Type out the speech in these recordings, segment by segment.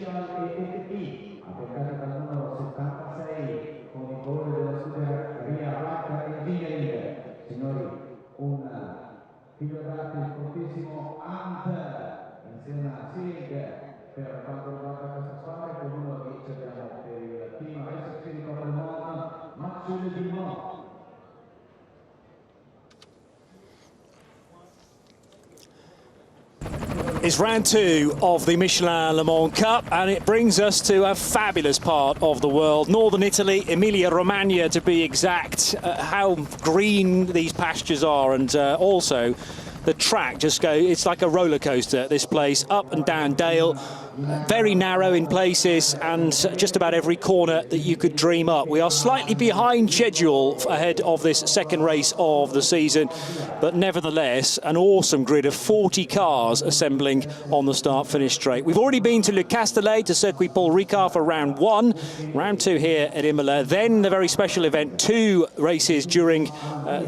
GT3, affiancata dal numero 76 con il colore della scuderia Black Engineering. Signori, un figlio d'arte fortissimo Hunter insieme a Sig per quanto riguarda questa squadra, con uno che abbiamo per il team adesso si ricorda il nome Michelin Le Mans. It's round 2 of the Michelin Le Mans Cup, and it brings us to a fabulous part of the world, northern Italy, Emilia Romagna to be exact. How green these pastures are, and also the track just it's like a roller coaster, this place, up and down dale, very narrow in places, and just about every corner that you could dream up. We are slightly behind schedule ahead of this second race of the season, but nevertheless an awesome grid of 40 cars assembling on the start-finish straight. We've already been to Le Castellet, to Circuit Paul Ricard for round 1, round 2 here at Imola, then the very special event, 2 races during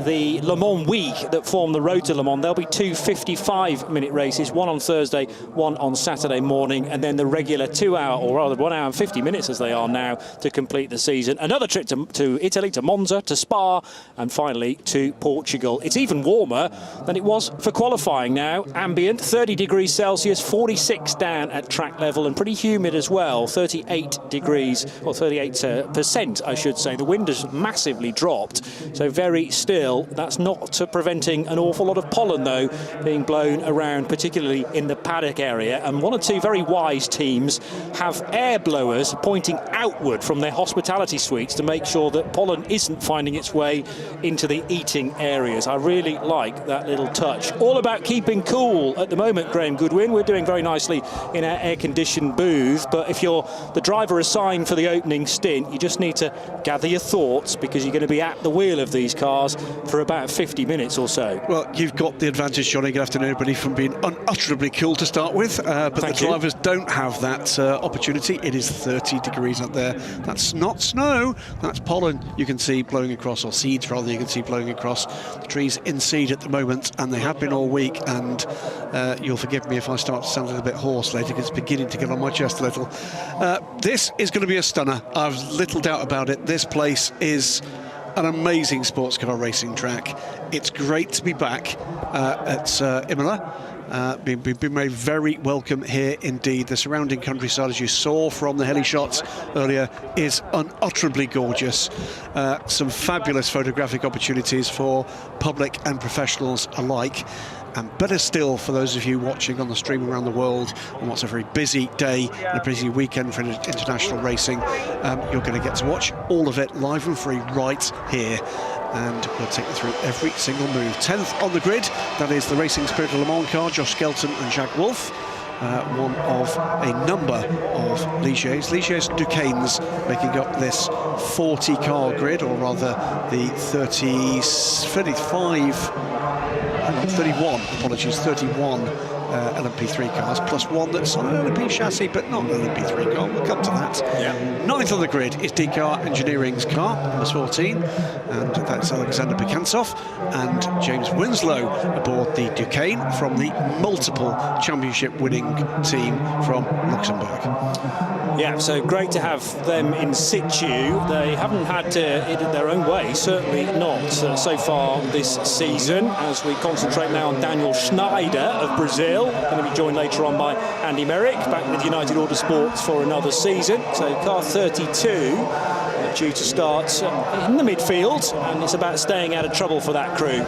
the Le Mans week that form the Road to Le Mans. There'll be 2 55-minute races, one on Thursday, one on Saturday morning, and then the regular 2 hour, or rather 1 hour and 50 minutes as they are now, to complete the season. Another trip to Italy, to Monza, to Spa, and finally to Portugal. It's even warmer than it was for qualifying now. Ambient, 30 degrees Celsius, 46 down at track level, and pretty humid as well, 38 degrees, or 38%, I should say. The wind has massively dropped, so very still. That's not preventing an awful lot of pollen, though, being blown around, particularly in the paddock area. And 1 or 2 very wise teams have air blowers pointing outward from their hospitality suites to make sure that pollen isn't finding its way into the eating areas. I really like that little touch. All about keeping cool at the moment, Graham Goodwin. We're doing very nicely in our air-conditioned booth, but if you're the driver assigned for the opening stint, you just need to gather your thoughts, because you're going to be at the wheel of these cars for about 50 minutes or so. Well, you've got the advantage, Johnny. Good afternoon, everybody, from being unutterably cool to start with, but the drivers don't have that opportunity. It is 30 degrees up there. That's not snow, that's pollen you can see blowing across, or seeds rather, you can see blowing across. The trees in seed at the moment, and they have been all week, and you'll forgive me if I start to sound a little bit hoarse later, because it's beginning to get on my chest a little. This is going to be a stunner, I've little doubt about it. This place is an amazing sports car racing track. It's great to be back at Imola. Been made very welcome here indeed. The surrounding countryside, as you saw from the heli shots earlier, is unutterably gorgeous. Some fabulous photographic opportunities for public and professionals alike. And better still, for those of you watching on the stream around the world on what's a very busy day and a busy weekend for international racing, you're going to get to watch all of it live and free right here. And we'll take you through every single move. 10th on the grid, that is the Racing Spirit Le Mans car, Josh Skelton and Jacques Wolf. One of a number of Ligiers Duquesnes making up this 40-car grid, or rather the 31 LMP3 cars, plus one that's on an LMP chassis but not an LMP3 car. We'll come to that. Yeah. 9th on the grid is DCAR Engineering's car, number 14, and that's Alexander Bekantsov and James Winslow aboard the Duquesne from the multiple championship-winning team from Luxembourg. Yeah, so great to have them in situ. They haven't had it their own way, certainly not so far this season, as we concentrate now on Daniel Schneider of Brazil, going to be joined later on by Andy Merrick, back with United Autosports for another season. So car 32 due to start in the midfield, and it's about staying out of trouble for that crew.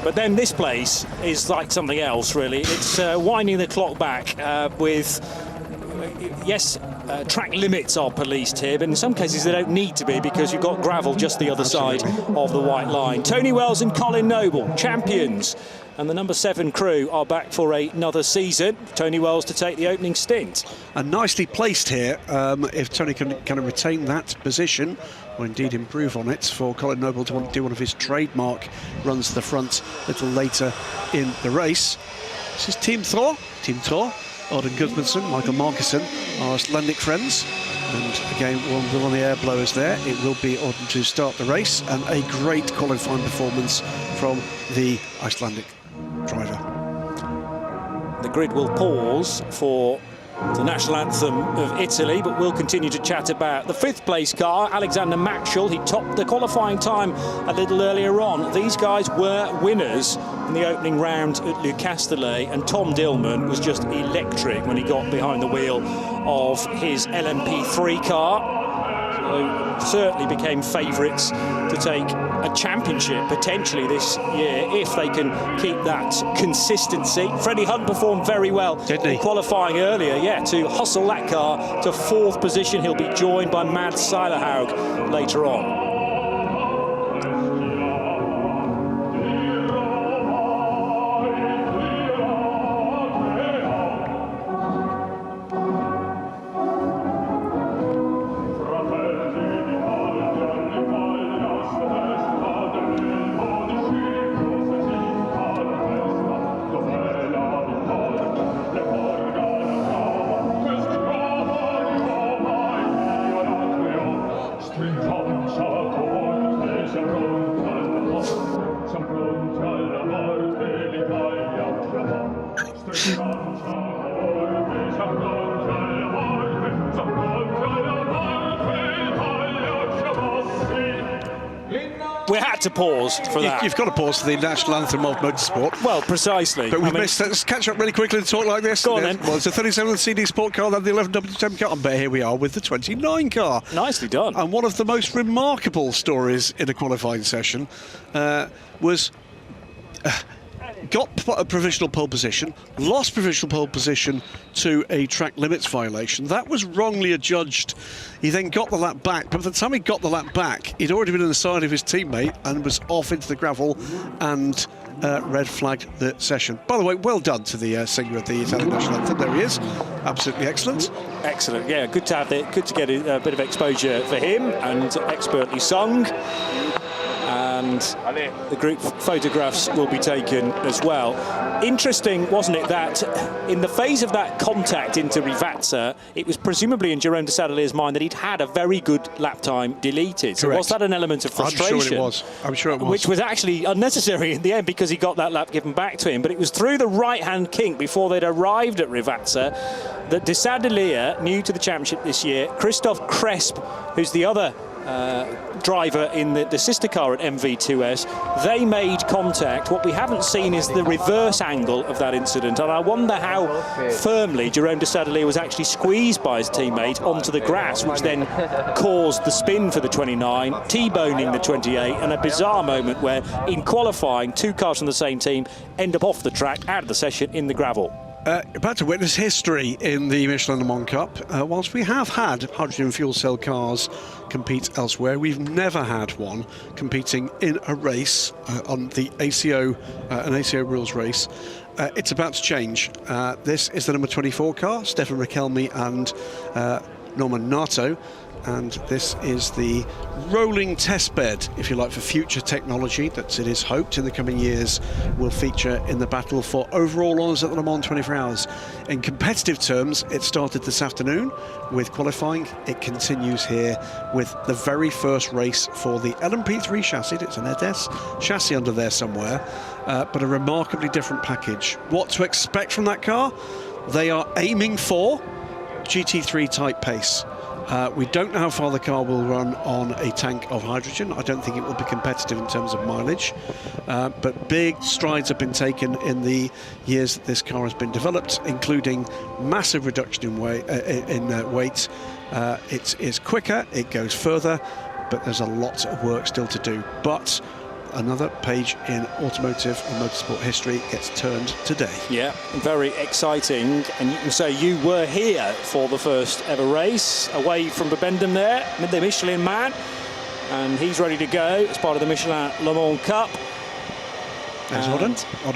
But then this place is like something else, really. It's winding the clock back with... Yes, track limits are policed here, but in some cases they don't need to be, because you've got gravel just the other side of the white line. Tony Wells and Colin Noble, champions, and the number 7 crew are back for another season. Tony Wells to take the opening stint. And nicely placed here, if Tony can kind of retain that position, or indeed improve on it, for Colin Noble to want to do one of his trademark runs to the front a little later in the race. This is Team Thor. Arden Gudmundsson, Michael Markussen, our Icelandic friends. And again, one of the air blowers there. It will be Arden to start the race, and a great qualifying performance from the Icelandic driver. The grid will pause for the national anthem of Italy, but we'll continue to chat about the 5th place car, Alexander Maxwell. He topped the qualifying time a little earlier on. These guys were winners in the opening round at Le Castellet, and Tom Dillman was just electric when he got behind the wheel of his LMP3 car. So certainly became favourites to take a championship potentially this year if they can keep that consistency. Freddie Hunt performed very well in qualifying earlier, to hustle that car to 4th position. He'll be joined by Mads Seilerhaug later on. We had to pause for that. You've got to pause for the national anthem of motorsport. Well, precisely. But let's catch up really quickly and talk like this. Go on then. Well, it's the 37 CD Sport car, then the 11 WTM car, but here we are with the 29 car. Nicely done. And one of the most remarkable stories in a qualifying session was... got a provisional pole position, lost provisional pole position to a track limits violation. That was wrongly adjudged. He then got the lap back, but by the time he got the lap back, he'd already been on the side of his teammate and was off into the gravel and red flagged the session. By the way, well done to the singer of the Italian national anthem. There he is. Absolutely excellent. Excellent. Yeah, good to have it. Good to get a bit of exposure for him, and expertly sung. And the group photographs will be taken as well. Interesting, wasn't it, that in the phase of that contact into Rivazza, it was presumably in Jerome de Sadelier's mind that he'd had a very good lap time deleted. So was that an element of frustration? I'm sure it was. I'm sure it was. Which was actually unnecessary in the end because he got that lap given back to him. But it was through the right-hand kink before they'd arrived at Rivazza that de Sadelier, new to the championship this year, Christophe Cresp, who's the other driver in the sister car at MV2S, they made contact. What we haven't seen is the reverse angle of that incident, and I wonder how firmly Jerome de Sadelier was actually squeezed by his teammate onto the grass, which then caused the spin for the 29, T-boning the 28, and a bizarre moment where in qualifying 2 cars from the same team end up off the track, out of the session, in the gravel. About to witness history in the Michelin Le Mans Cup. Whilst we have had hydrogen fuel cell cars compete elsewhere, we've never had one competing in a race on the ACO, an ACO rules race. It's about to change. This is the number 24 car, Stefan Riquelme and Norman Nato. And this is the rolling test bed, if you like, for future technology that it is hoped in the coming years will feature in the battle for overall honours at the Le Mans 24 Hours. In competitive terms, it started this afternoon with qualifying. It continues here with the very first race for the LMP3 chassis. It's an EDES chassis under there somewhere, but a remarkably different package. What to expect from that car? They are aiming for GT3 type pace. We don't know how far the car will run on a tank of hydrogen. I don't think it will be competitive in terms of mileage, but big strides have been taken in the years that this car has been developed, including massive reduction in weight. It is quicker, it goes further, but there's a lot of work still to do. But another page in automotive and motorsport history gets turned today. Yeah, very exciting. And you can say you were here for the first ever race, away from Bibendum there, the Michelin man. And he's ready to go as part of the Michelin Le Mans Cup. There's Odin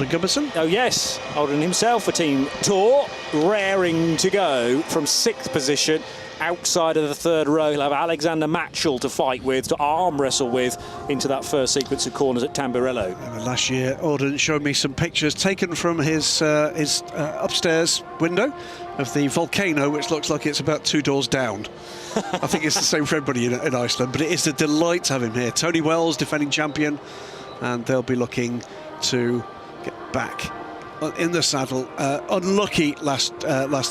Gudbranson. Oh yes, Odin himself for Team Tour, raring to go from 6th position. Outside of the 3rd row, he'll have Alexander Maxwell to fight with, to arm wrestle with into that first sequence of corners at Tamburello. Last year, Odin showed me some pictures taken from his upstairs window of the volcano, which looks like it's about 2 doors down. I think it's the same for everybody in Iceland, but it is a delight to have him here. Tony Wells, defending champion, and they'll be looking to get back in the saddle. Unlucky last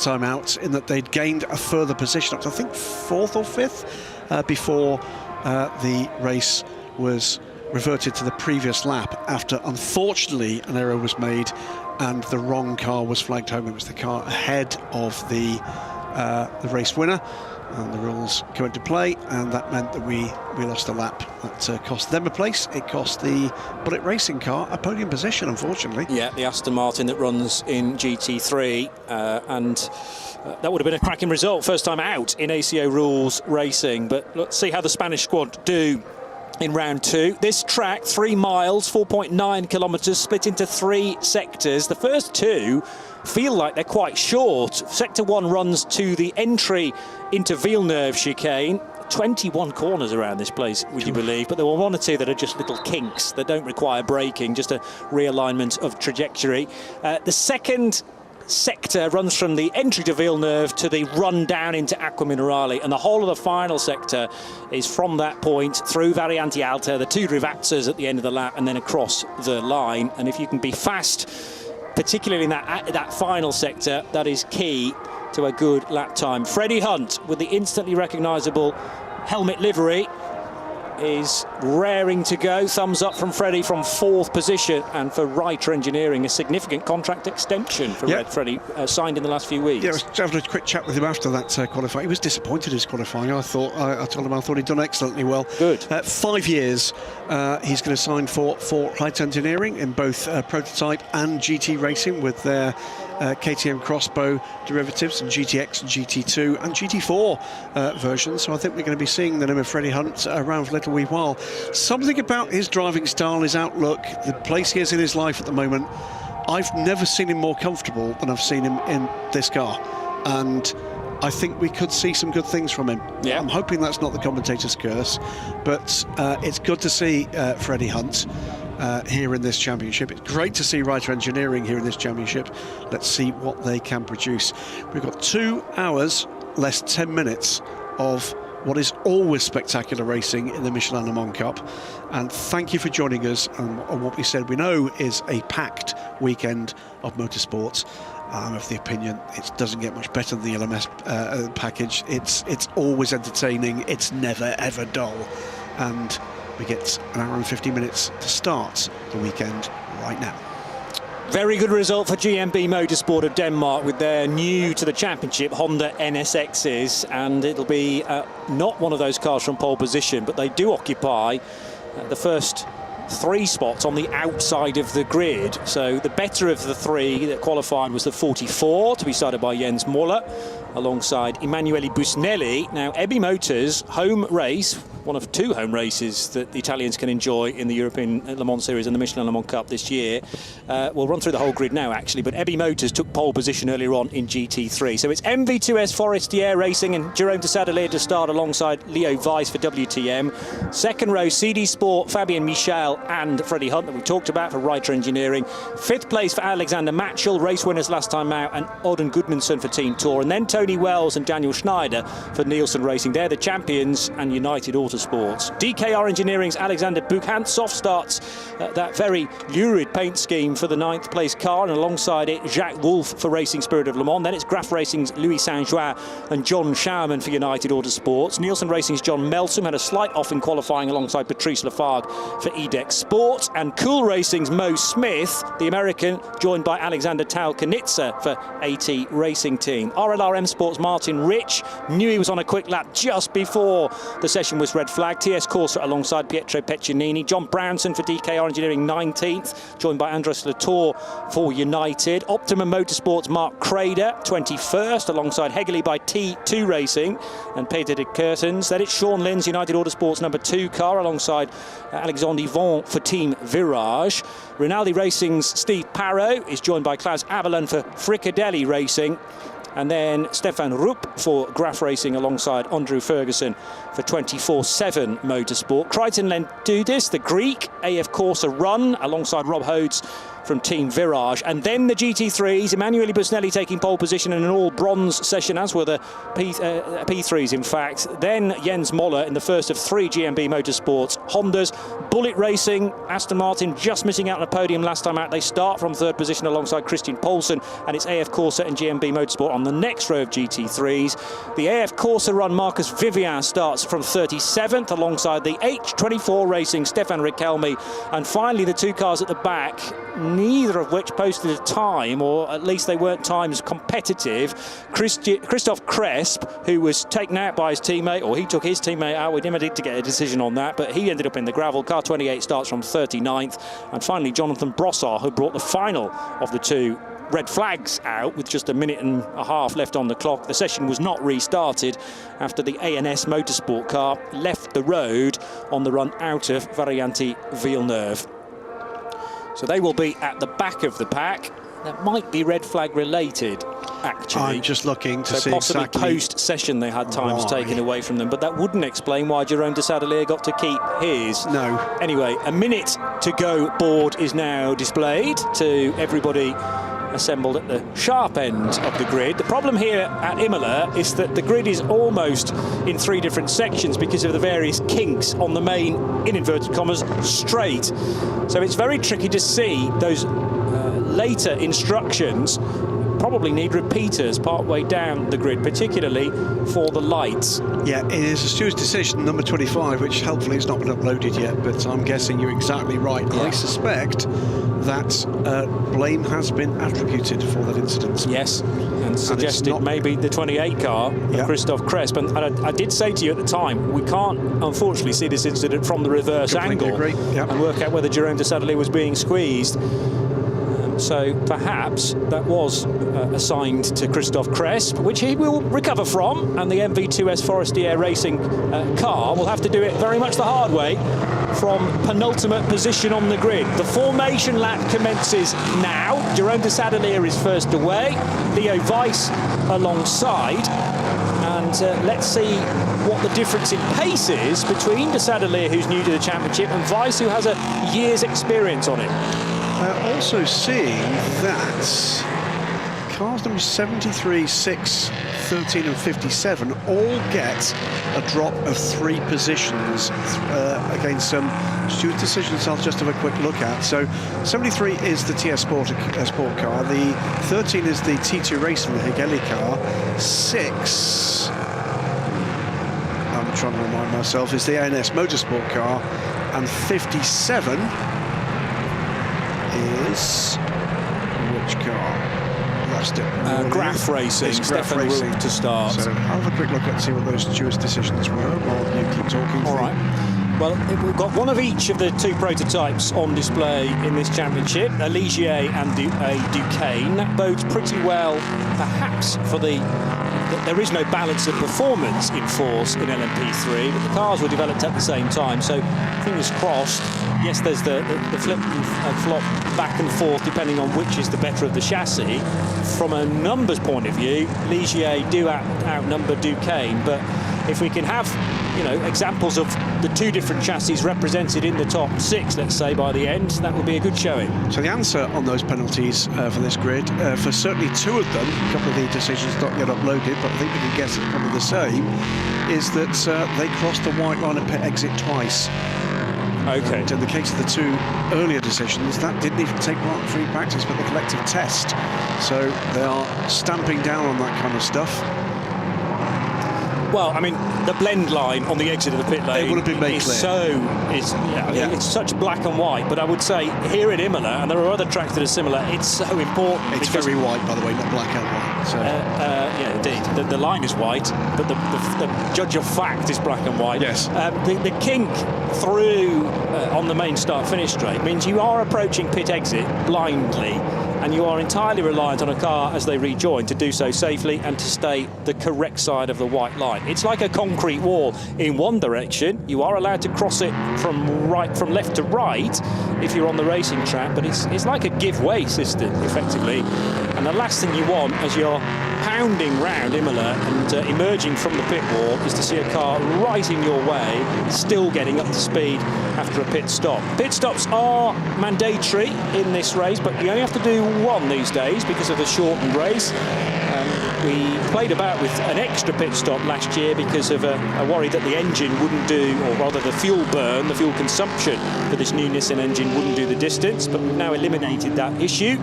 time out in that they'd gained a further position up to, I think, 4th or 5th before the race was reverted to the previous lap after, unfortunately, an error was made and the wrong car was flagged home. It was the car ahead of the race winner, and the rules come into play, and that meant that we lost a lap. That cost them a place. It cost the Bullet Racing car a podium position, unfortunately. Yeah, the Aston Martin that runs in GT3, and that would have been a cracking result, first time out in ACO rules racing. But let's see how the Spanish squad do in round 2. This track, 3 miles, 4.9 kilometres, split into 3 sectors. The first 2 feel like they're quite short. Sector 1 runs to the entry into Villeneuve chicane. 21 corners around this place, would you believe? But there were 1 or 2 that are just little kinks that don't require braking, just a realignment of trajectory. The second sector runs from the entry to Villeneuve to the run down into Acqua Minerale, and the whole of the final sector is from that point through Variante Alta, the 2 Rivazzas at the end of the lap, and then across the line. And if you can be fast, particularly in that final sector, that is key to a good lap time. Freddie Hunt, with the instantly recognisable helmet livery, is raring to go. Thumbs up from Freddie from 4th position, and for Reiter Engineering, a significant contract extension for Freddie, signed in the last few weeks. Yeah, I was having a quick chat with him after that qualifying. He was disappointed in his qualifying. I told him I thought he'd done excellently well. Good. 5 years he's going to sign for Reiter Engineering in both prototype and GT racing with their KTM Crossbow derivatives and GTX and GT2 and GT4 versions. So I think we're going to be seeing the name of Freddie Hunt around for a little wee while. Something about his driving style, his outlook, the place he is in his life at the moment, I've never seen him more comfortable than I've seen him in this car, and I think we could see some good things from him. Yeah. I'm hoping that's not the commentator's curse, but it's good to see Freddie Hunt here in this championship. It's great to see Reiter Engineering here in this championship. Let's see what they can produce. We've got 2 hours less 10 minutes of what is always spectacular racing in the Michelin Le Mans Cup, and thank you for joining us on what we said we know is a packed weekend of motorsports. I'm of the opinion it doesn't get much better than the LMS package. It's always entertaining, it's never ever dull, and we get an hour and 50 minutes to start the weekend right now. Very good result for GMB Motorsport of Denmark with their new to the championship Honda NSXs, and it'll be not one of those cars from pole position, but they do occupy the first 3 spots on the outside of the grid. So the better of the 3 that qualified was the 44, to be started by Jens Moller alongside Emanuele Busnelli. Now, Ebby Motors' home race, one of 2 home races that the Italians can enjoy in the European Le Mans Series and the Michelin Le Mans Cup this year. We'll run through the whole grid now, actually, but Ebby Motors took pole position earlier on in GT3. So it's MV2S Forestier Racing and Jerome de Sadelier to start alongside Leo Weiss for WTM. Second row, CD Sport, Fabien Michel and Freddie Hunt that we talked about for Reiter Engineering. 5th place for Alexander Matchell, race winners last time out, and Odin Gudmundsson for Team Tour. And then Tony Wells and Daniel Schneider for Nielsen Racing. They're the champions, and United Autosports. DKR Engineering's Alexander Buchant soft starts that very lurid paint scheme for the 9th place car, and alongside it Jacques Wolf for Racing Spirit of Le Mans. Then it's Graf Racing's Louis Saint-Join and John Schaumann for United Autosports. Nielsen Racing's John Melsom had a slight off in qualifying alongside Patrice Lafargue for EDEX Sport, and Cool Racing's Mo Smith, the American, joined by Alexander Tal-Kanitsa for AT Racing Team. RLRM Sports Martin Rich knew he was on a quick lap just before the session was red flag. TS Corsa alongside Pietro Peccinini. John Brownson for DKR Engineering 19th, joined by Andres Latour for United. Optimum Motorsports Mark Crader 21st, alongside Hegerly by T2 Racing and Peter de Curtens. Then it's Sean Lynn's United Autosports number 2 car alongside Alexandre Yvon for Team Virage. Rinaldi Racing's Steve Parrow is joined by Klaus Avelin for Fricadelli Racing. And then Stefan Rupp for Graf Racing alongside Andrew Ferguson for 24/7 Motorsport. Crichton Lendudis, the Greek, AF Corsa Run alongside Rob Hodes from Team Virage. And then the GT3s, Emanuele Busnelli taking pole position in an all-bronze session, as were the P3s, in fact. Then Jens Moller in the first of 3 GMB Motorsports Hondas. Bullet Racing, Aston Martin just missing out on a podium last time out. They start from 3rd position alongside Christian Poulsen, and it's AF Corse and GMB Motorsport on the next row of GT3s. The AF Corse run, Marcus Vivian starts from 37th alongside the H24 Racing Stefan Riquelme, and finally the 2 cars at the back, neither of which posted a time, or at least they weren't times competitive. Christoph Cresp, who was taken out by his teammate, or he took his teammate out. We never did to get a decision on that, but he ended up in the gravel. Car 28 starts from 39th. And finally Jonathan Brossard, who brought the final of the 2 red flags out with just a minute and a half left on the clock. The session was not restarted after the ANS Motorsport car left the road on the run out of Variante Villeneuve. So they will be at the back of the pack. That might be red flag related, actually. I'm just looking to see possibly exactly post-session they had times why. taken away from them, but that wouldn't explain why Jerome de Sadelier got to keep his. No. Anyway, a minute to go board is now displayed to everybody assembled at the sharp end of the grid. The problem here at Imola is that the grid is almost in 3 different sections because of the various kinks on the main, in inverted commas, straight. So it's very tricky to see those later instructions. Probably need repeaters partway down the grid, particularly for the lights. Yeah, it is a steward's decision, number 25, which helpfully has not been uploaded yet, but I'm guessing you're exactly right. Yeah. I suspect that blame has been attributed for that incident. Yes, and suggested maybe the 28 car, Christoph Cresp. And I did say to you at the time, we can't unfortunately see this incident from the reverse angle and work out whether Jerome de Sadelier was being squeezed. So perhaps that was assigned to Christoph Cresp, which he will recover from, and the MV2S Forestier Racing car will have to do it very much the hard way from penultimate position on the grid. The formation lap commences now. Jerome de Sadelier is first away, Leo Weiss alongside, and let's see what the difference in pace is between de Sadelier, who's new to the championship, and Weiss, who has a year's experience on it. Also seeing that cars numbers 73, 6, 13 and 57 all get a drop of 3 positions against some steward decisions I'll just have a quick look at. So 73 is the TS Sport car, the 13 is the T2 Racing, the Hegeli car, 6, I'm trying to remind myself, is the ANS Motorsport car, and 57 is which car? Lost it. Graph Racing, Stefan Racing to start. So I'll have a quick look at see what those steward's decisions were while you keep talking. All right. Well, we've got one of each of the 2 prototypes on display in this championship, a Ligier and a Duquesne. That bodes pretty well, perhaps, for there is no balance of performance in force in LMP3, but the cars were developed at the same time, so fingers crossed. Yes, there's the flip and flop back and forth depending on which is the better of the chassis. From a numbers point of view, Ligier do outnumber Duquesne, but if we can have, you know, examples of the 2 different chassis represented in the top 6, let's say, by the end, that would be a good showing. So the answer on those penalties for this grid, for certainly 2 of them, a couple of the decisions not yet uploaded, but I think we can guess it's probably the same, is that they crossed the white line at pit exit twice. Okay. And in the case of the 2 earlier decisions, that didn't even take part in free practice, but the collective test. So they are stamping down on that kind of stuff. Well, I mean, the blend line on the exit of the pit lane would have been made clear. It's such black and white, but I would say here at Imola, and there are other tracks that are similar, it's so important. It's very white, by the way, not black and white. So. Yeah, indeed. The line is white, but the judge of fact is black and white. Yes. The kink through on the main start-finish straight means you are approaching pit exit blindly, and you are entirely reliant on a car as they rejoin to do so safely and to stay the correct side of the white line. It's like a concrete wall in one direction. You are allowed to cross it from left to right if you're on the racing track, but it's like a give-way system, effectively. And And the last thing you want as you're pounding round Imola and emerging from the pit wall is to see a car right in your way, still getting up to speed after a pit stop. Pit stops are mandatory in this race, but you only have to do one these days because of the shortened race. We played about with an extra pit stop last year because of a worry that the engine wouldn't do, or rather the fuel burn, the fuel consumption for this new Nissan engine wouldn't do the distance, but we've now eliminated that issue.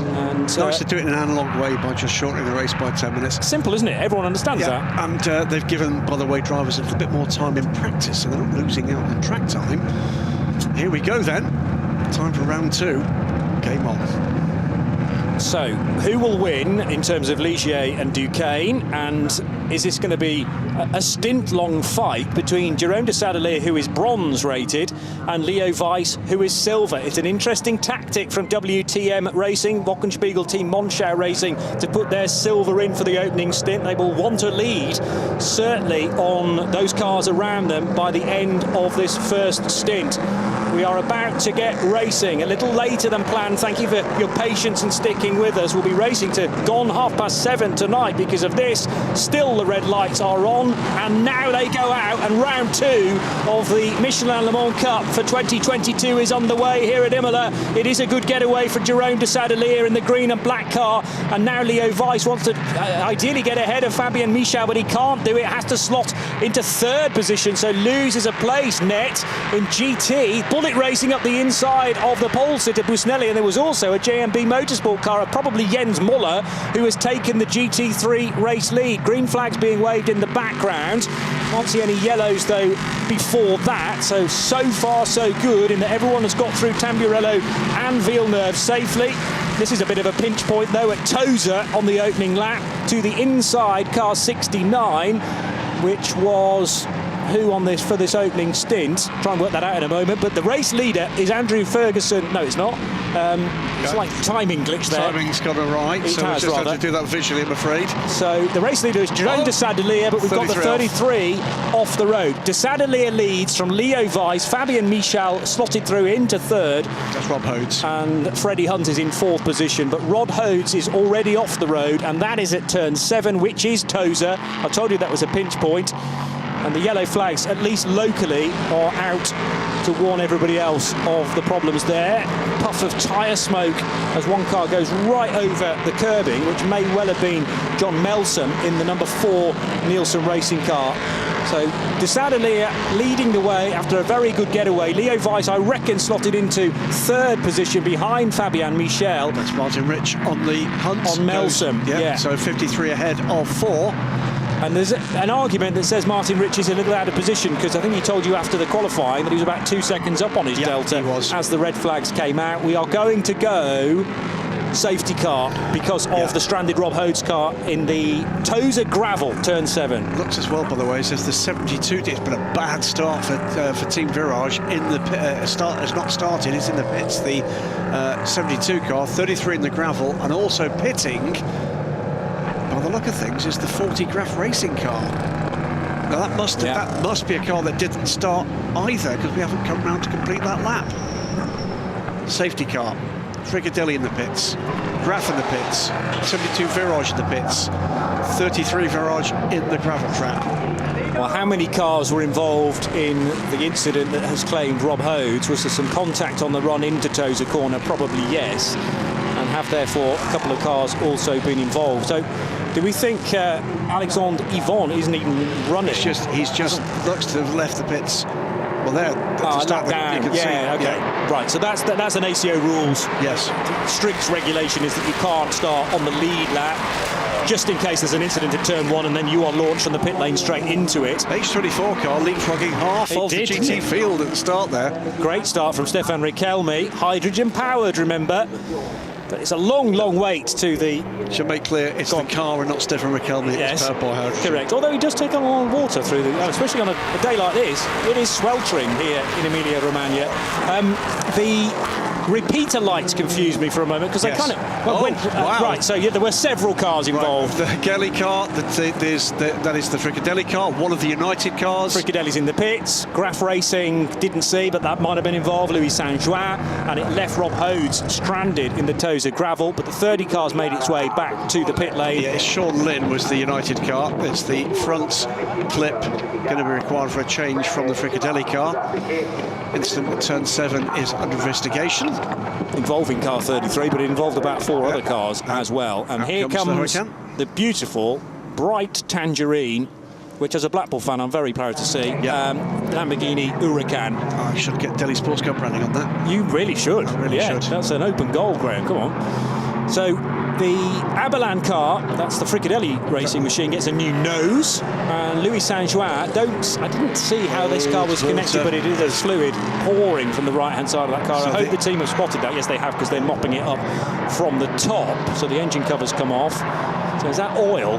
And nice to do it in an analogue way by just shortening the race by 10 minutes. Simple, isn't it? Everyone understands that. And they've given, by the way, drivers a little bit more time in practice, so they're not losing out on track time. Here we go then. Time for round 2. Game on. So, who will win in terms of Ligier and Duquesne? And is this going to be a stint-long fight between Jerome de Sadelier, who is bronze rated, and Leo Weiss, who is silver? It's an interesting tactic from WTM Racing, Wochenspiegel team Monschau Racing, to put their silver in for the opening stint. They will want to lead, certainly, on those cars around them by the end of this first stint. We are about to get racing, a little later than planned. Thank you for your patience and sticking with us. We'll be racing to gone 7:30 tonight because of this. Still the red lights are on, and now they go out, and round 2 of the Michelin Le Mans Cup for 2022 is underway here at Imola. It is a good getaway for Jerome de Sadelier in the green and black car, and now Leo Weiss wants to ideally get ahead of Fabien Michel, but he can't do it. Has to slot into 3rd position, so loses a place net in GT. Bullet racing up the inside of the pole sitter Busnelli, and there was also a JMB Motorsport car, probably Jens Muller, who has taken the GT3 race lead. Green flags being waved in the background. Can't see any yellows though before that, so far so good in that everyone has got through Tamburello and Villeneuve safely. This is a bit of a pinch point though at Tosa on the opening lap to the inside car 69, which was who on this for this opening stint. Try and work that out in a moment, but the race leader is Andrew Ferguson. No, it's not. It's like timing glitch there. Timing's got it right, so we just have to do that visually, I'm afraid. So the race leader is Jerome de Sadelier, but we've got the 33 off the road. De Sadelier leads from Leo Weiss. Fabien Michel slotted through into 3rd. That's Rob Hodes. And Freddie Hunt is in 4th position, but Rod Hodes is already off the road, and that is at turn 7, which is Tosa. I told you that was a pinch point. And the yellow flags, at least locally, are out to warn everybody else of the problems there. Puff of tyre smoke as one car goes right over the curbing, which may well have been John Melson in the number 4 Nielsen racing car. So de Sadelier leading the way after a very good getaway. Leo Weiss, I reckon, slotted into 3rd position behind Fabien Michel. That's Martin Rich on the Hunt. On Melson, yeah. So 53 ahead of 4. And there's an argument that says Martin Rich is a little out of position, because I think he told you after the qualifying that he was about 2 seconds up on his delta as the red flags came out. We are going to go safety car because of the stranded Rob Hodes car in the Tosa gravel, turn 7. Looks as well, by the way, as if the 72 it's been a bad start for Team Virage. In the start has not started, it's in the pits. The 72 car, 33 in the gravel, and also pitting, by the look of things, is the 40 Graf Racing car. Now that must be a car that didn't start either, because we haven't come round to complete that lap. Safety car, Frigadelli in the pits, Graf in the pits, 72 Virage in the pits, 33 Virage in the gravel trap. Well, how many cars were involved in the incident that has claimed Rob Hodes? Was there some contact on the run into Tosa corner? Probably yes, and have therefore a couple of cars also been involved. So do we think Alexandre Yvon isn't even running? He's just looks to have left the pits. Well, there. Down. You can see. Okay. Right. So that's an ACO rules. Yes. Strict regulation is that you can't start on the lead lap, just in case there's an incident at turn 1 and then you are launched from the pit lane straight into it. H24 car leapfrogging half of the GT field at the start there. Great start from Stefan Riquelme. Hydrogen powered, remember. But it's a long, long wait to the... Should make clear it's the car and not Stefan Riquelme. Yes, powered by hydrogen. Correct. Although he does take on a lot of water through the... especially on a day like this. It is sweltering here in Emilia-Romagna. The repeater lights confused me for a moment because Yes. they kind of wow. right. So yeah, there were several cars involved. Right. The Gelly car, that is the Fricadelli car, one of the United cars. Fricadelli's in the pits. Graf Racing didn't see, but that might have been involved. Louis Saint-Juin, and it left Rob Hodes stranded in the Tosa gravel. But the 30 cars made its way back to the pit lane. Yeah, Sean Lynn was the United car. It's the front clip going to be required for a change from the Fricadelli car. Incident at turn 7 is under investigation. Involving car 33, but it involved about 4 other cars as well. And here comes the beautiful, bright tangerine, which as a Blackpool fan I'm very proud to see. Lamborghini Huracan. I should get Delhi Sports Cup branding on that. You really should. I really should. That's an open goal, Graham. Come on. So the Aberlan car, that's the Fricadelli racing machine, gets a new nose. And Louis Saint-Juin, I didn't see how this car was connected, but it is a fluid pouring from the right-hand side of that car. So I hope the team have spotted that. Yes, they have, because they're mopping it up from the top. So the engine covers come off. So is that oil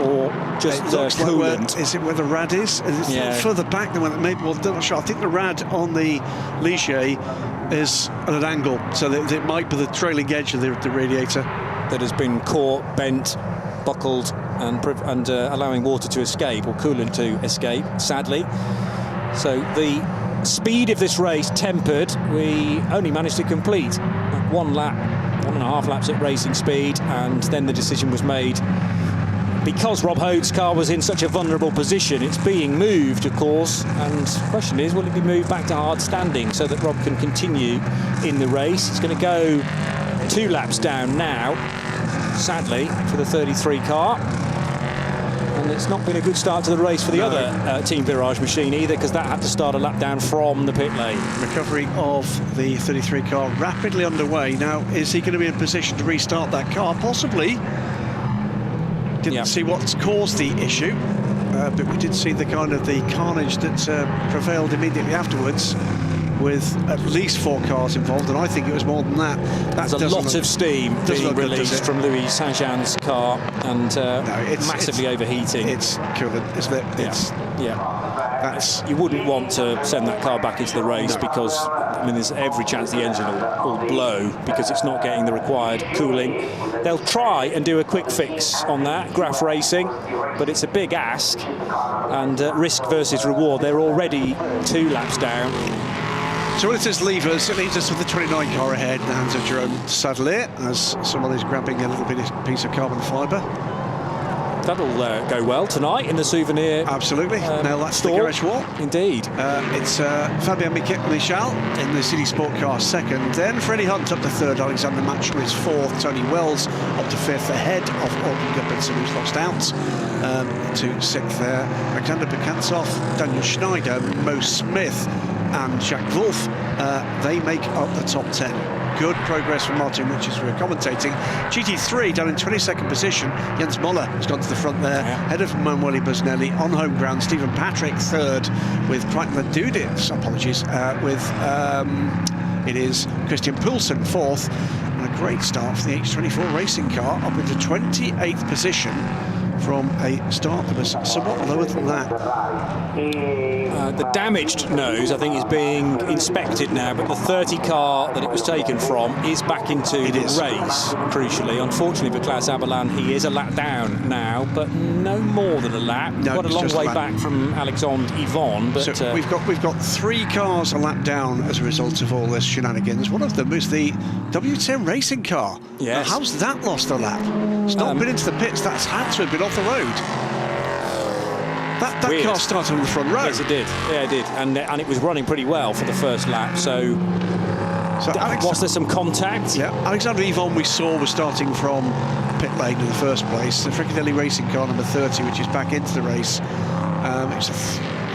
or just coolant? Like is it where the rad is? It's further back than when maybe. Well, I'm not sure. I think the rad on the Ligier is at an angle, so that it might be the trailing edge of the radiator that has been caught, bent, buckled, and allowing water to escape, or coolant to escape, sadly. So the speed of this race tempered. We only managed to complete 1 lap, 1.5 laps at racing speed, and then the decision was made. Because Rob Hode's car was in such a vulnerable position, it's being moved, of course, and the question is, will it be moved back to hard standing so that Rob can continue in the race? It's going to go 2 laps down now, sadly, for the 33 car. And it's not been a good start to the race for the other Team Virage machine either, because that had to start a lap down from the pit lane. Recovery of the 33 car rapidly underway. Now, is he going to be in a position to restart that car? Possibly. Didn't see what's caused the issue, but we did see the kind of the carnage that prevailed immediately afterwards, with at least 4 cars involved, and I think it was more than that. There's a lot of steam being released from Louis Saint-Jean's car, and massively overheating. It's coolant, isn't it? You wouldn't want to send that car back into the race, because I mean, there's every chance the engine will blow because it's not getting the required cooling. They'll try and do a quick fix on that, Graf Racing, but it's a big ask, and risk versus reward. They're already 2 laps down. So when it says levers, it leads us to the 29 car ahead in the hands of Jerome Sadler, as someone is grabbing a little piece of carbon fibre. That'll go well tonight in the souvenir. Absolutely. Now that's the garage wall. Indeed. It's Fabien Michel in the City Sport car second. Then Freddie Hunt up to third. Alexander Matchell is fourth. Tony Wells up to fifth, ahead of Alden Goodmanson, who's lost out, to sixth there. Alexander Bekantsov, Daniel Schneider, Mo Smith, and Jack Wolf. They make up the top 10. Good progress from Martin Richards, we're commentating. GT3 down in 22nd position. Jens Moller has gone to the front there, ahead of Manuele Busnelli on home ground. Stephen Patrick third, with Breitner Duditz, it is Christian Poulsen fourth, and a great start for the H24 racing car, up into 28th position from a start that was somewhat lower than that. The damaged nose, I think, is being inspected now, but the 30 car that it was taken from is back into the race, crucially. Unfortunately for Klaus Aberlan, he is a lap down now, but no more than a lap. Got a long way back from Alexandre Yvonne. But so we've got 3 cars a lap down as a result of all this shenanigans. One of them is the W10 racing car. Yes. Now, how's that lost a lap? It's not been into the pits. That's had to have been off the road. That car started on the front row. Yes, it did. Yeah, it did. And it was running pretty well for the first lap. So was there some contact? Yeah, Alexander Yvonne we saw was starting from pit lane in the first place. The Fricadelli racing car number 30, which is back into the race.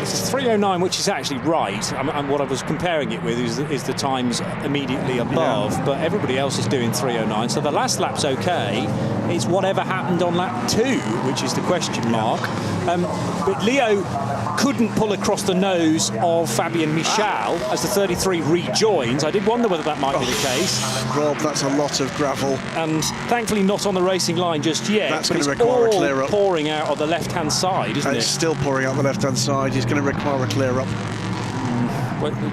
It's a 3:09, which is actually right. And what I was comparing it with is the times immediately above, but everybody else is doing 3:09. So the last lap's okay. It's whatever happened on lap 2, which is the question mark. But Leo couldn't pull across the nose of Fabien Michel as the 33 rejoins. I did wonder whether that might be the case. Rob, that's a lot of gravel. And thankfully not on the racing line just yet. That's going to require a clear up. Pouring out of the left-hand side, isn't it? It's still pouring out the left-hand side. It's going to require a clear up.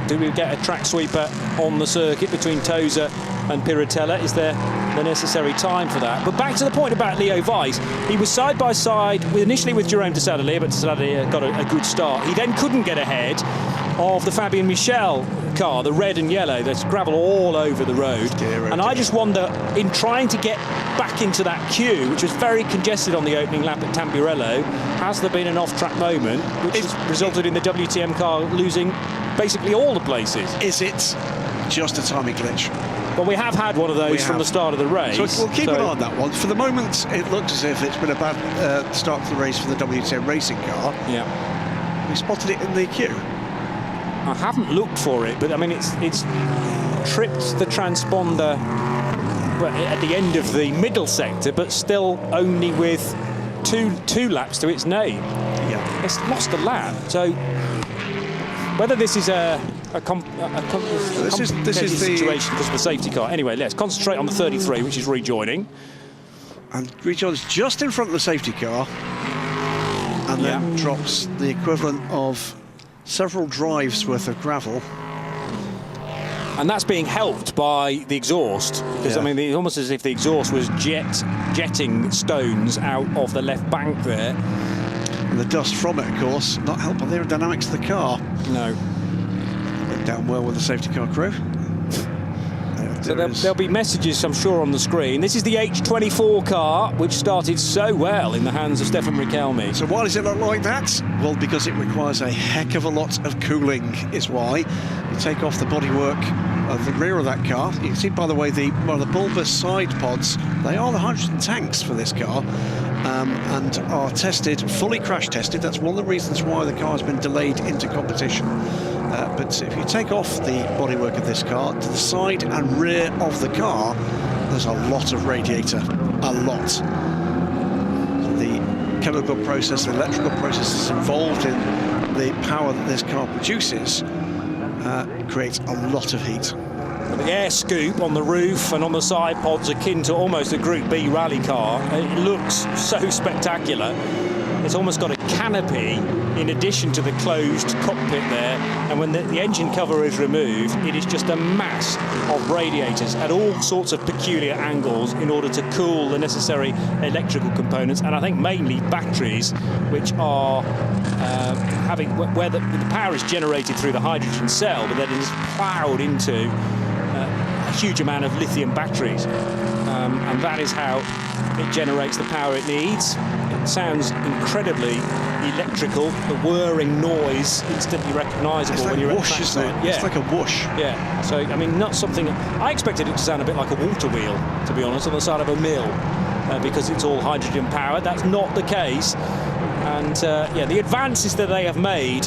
Do we get a track sweeper on the circuit between Tosa and Piratella? Is there the necessary time for that? But back to the point about Leo Weiss, he was side by side initially with Jerome de Sadalier, but de Sadalier got a good start. He then couldn't get ahead of the Fabien Michel car, the red and yellow. There's gravel all over the road. And I just wonder, in trying to get back into that queue, which was very congested on the opening lap at Tamburello, has there been an off-track moment which has resulted in the WTM car losing basically all the places? Is it just a timing glitch? Well, we have had one of those from the start of the race. So we'll keep an eye on that one. For the moment, it looks as if it's been a bad start to the race for the WTM racing car. Yeah. We spotted it in the queue. I haven't looked for it, but I mean, it's tripped the transponder at the end of the middle sector, but still only with two laps to its name. Yeah. It's lost a lap. So whether this is a situation because of the safety car. Anyway, let's concentrate on the 33, which is rejoining. And rejoins just in front of the safety car, and then drops the equivalent of several drives worth of gravel. And that's being helped by the exhaust, because I mean, it's almost as if the exhaust was jetting stones out of the left bank there. And the dust from it, of course, not helped by the aerodynamics of the car. No. Went down well with the safety car crew. So there'll be messages, I'm sure, on the screen. This is the H24 car, which started so well in the hands of Stefan Richelme. So why does it look like that? Well, because it requires a heck of a lot of cooling, is why. You take off the bodywork of the rear of that car. You can see, by the way, one of the bulbous side pods, they are the hydrogen tanks for this car, and are tested, fully crash tested. That's one of the reasons why the car has been delayed into competition. But if you take off the bodywork of this car, to the side and rear of the car, there's a lot of radiator, a lot. The chemical process, the electrical processes involved in the power that this car produces creates a lot of heat. The air scoop on the roof and on the side pods, akin to almost a Group B rally car. It looks so spectacular. It's almost got a canopy in addition to the closed cockpit there, and when the engine cover is removed, it is just a mass of radiators at all sorts of peculiar angles in order to cool the necessary electrical components, and I think mainly batteries, which are where the power is generated through the hydrogen cell, but then it is ploughed into a huge amount of lithium batteries, and that is how it generates the power it needs. It sounds incredibly electrical. The whirring noise, instantly recognisable when you're at the trackside. It's like a whoosh. Yeah. So I mean, not something. I expected it to sound a bit like a water wheel, to be honest, on the side of a mill, because it's all hydrogen powered. That's not the case. And the advances that they have made,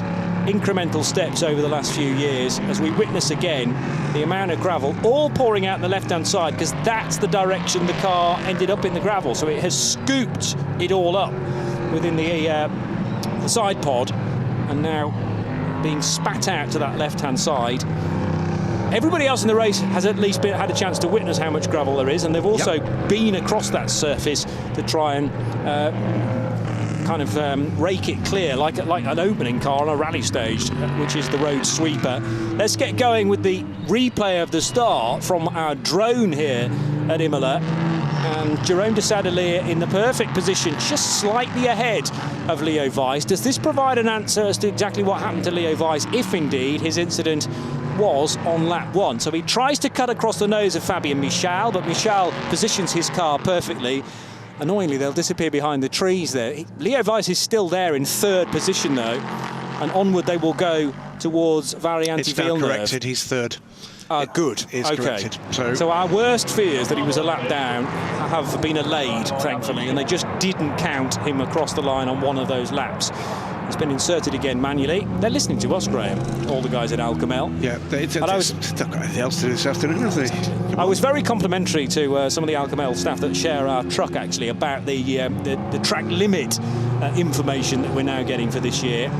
incremental steps over the last few years, as we witness again the amount of gravel all pouring out the left-hand side, because that's the direction the car ended up in the gravel. So it has scooped it all up within the side pod, and now being spat out to that left-hand side. Everybody else in the race has at least had a chance to witness how much gravel there is, and they've also been across that surface to try and rake it clear, like an opening car on a rally stage, which is the road sweeper. Let's get going with the replay of the start from our drone here at Imola. And Jerome de Sadalier in the perfect position, just slightly ahead of Leo Weiss. Does this provide an answer as to exactly what happened to Leo Weiss, if indeed his incident was on lap 1? So he tries to cut across the nose of Fabien Michel, but Michel positions his car perfectly. Annoyingly, they'll disappear behind the trees there. Leo Weiss is still there in 3rd position, though, and onward they will go towards Variante Villeneuve. It's corrected, he's 3rd. Good. It's corrected. So our worst fears that he was a lap down have been allayed, thankfully, and they just didn't count him across the line on one of those laps. He's been inserted again manually. They're listening to us, Graham, all the guys at Alcamel. Yeah, they've got anything else to do this afternoon, have they? I was very complimentary to some of the Alcamel staff that share our truck, actually, about the track limit information that we're now getting for this year.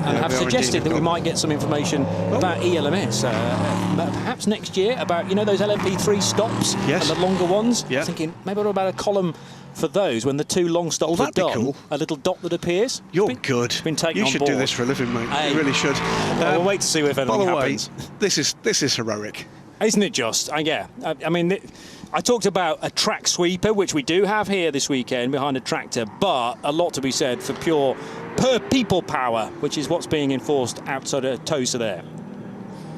and have suggested that we might get some information about ELMS, perhaps next year, about, you know, those LMP3 stops and the longer ones. Yeah. Thinking maybe what about a column for those when the 2 long stops are done? Cool. A little dot that appears. You're good. Been taken you on should board. do this for a living, mate. Hey. You really should. We'll wait to see if anything happens. By the way, this is heroic. Isn't it just? Yeah. I mean, I talked about a track sweeper, which we do have here this weekend behind a tractor, but a lot to be said for pure people power, which is what's being enforced outside of Tosa there.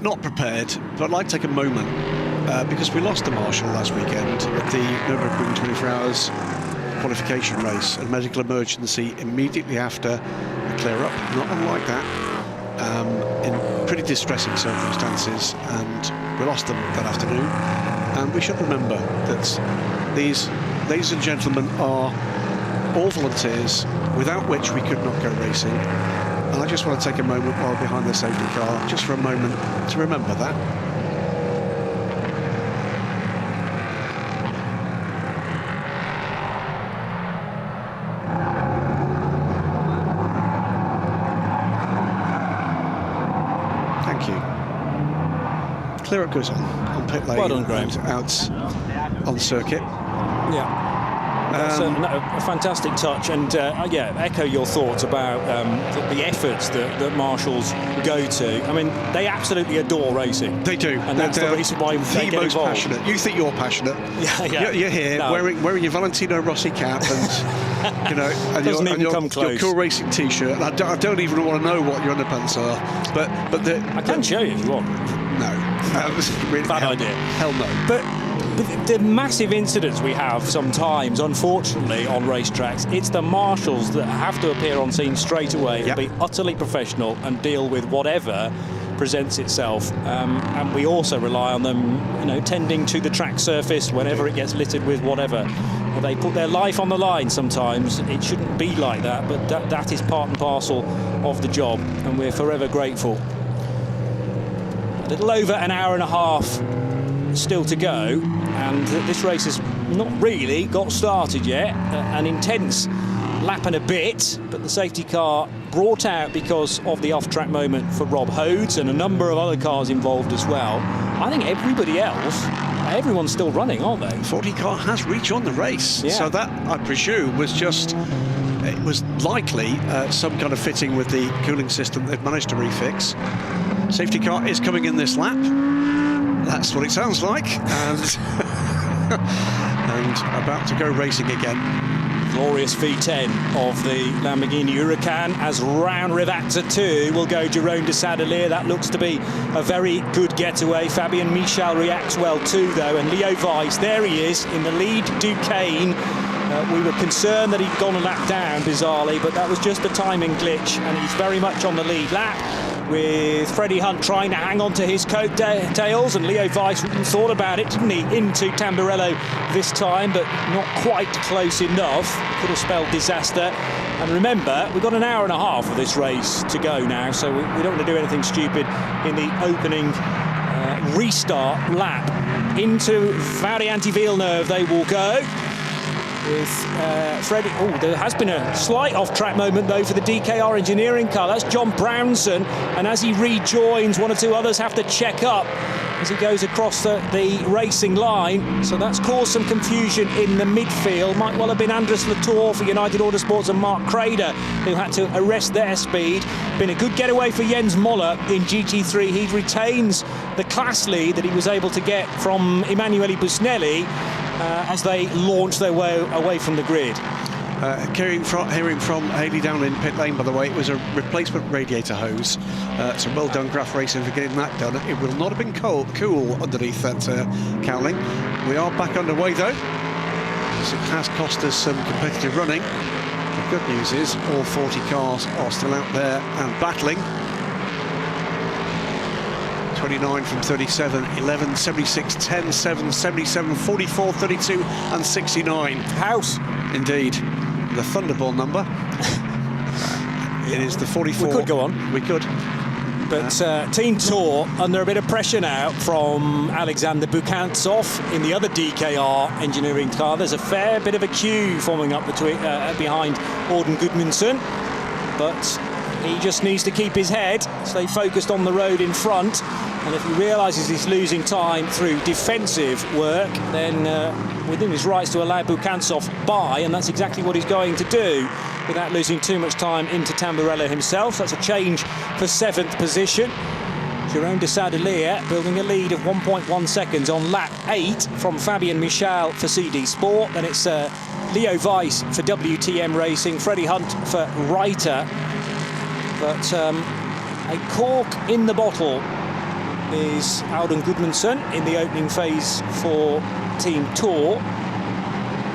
Not prepared, but I'd like to take a moment because we lost the marshal last weekend at the Nürburgring 24 Hours qualification race, a medical emergency immediately after a clear-up, not unlike that, in pretty distressing circumstances, and we lost them that afternoon. And we should remember that these, ladies and gentlemen, are all volunteers without which we could not go racing. And I just want to take a moment while we're behind the safety car, just for a moment, to remember that. Clear up goes on pit lane. Well done, Graham. Out on circuit. Yeah. That's a fantastic touch, and yeah, echo your thoughts about the efforts that marshals go to. I mean, they absolutely adore racing. They do, and that's the reason why they get most involved. Passionate. You think you're passionate? Yeah. You're here wearing your Valentino Rossi cap, and you know, and your cool racing T-shirt. And I don't even want to know what your underpants are, but I can show you if you want. No, that was really bad idea. Hell no. But the massive incidents we have sometimes, unfortunately, on racetracks, it's the marshals that have to appear on scene straight away and be utterly professional and deal with whatever presents itself. And we also rely on them, you know, tending to the track surface whenever it gets littered with whatever. They put their life on the line sometimes. It shouldn't be like that, but that is part and parcel of the job, and we're forever grateful. A little over an hour and a half still to go, and this race has not really got started yet. An intense lap and a bit, but the safety car brought out because of the off-track moment for Rob Hodes and a number of other cars involved as well. I think everybody else, everyone's still running, aren't they? 40 car has rejoined the race, so that, I presume, was just, it was likely some kind of fitting with the cooling system they've managed to refix. Safety car is coming in this lap. That's what it sounds like, and and about to go racing again. Glorious V10 of the Lamborghini Huracan as round Rivazza 2 will go Jerome de Sadelier. That looks to be a very good getaway. Fabien Michel reacts well too, though, and Leo Weiss, there he is in the lead Duquesne. We were concerned that he'd gone a lap down, bizarrely, but that was just a timing glitch, and he's very much on the lead lap, with Freddie Hunt trying to hang on to his coattails, and Leo Weiss thought about it, didn't he, into Tamburello this time, but not quite close enough. Could have spelled disaster. And remember, we've got an hour and a half of this race to go now, so we don't want to do anything stupid in the opening restart lap. Into Variante-Villeneuve they will go. With Freddie. Oh, there has been a slight off-track moment, though, for the DKR engineering car. That's John Brownson, and as he rejoins, one or two others have to check up as he goes across the racing line. So that's caused some confusion in the midfield. Might well have been Andres Latour for United Autosports and Mark Crader who had to arrest their speed. Been a good getaway for Jens Moller in GT3. He retains the class lead that he was able to get from Emanuele Busnelli as they launch their way away from the grid. Hearing from Haley down in pit lane, by the way, it was a replacement radiator hose. So well done, Graf Racing, for getting that done. It will not have been cool underneath that cowling. We are back underway, though. So it has cost us some competitive running. The good news is all 40 cars are still out there and battling. 29 from 37, 11, 76, 10, 7, 77, 44, 32 and 69. House. Indeed. The Thunderball number. It is the 44. We could go on. We could. But Team Tour under a bit of pressure now from Alexander Bukantsov in the other DKR engineering car. There's a fair bit of a queue forming up between behind Auden Gudmundsson. But He just needs to keep his head, stay focused on the road in front, and if he realises he's losing time through defensive work, then within his rights to allow Bukansov by, and that's exactly what he's going to do without losing too much time into Tamburello himself. That's a change for 7th position. Jérôme de Sadelier building a lead of 1.1 seconds on lap 8 from Fabien Michal for CD Sport. Then it's Leo Weiss for WTM Racing, Freddie Hunt for Reiter. But a cork in the bottle is Audun Gudmundsson in the opening phase for Team Tour.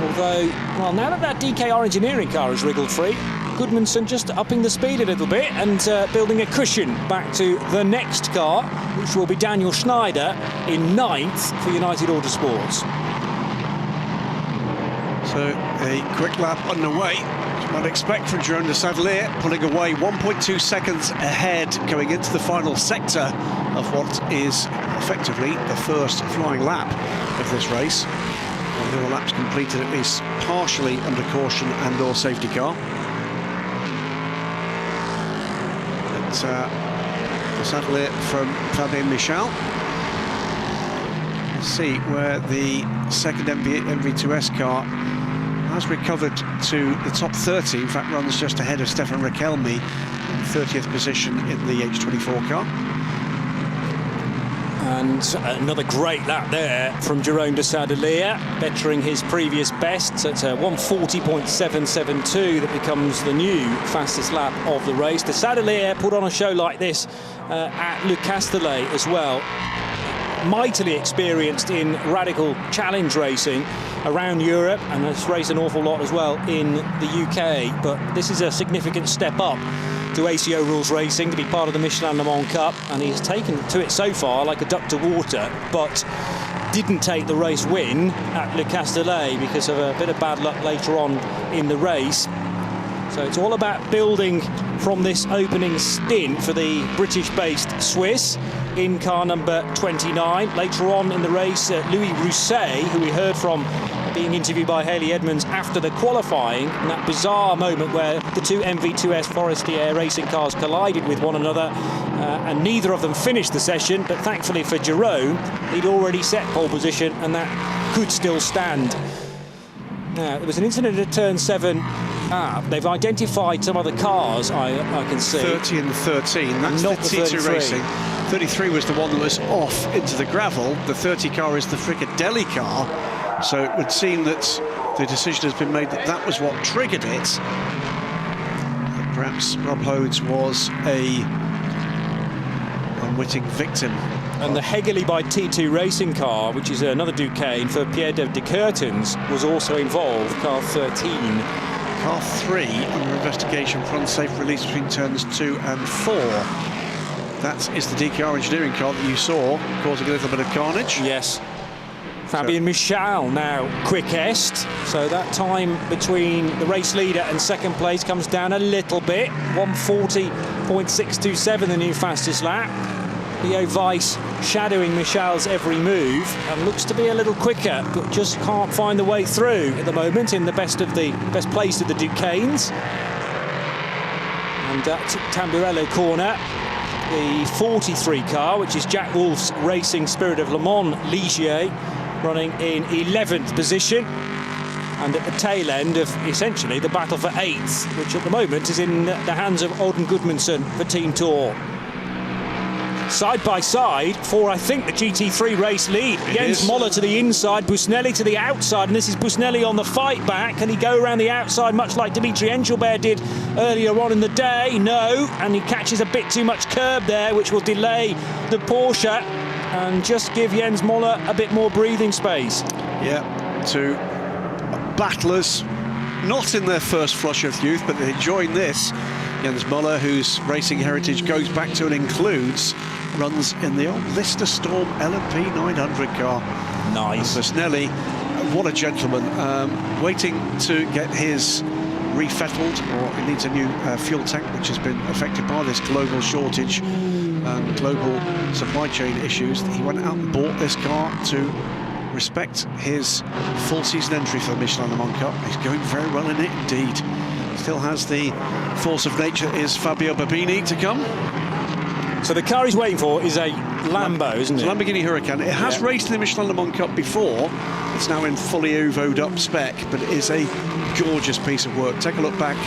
Although, well, now that DKR engineering car is wriggled free, Gudmundsson just upping the speed a little bit and building a cushion back to the next car, which will be Daniel Schneider in 9th for United Autosports. So a quick lap underway, as you might expect from Jérôme de Sadelier, pulling away 1.2 seconds ahead going into the final sector of what is effectively the first flying lap of this race. And the laps completed at least partially under caution and or safety car. The Sadelier from Fabien Michal. Let's see where the second MV2S car has recovered to the top 30. In fact, runs just ahead of Stefan Rakelmi in 30th position in the H24 car. And another great lap there from Jérôme de Sadelier, bettering his previous best. So it's a 140.772 that becomes the new fastest lap of the race. De Sadelier put on a show like this at Le Castellet as well. Mightily experienced in radical challenge racing around Europe, and has raced an awful lot as well in the UK. But this is a significant step up to ACO Rules Racing to be part of the Michelin Le Mans Cup, and he's taken to it so far like a duck to water, but didn't take the race win at Le Castellet because of a bit of bad luck later on in the race. So it's all about building from this opening stint for the British-based Swiss in car number 29. Later on in the race, Louis Rousset, who we heard from being interviewed by Haley Edmonds after the qualifying, in that bizarre moment where the two MV2S Forestier racing cars collided with one another, and neither of them finished the session, but thankfully for Jérôme, he'd already set pole position and that could still stand. Now, there was an incident at turn 7. They've identified some other cars, I can see. 30 and 13, that's not the T2 Racing. 33 was the one that was off into the gravel. The 30 car is the Fricadelli car. So it would seem that the decision has been made that that was what triggered it. Perhaps Rob Hodes was a unwitting victim. And the Hegerli by T2 Racing car, which is another Duquesne for Pierre de Curtens, was also involved, car 13. Car 3 under investigation for unsafe release between turns 2 and 4. That is the DKR engineering car that you saw, causing a little bit of carnage. Yes. Fabien Michal now quickest, so that time between the race leader and second place comes down a little bit. 140.627, the new fastest lap. Leo Weiss shadowing Michal's every move and looks to be a little quicker, but just can't find the way through at the moment in the best place of the Duquesnes. And at Tamburello corner, the 43 car, which is Jack Wolf's Racing Spirit of Le Mans Ligier, running in 11th position, and at the tail end of essentially the battle for 8th, which at the moment is in the hands of Audun Gudmundsson for Team Tour. Side by side for, I think, the GT3 race lead. Jens Moller to the inside, Busnelli to the outside, and this is Busnelli on the fight back. Can he go around the outside much like Dimitri Engelbert did earlier on in the day? No, and he catches a bit too much curb there, which will delay the Porsche and just give Jens Moller a bit more breathing space. Yeah, two battlers, not in their first flush of youth, but they're enjoying this. Jens Moller, whose racing heritage goes back to and includes runs in the old Lister Storm LMP 900 car. Nice. Busnelli, what a gentleman, waiting to get his refettled, or he needs a new fuel tank, which has been affected by this global shortage and global supply chain issues. He went out and bought this car to respect his full season entry for the Michelin Le Mans Cup. He's going very well in it indeed. still has the force of nature, is Fabio Babini to come. So the car he's waiting for is a Lambo, isn't it? Lamborghini Huracan. It has raced in the Michelin Le Mans Cup before. It's now in fully OVO'd up spec, but it is a gorgeous piece of work. Take a look back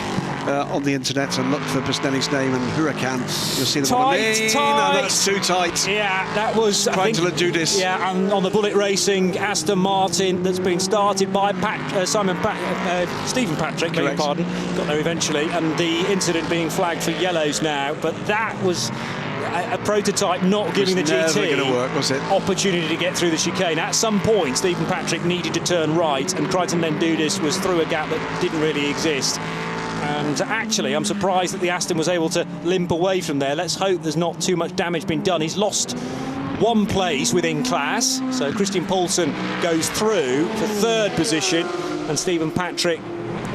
on the internet and look for Busnelli's name and Huracan. You'll see the one I mean. Tight. No, that's too tight. Yeah, that was... Trying to do this. Yeah, and on the Bullet Racing Aston Martin that's been started by Stephen Patrick, beg your pardon, got there eventually, and the incident being flagged for yellows now, but that was a prototype not giving the GT opportunity to get through the chicane. At some point, Stephen Patrick needed to turn right, and Crichton then do this was through a gap that didn't really exist. And actually, I'm surprised that the Aston was able to limp away from there. Let's hope there's not too much damage been done. He's lost one place within class, so Christian Poulsen goes through for third position, and Stephen Patrick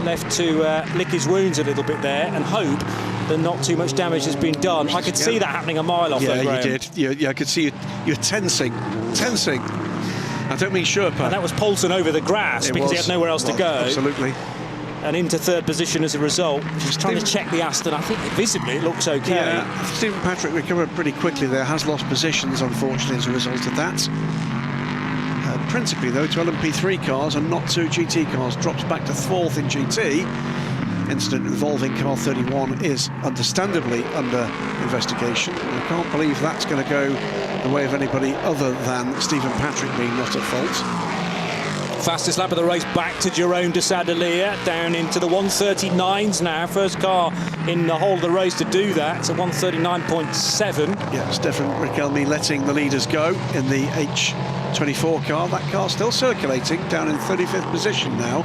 left to lick his wounds a little bit there and hope that not too much damage has been done. I could see that happening a mile off. Yeah, you did. Yeah, I could see you tensing. I don't mean Sherpa. And that was Poulsen over the grass because he had nowhere else to go. Absolutely. And into third position as a result. Just trying to check the Aston. I think visibly it looks okay. Yeah, Stephen Patrick recovered pretty quickly there. Has lost positions, unfortunately, as a result of that. Principally, though, to LMP3 cars and not to GT cars. Drops back to fourth in GT. Incident involving car 31 is understandably under investigation. I can't believe that's going to go the way of anybody other than Stephen Patrick being not at fault. Fastest lap of the race back to Jerome de Sadeleer, down into the 139s now. First car in the whole of the race to do that. It's a 139.7. Yeah, Stefan Riquelme letting the leaders go in the H24 car. That car still circulating, down in 35th position now.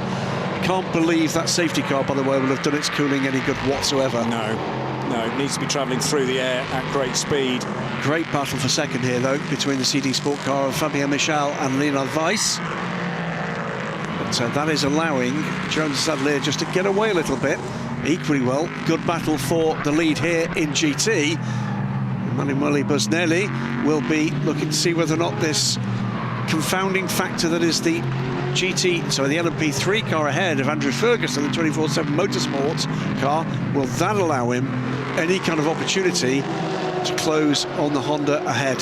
Can't believe that safety car, by the way, will have done its cooling any good whatsoever. No, it needs to be travelling through the air at great speed. Great battle for second here, though, between the CD Sport car of Fabien Michal and Leonard Weiss. But that is allowing Jerome de Sadeleer just to get away a little bit. Equally well, good battle for the lead here in GT. Emanuele Busnelli will be looking to see whether or not this confounding factor that is the the LMP3 car ahead of Andrew Ferguson, the 24/7 Motorsports car, will that allow him any kind of opportunity to close on the Honda ahead?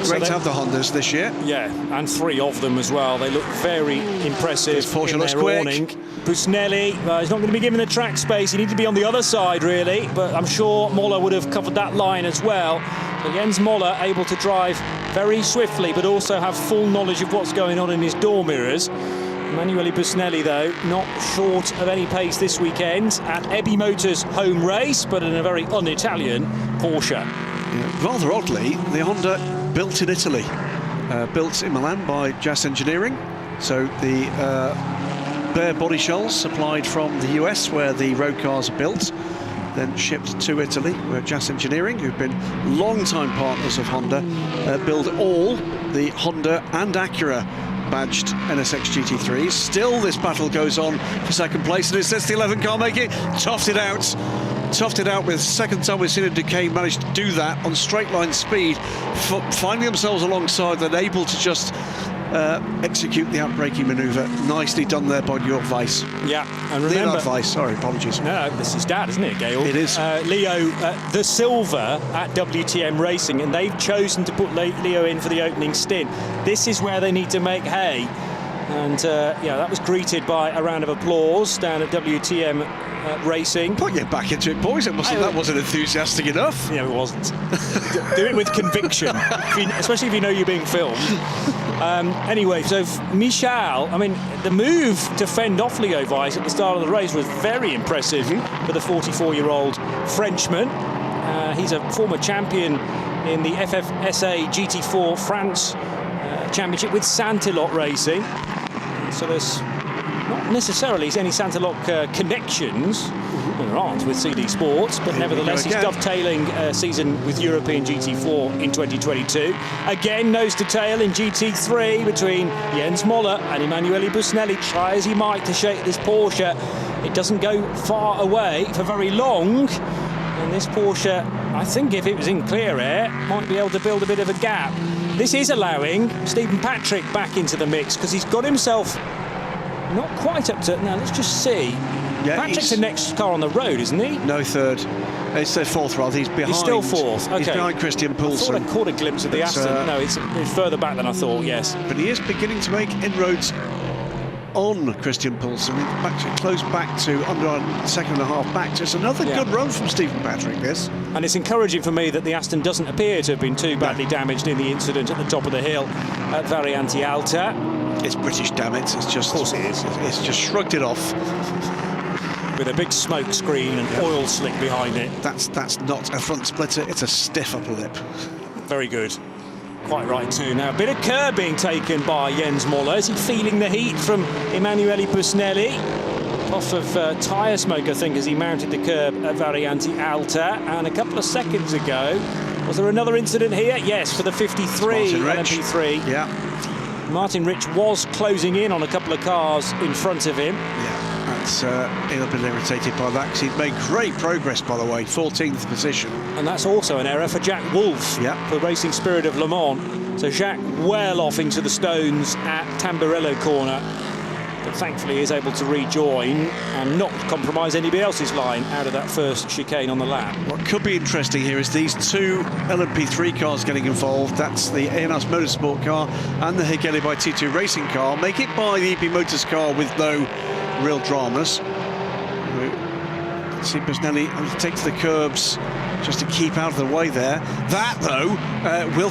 Great to have the Hondas this year. Yeah, and three of them as well. They look very impressive. Porsche in looks their quick. awning. Busnelli, he's not going to be given the track space. He needed to be on the other side, really. But I'm sure Moller would have covered that line as well. So Jens Moller able to drive very swiftly, but also have full knowledge of what's going on in his door mirrors. Emanuele Busnelli, though, not short of any pace this weekend at Ebby Motors' home race, but in a very un-Italian Porsche. Yeah, rather oddly, the Honda built in Italy, built in Milan by JAS Engineering. So the bare body shells supplied from the US, where the road cars are built, then shipped to Italy, where JAS Engineering, who've been long-time partners of Honda, build all the Honda and Acura badged NSX GT3s. Still, this battle goes on for second place, and it's the 11 car making. Toughed it out with second time we've seen a Duquesne manage to do that on straight line speed, finding themselves alongside and able to just execute the outbraking manoeuvre. Nicely done there by Georg Weiss. Yeah, and remember... Leonard Weiss, sorry, apologies. No, this is his dad, isn't it, Gail? It is. Leo, the silver at WTM Racing, and they've chosen to put Leo in for the opening stint. This is where they need to make hay. And, yeah, that was greeted by a round of applause down at WTM Racing. Put your back into it, boys. That wasn't enthusiastic enough. Yeah, it wasn't. Do it with conviction, especially if you know you're being filmed. Anyway, so Michal, I mean, the move to fend off Leo Weiss at the start of the race was very impressive for the 44-year-old Frenchman. He's a former champion in the FFSA GT4 France Championship with Santilot Racing. So there's not necessarily any Santilot connections. Well, there aren't with CD Sports, but nevertheless he's dovetailing a season with European GT4 in 2022. Again, nose to tail in GT3 between Jens Moller and Emanuele Busnelli. Try as he might to shake this Porsche, it doesn't go far away for very long. And this Porsche, I think if it was in clear air, might be able to build a bit of a gap. This is allowing Stephen Patrick back into the mix because he's got himself not quite up to... Now, let's just see. Yeah, Patrick's the next car on the road, isn't he? No, third. It's their fourth, rather. He's behind. He's still fourth. Okay. He's behind Christian Poulsen. I thought I caught a glimpse of the Aston. No, it's further back than I thought. Yes. But he is beginning to make inroads on Christian Poulsen. Close back to under a second and a half back. Just another good run from Stephen Patrick, this. And it's encouraging for me that the Aston doesn't appear to have been too badly damaged in the incident at the top of the hill at Variante Alta. It's British, damn it. It's just, of course it is. It's just shrugged it off. With a big smoke screen and oil slick behind it. That's not a front splitter, it's a stiff upper lip. Very good. Quite right too. Now, a bit of curb being taken by Jens Moller. Is he feeling the heat from Emanuele Busnelli? Puff of tyre smoke, I think, as he mounted the curb at Variante Alta. And a couple of seconds ago, was there another incident here? Yes, for the 53 LMP3. Yeah. Martin Rich was closing in on a couple of cars in front of him. Yeah. He'll have been irritated by that because he'd made great progress, by the way, 14th position. And that's also an error for Jack Wolf, for Racing Spirit of Le Mans. So Jacques well off into the stones at Tamburello corner, but thankfully is able to rejoin and not compromise anybody else's line out of that first chicane on the lap. What could be interesting here is these two LMP3 cars getting involved. That's the A&S Motorsport car and the Higeli by T2 Racing car. Make it by the EP Motors car with no real dramas. See Busnelli takes the curbs just to keep out of the way there. That, though, will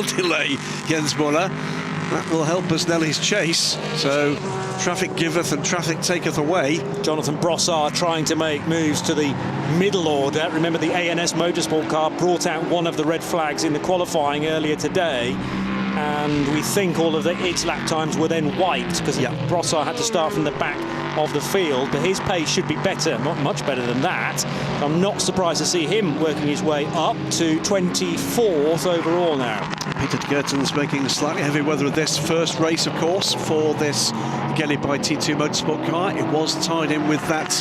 delay Jens Moller. That will help Busnelli's chase. So traffic giveth and traffic taketh away. Jonathan Brossard trying to make moves to the middle order. Remember, the A&S Motorsport car brought out one of the red flags in the qualifying earlier today. And we think all of its lap times were then wiped because Brossard had to start from the back of the field, but his pace should be better, not much better than that. I'm not surprised to see him working his way up to 24th overall now. Peter Gertens making slightly heavy weather of this first race, of course, for this Higeli by T2 Motorsport car. It was tied in with that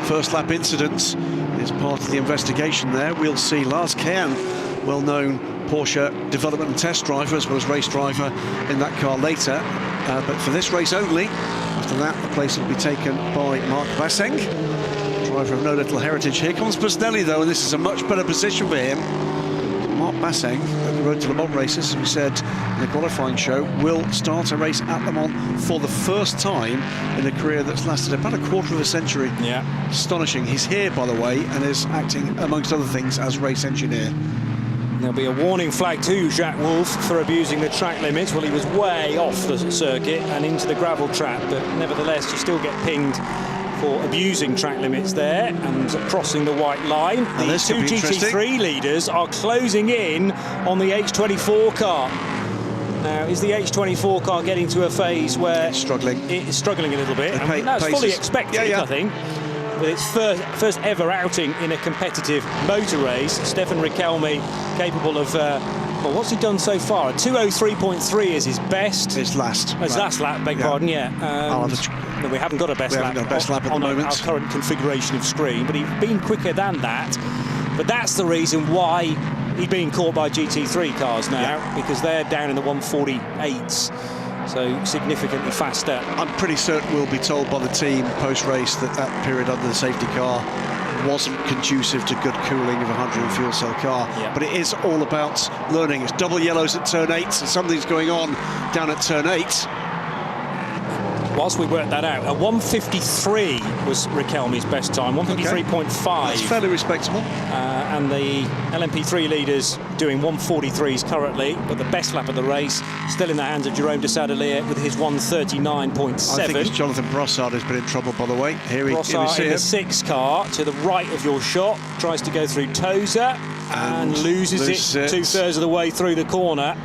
first lap incident as part of the investigation there. We'll see Lars Kern, well-known Porsche development and test driver as well as race driver in that car later, but for this race only. After that, the place will be taken by Mark Basseng, driver of no little heritage. Here comes Busnelli, though, and this is a much better position for him. Mark Basseng, at the Road to Le Mans races, as we said in the qualifying show, will start a race at Le Mans for the first time in a career that's lasted about a quarter of a century. Yeah. Astonishing. He's here, by the way, and is acting, amongst other things, as race engineer. There'll be a warning flag to Jacques Wolf for abusing the track limits. Well, he was way off the circuit and into the gravel trap, but nevertheless, you still get pinged for abusing track limits there and crossing the white line. The two GT3 leaders are closing in on the H24 car. Now, is the H24 car getting to a phase where it's struggling a little bit? And that's fully expected, I think. With its first ever outing in a competitive motor race, Stefan Riquelme capable of, well, what's he done so far? 2:03.3 is his best. His last lap, beg pardon, no, we haven't got a best lap at the moment. Our current configuration of screen, but he's been quicker than that. But that's the reason why he's being caught by GT3 cars now, because they're down in the 148s. So significantly faster. I'm pretty certain we'll be told by the team post-race that that period under the safety car wasn't conducive to good cooling of a hydrogen fuel cell car. But it is all about learning. It's double yellows at turn 8, so something's going on down at turn 8. Whilst we work that out, a 153 was Riquelme's best time, 153.5. That's fairly respectable. And the LMP3 leaders doing 143s currently, but the best lap of the race still in the hands of Jerome de Sadelier with his 139.7. I think it's Jonathan Brossard who's been in trouble, by the way. Brossard in the 6 car to the right of your shot, tries to go through Tosa and loses it 2/3 of the way through the corner.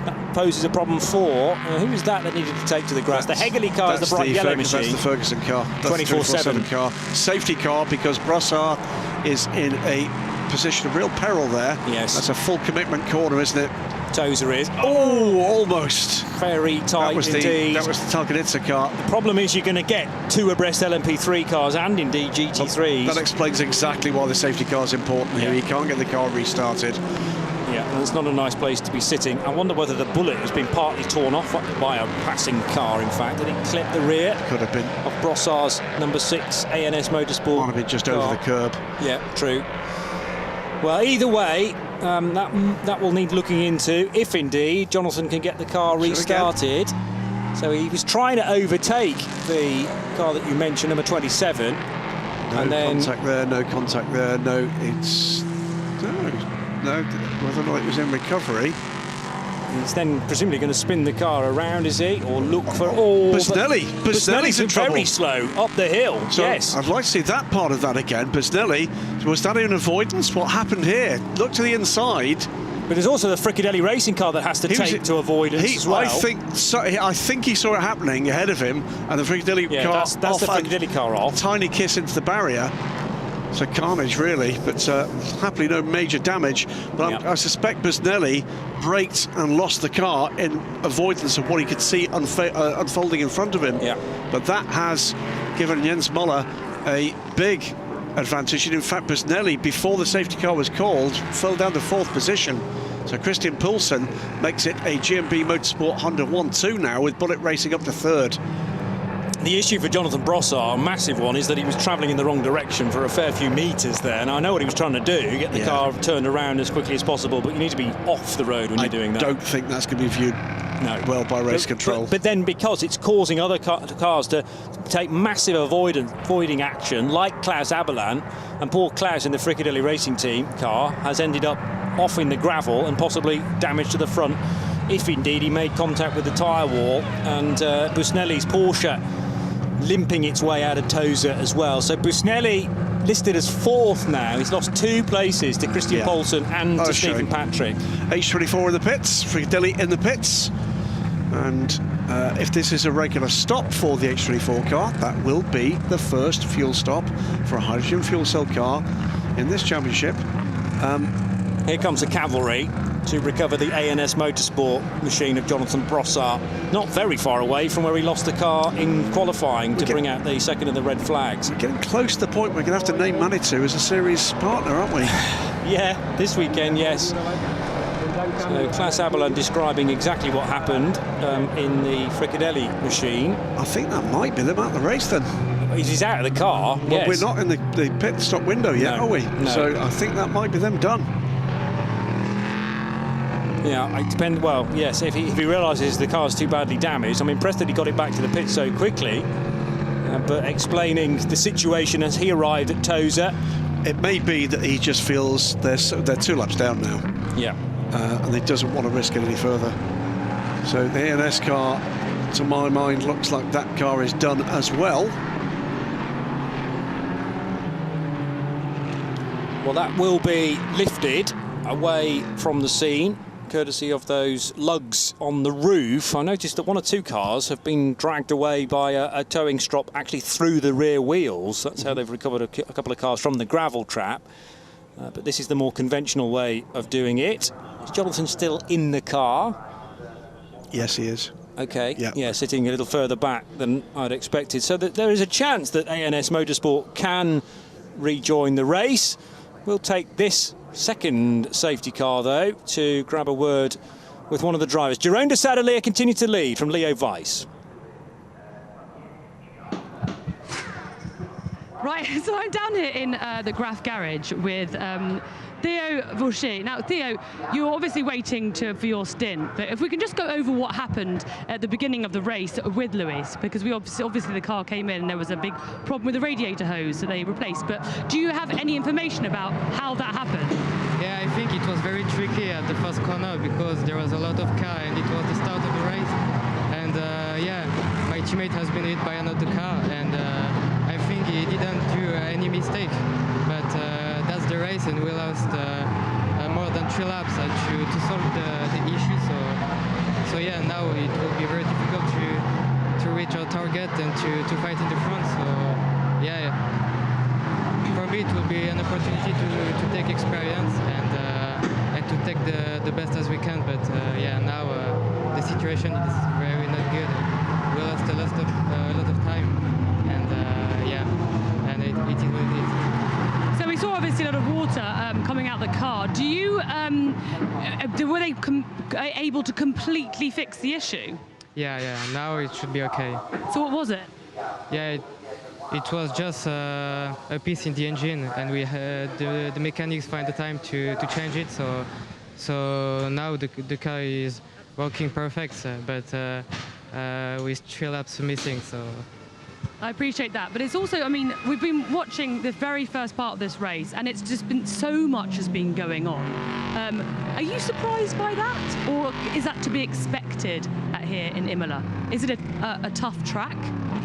That poses a problem for who is that needed to take to the grass? The Heggerly car is the bright yellow machine. That's the Ferguson car. That's 24/7 car. Safety car, because Brossard is in a position of real peril there. Yes. That's a full commitment corner, isn't it? Tozer is. Oh, almost. Very tight indeed. That was the Targanitza car. The problem is you're going to get 2 abreast LMP3 cars and indeed GT3s. That explains exactly why the safety car is important here. You can't get the car restarted. Yeah, and it's not a nice place to be sitting. I wonder whether the bullet has been partly torn off by a passing car, in fact. Did it clip the rear? Could have been. Of Brossard's number 6 ANS Motorsport. Might have been just over the curb. Yeah, true. Well, either way, that will need looking into, if indeed Jonathan can get the car restarted. So he was trying to overtake the car that you mentioned, number 27. No contact there, no contact there, no, it's... No, whether or not it was in recovery. He's then presumably going to spin the car around, is he? Or look for... Oh, Busnelli's in trouble. Very slow, up the hill, so yes. I'd like to see that part of that again. Busnelli, was that in avoidance? What happened here? Look to the inside. But there's also the Fricadelli racing car that has to take to avoidance as well. I think he saw it happening ahead of him, and the Fricadelli car that's the Fricadelli car off. Tiny kiss into the barrier. So carnage, really, but happily no major damage. But I suspect Busnelli braked and lost the car in avoidance of what he could see unfolding in front of him. Yeah. But that has given Jens Müller a big advantage. And in fact, Busnelli, before the safety car was called, fell down to 4th position. So Christian Poulsen makes it a GMB Motorsport Honda 1-2 now, with Bullet racing up to 3rd. The issue for Jonathan Brossard, a massive one, is that he was travelling in the wrong direction for a fair few metres there. And I know what he was trying to do, get the car turned around as quickly as possible, but you need to be off the road when you're doing that. I don't think that's going to be viewed well by race control. But then because it's causing other cars to take massive avoiding action, like Klaus Abelan, and poor Klaus in the Fricadelli racing team car has ended up off in the gravel and possibly damage to the front, if indeed he made contact with the tyre wall. And Busnelli's Porsche limping its way out of Tozer as well. So Busnelli listed as 4th now. He's lost 2 places to Christian Poulsen and to Stephen Patrick. H24 in the pits, Fricadelli in the pits. And if this is a regular stop for the H24 car, that will be the first fuel stop for a hydrogen fuel cell car in this championship. Here comes the cavalry to recover the ANS Motorsport machine of Jonathan Brossard. Not very far away from where he lost the car in qualifying to bring out the second of the red flags. We're getting close to the point we're going to have to name Manitou as a series partner, aren't we? Yeah, this weekend, yes. So Klaus Abelan describing exactly what happened in the Fricadelli machine. I think that might be them out the race then. He's out of the car. Well, we're not in the pit stop window yet, are we? No. So I think that might be them done. Yeah, it depends. Well, yes, if he realises the car's too badly damaged. I'm impressed that he got it back to the pit so quickly. But explaining the situation as he arrived at Tozer. It may be that he just feels they're 2 laps down now. Yeah. And he doesn't want to risk it any further. So the ANS car, to my mind, looks like that car is done as well. Well, that will be lifted away from the scene, courtesy of those lugs on the roof. I noticed that 1 or 2 cars have been dragged away by a towing strop actually through the rear wheels. That's how they've recovered a couple of cars from the gravel trap. But this is the more conventional way of doing it. Is Jonathan still in the car? Yes, he is. Okay, yeah, sitting a little further back than I'd expected. So that there is a chance that ANS Motorsport can rejoin the race. We'll take this second safety car, though, to grab a word with one of the drivers. Jerome de Sadelier continued to lead from Leo Weiss. Right, so I'm down here in the Graf garage with Theo Vaucher. Now, Theo, you're obviously waiting for your stint, but if we can just go over what happened at the beginning of the race with Lewis, because we obviously the car came in and there was a big problem with the radiator hose that they replaced. But do you have any information about how that happened? Yeah, I think it was very tricky at the first corner because there was a lot of car and it was the start of the race. And yeah, my teammate has been hit by another car and I think he didn't do any mistake. But that's the race and we lost more than 3 laps to solve the issue. So yeah, now it will be very difficult to reach our target and to fight in the front. So yeah, for me it will be an opportunity to take experience and to take the best as we can, but yeah, now the situation is very not good. We lost a lot of time, and yeah, and it is what it is. So we saw obviously a lot of water coming out the car. Do you were they able to completely fix the issue? Yeah, now it should be okay. So what was it? Yeah, it was just a piece in the engine, and we had the mechanics find the time to change it. So now the car is working perfect, but we still have some missing. So I appreciate that, but it's also, I mean, we've been watching the very first part of this race, and it's just been so much has been going on. Are you surprised by that, or is that to be expected here in Imola? Is it a tough track?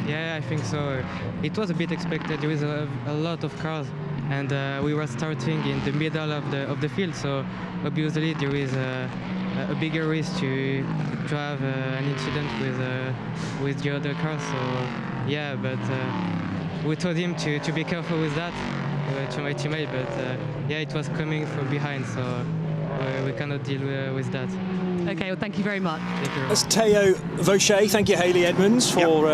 Yeah, I think so. It was a bit expected. There was a lot of cars, and we were starting in the middle of the field, so obviously there is a bigger risk to have an incident with the other cars. So yeah, but we told him to be careful with that, to my teammate, but yeah, it was coming from behind, so we cannot deal with that. Okay, well, thank you very much. That's Théo Vaucher. Thank you, Hayley Edmonds, for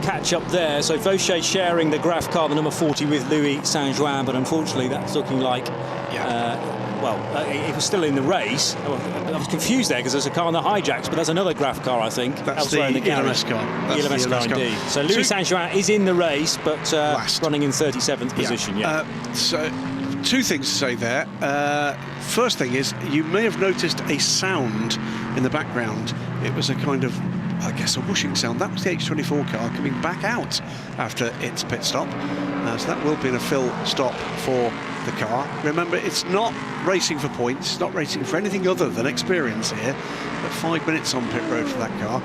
catch up there. So Vaucher sharing the Graf car, the number 40, with Louis Saint-Jouin, but unfortunately that's looking like, it was still in the race. I was confused there because there's a car on the hijacks, but there's another Graf car, I think. That's the LMS car. The LMS car, indeed. So Louis Saint-Jouin is in the race, but running in 37th position. So two things to say there. First thing is, you may have noticed a sound in the background. It was a kind of, I guess, a whooshing sound. That was the H24 car coming back out after its pit stop. So that will be a fill stop for the car. Remember, it's not racing for points, it's not racing for anything other than experience here. But 5 minutes on pit road for that car.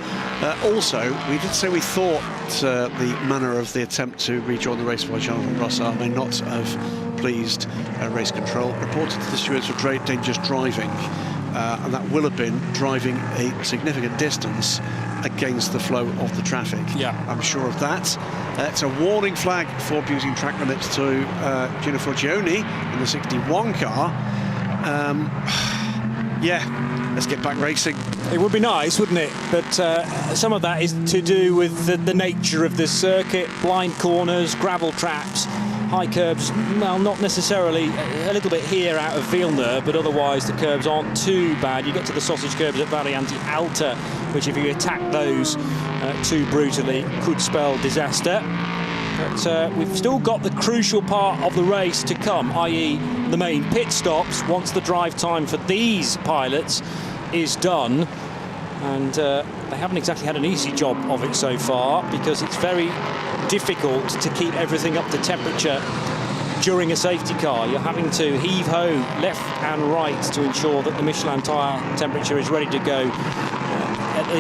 Also, we did say we thought the manner of the attempt to rejoin the race by Jonathan Brossard may not have pleased race control. Reported to the stewards for dangerous driving, and that will have been driving a significant distance against the flow of the traffic. Yeah, I'm sure of that. It's a warning flag for abusing track limits to Gino Forgione in the 61 car. Yeah, let's get back racing. It would be nice, wouldn't it? But some of that is to do with the nature of the circuit. Blind corners, gravel traps, high curbs. Well, not necessarily. A little bit here out of Villeneuve, but otherwise the curbs aren't too bad. You get to the sausage curbs at Variante Alta, which if you attack those too brutally could spell disaster. But we've still got the crucial part of the race to come, i.e. the main pit stops, once the drive time for these pilots is done. And they haven't exactly had an easy job of it so far, because it's very difficult to keep everything up to temperature during a safety car. You're having to heave-ho left and right to ensure that the Michelin tyre temperature is ready to go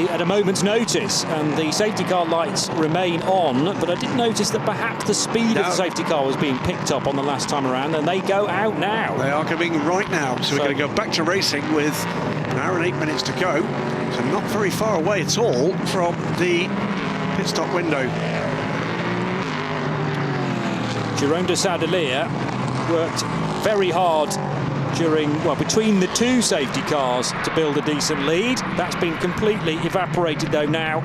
at a moment's notice, and the safety car lights remain on. But I did notice that perhaps the speed of the safety car was being picked up on the last time around, and they go out now. They are coming right now, so we're going to go back to racing with an hour and 8 minutes to go, so not very far away at all from the pit stop window. Jérôme de Sadelier worked very hard between the two safety cars to build a decent lead. That's been completely evaporated though now,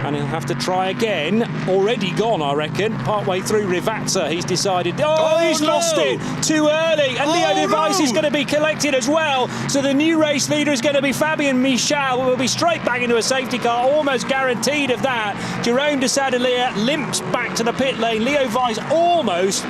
and he'll have to try again. Already gone, I reckon. Partway through Rivazza, he's decided, he's lost it too early, and Leo Device is going to be collected as well. So the new race leader is going to be Fabien Michel, who will be straight back into a safety car, almost guaranteed of that. Jérôme de Sadelier limps back to the pit lane. Leo Device almost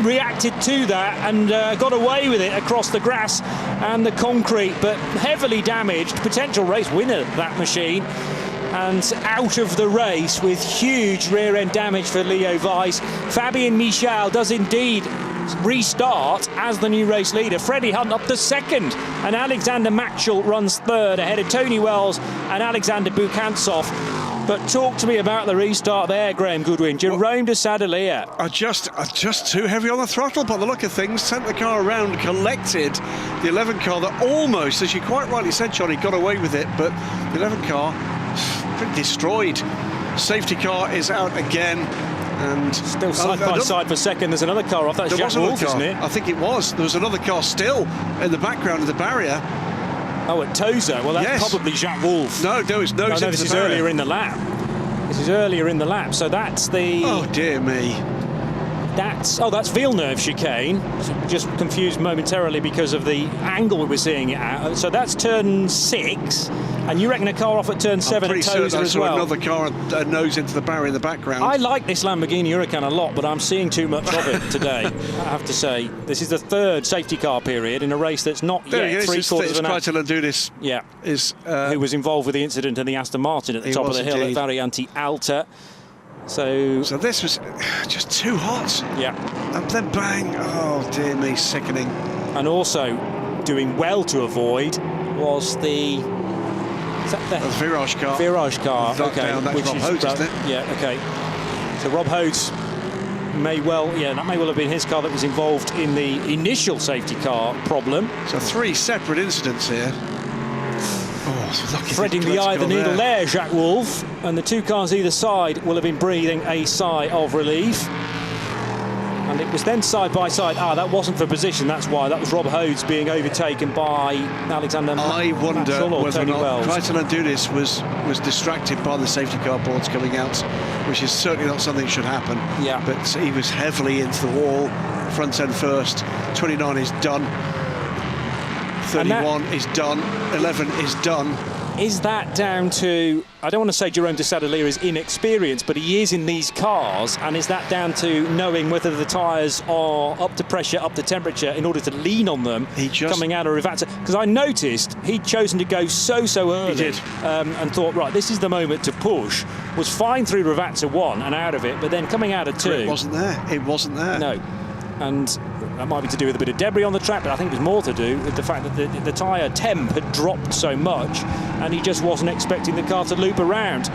reacted to that and got away with it across the grass and the concrete, but heavily damaged. Potential race winner, that machine, and out of the race with huge rear end damage for Leo Weiss. Fabien Michel does indeed restart as the new race leader. Freddie Hunt up to second, and Alexander Matchell runs third ahead of Tony Wells and Alexander Bukantsov. But talk to me about the restart there, Graham Goodwin. Jérôme de Sadelier. Just too heavy on the throttle by the look of things. Sent the car around, collected the 11 car that almost, as you quite rightly said, Johnny, got away with it. But the 11 car, pretty destroyed. Safety car is out again. And still side by side for second. There's another car off. That's Jack Wolf, isn't it? I think it was. There was another car still in the background of the barrier. Oh, at Tozer. Well, that's probably Jacques Wolf. No, there was no. No, this is earlier in the lap. This is earlier in the lap. So that's the. Oh dear me. That's Villeneuve chicane. Just confused momentarily because of the angle we were seeing it at. So that's turn 6, and you reckon a car off at turn 7 at Tozer as well? Another car nose into the barrier in the background. I like this Lamborghini Huracan a lot, but I'm seeing too much of it today. I have to say, this is the 3rd safety car period in a race that's not yet 3/4 of an hour. Lamborghini. Yeah, is who was involved with the incident in the Aston Martin at the top of the hill at Variante Alta. So this was just too hot. Yeah. And then bang. Oh, dear me, sickening. And also doing well to avoid was the... Is that the Virage car? Virage car, that's Rob Hodes, isn't it? Yeah, OK. So Rob Hodes may well... Yeah, that may well have been his car that was involved in the initial safety car problem. So 3 separate incidents here. Oh, lucky threading the eye of the needle there, Jacques Wolf, and the 2 cars either side will have been breathing a sigh of relief. And it was then side by side. That wasn't for position, that's why. That was Rob Hodes being overtaken by Alexander I wonder whether or not Crichton Andunis was distracted by the safety car boards coming out, which is certainly not something that should happen. Yeah. But he was heavily into the wall, front end first. 29 is done. 31 is done, 11 is done. Is that down to, I don't want to say Jerome de Sadolier's inexperience, but he is in these cars, and is that down to knowing whether the tyres are up to pressure, up to temperature, in order to lean on them coming out of Rivazza? Because I noticed he'd chosen to go so early. He did. And thought, right, this is the moment to push. Was fine through Rivazza 1 and out of it, but then coming out of 2... It wasn't there. It wasn't there. No. And that might be to do with a bit of debris on the track, but I think it was more to do with the fact that the tyre temp had dropped so much, and he just wasn't expecting the car to loop around.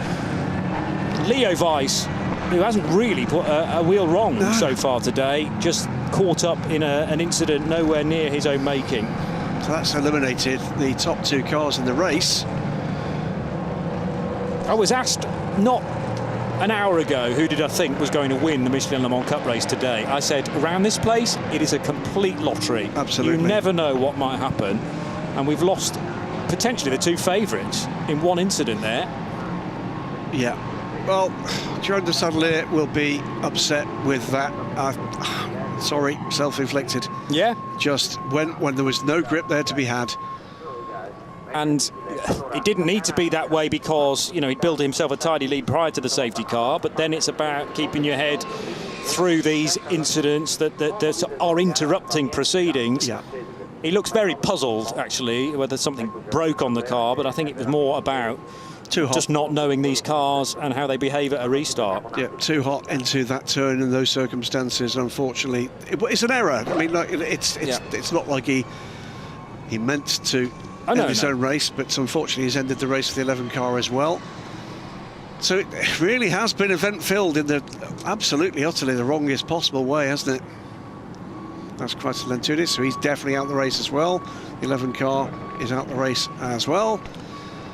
Leo Weiss, who hasn't really put a wheel wrong so far today, just caught up in an incident nowhere near his own making. So that's eliminated the top 2 cars in the race. I was asked not an hour ago who did I think was going to win the Michelin Le Mans Cup race today. I said, around this place, it is a complete lottery. Absolutely. You never know what might happen. And we've lost potentially the 2 favourites in one incident there. Yeah. Well, Jerome de Sadolier will be upset with that. Sorry, self-inflicted. Yeah. Just when there was no grip there to be had. And it didn't need to be that way because, you know, he built himself a tidy lead prior to the safety car, but then it's about keeping your head through these incidents that are interrupting proceedings. Yeah. He looks very puzzled, actually, whether something broke on the car, but I think it was more about just not knowing these cars and how they behave at a restart. Yeah, too hot into that turn in those circumstances, unfortunately. It's an error. I mean, like, it's not like he meant to end his own race, but unfortunately he's ended the race for the 11 car as well. So it really has been event-filled in the absolutely, utterly the wrongest possible way, hasn't it? That's Crichton Antunis, so he's definitely out the race as well. The 11 car is out the race as well.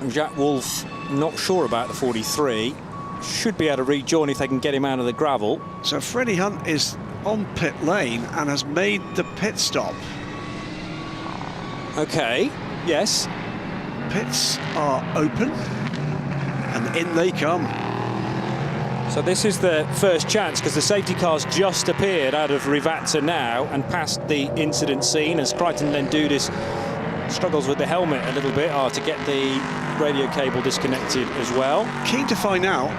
And Jacques Wolf, not sure about the 43. Should be able to rejoin if they can get him out of the gravel. So Freddie Hunt is on pit lane and has made the pit stop. Okay, yes. Pits are open, and in they come. So this is the first chance, because the safety car's just appeared out of Rivazza now and past the incident scene as Crichton Lendudis struggles with the helmet a little bit to get the radio cable disconnected as well. Keen to find out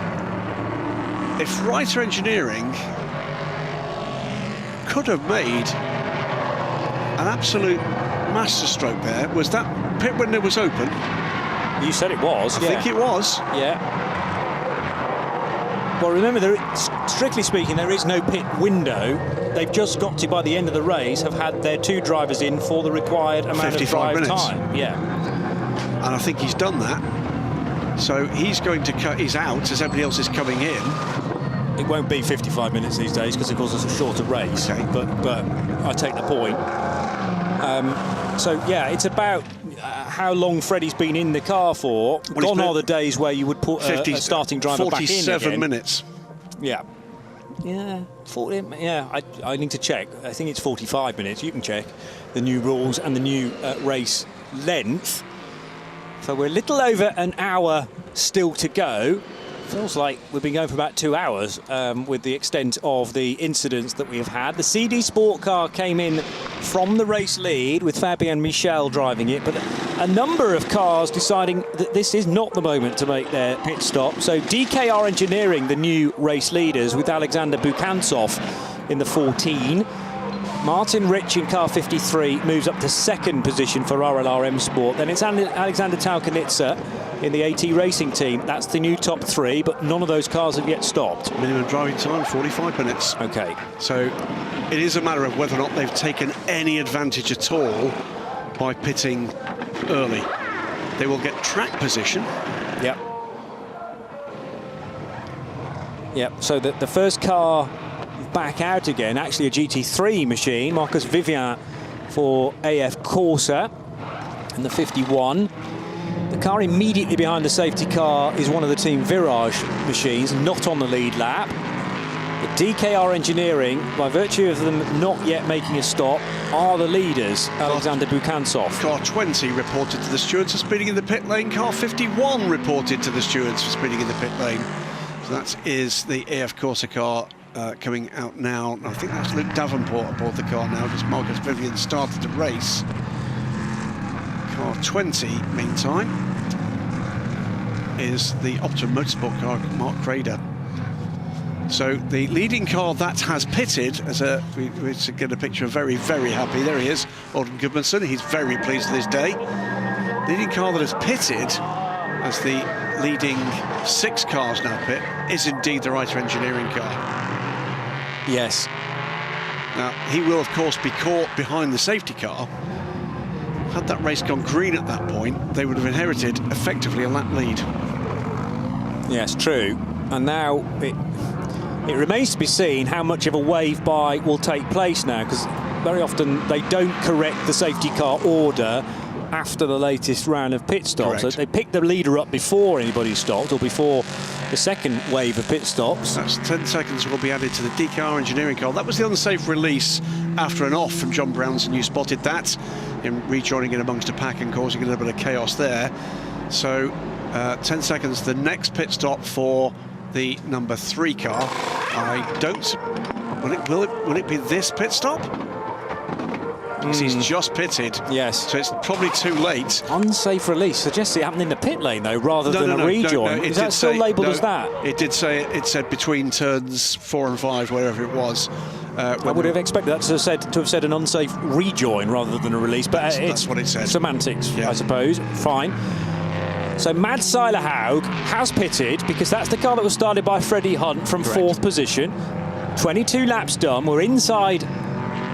if Reiter Engineering could have made an absolute masterstroke there. Was that pit window was open? You said it was. I think it was. Yeah. Well, remember, strictly speaking, there is no pit window. They've just got to, by the end of the race, have had their 2 drivers in for the required amount of drive time. Yeah. And I think he's done that. So he's going to cut his out as everybody else is coming in. It won't be 55 minutes these days because, of course, it's a shorter race. Okay. But I take the point. So, yeah, it's about how long Freddie's been in the car for. Well, gone are the days where you would put a starting driver back in again. 47 minutes. Yeah. Yeah, 40, yeah, I need to check. I think it's 45 minutes. You can check the new rules and the new race length. So we're a little over an hour still to go. Feels like we've been going for about 2 hours with the extent of the incidents that we have had. The CD Sport car came in from the race lead with Fabien Michel driving it, but a number of cars deciding that this is not the moment to make their pit stop. So DKR Engineering, the new race leaders, with Alexander Bukantsov in the 14. Martin Rich in car 53 moves up to second position for RLRM Sport. Then it's Alexander Taukanitsa in the AT Racing team. That's the new top three, but none of those cars have yet stopped. Minimum driving time, 45 minutes. OK. So it is a matter of whether or not they've taken any advantage at all by pitting early. They will get track position. Yep. Yep, so the first car back out again, actually a GT3 machine, Marcus Vivien for AF Corsa in the 51. The car immediately behind the safety car is one of the Team Virage machines, not on the lead lap. But DKR Engineering, by virtue of them not yet making a stop, are the leaders. Alexander Bukantsov. Car 20 reported to the stewards for speeding in the pit lane. Car 51 reported to the stewards for speeding in the pit lane. So that is the AF Corsa car coming out now. I think that's Luke Davenport aboard the car now, because Marcus Vivien started the race. Car 20, meantime, is the Optimum Motorsport car, Mark Crader. So the leading car that has pitted, we get a picture of very, very happy. There he is, Alden Goodmanson. He's very pleased with his day. Leading car that has pitted, as the leading 6 cars now pit, is indeed the Reiter Engineering car. Yes. Now, he will, of course, be caught behind the safety car. Had that race gone green at that point, they would have inherited effectively a lap lead. Yes, true. And now it remains to be seen how much of a wave by will take place now, because very often they don't correct the safety car order after the latest round of pit stops. So they pick the leader up before anybody stopped, or before the second wave of pit stops. That's 10 seconds will be added to the DKR Engineering car. That was the unsafe release after an off from John Brownson. You spotted that, him rejoining in amongst a pack and causing a little bit of chaos there. So 10 seconds, the next pit stop for the number 3 car. I don't... Will it be this pit stop? Because he's just pitted. Yes. So it's probably too late. Unsafe release suggests it happened in the pit lane, though, rather than a rejoin. Is that still labelled as that? It did say, it said between turns 4 and 5, wherever it was. I would have expected that to have said an unsafe rejoin rather than a release, but that's what it said. Semantics, yeah. I suppose. Fine. So Mads Seilerhaug has pitted, because that's the car that was started by Freddie Hunt from 4th position. 22 laps done. We're inside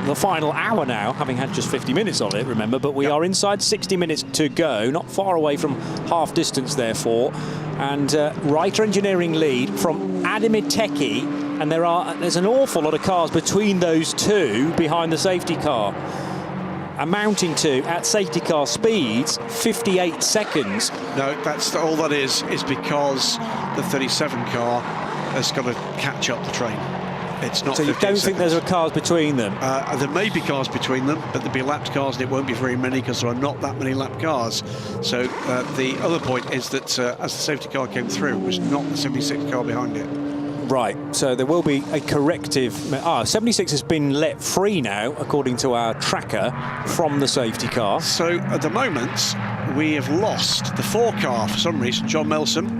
the final hour now, having had just 50 minutes of it, remember, but we are inside 60 minutes to go, not far away from half distance, therefore. And Reiter Engineering lead from Ademir Teki, and there's an awful lot of cars between those two behind the safety car, amounting to, at safety car speeds, 58 seconds. No, that's all that is because the 37 car has got to catch up the train. It's not. So you don't think there's cars between them? There may be cars between them, but there'll be lapped cars, and it won't be very many because there are not that many lapped cars. So the other point is that as the safety car came through, it was not the 76 car behind it. Right, so there will be a corrective. 76 has been let free now, according to our tracker, from the safety car. So at the moment, we have lost the 4 car for some reason, John Melson.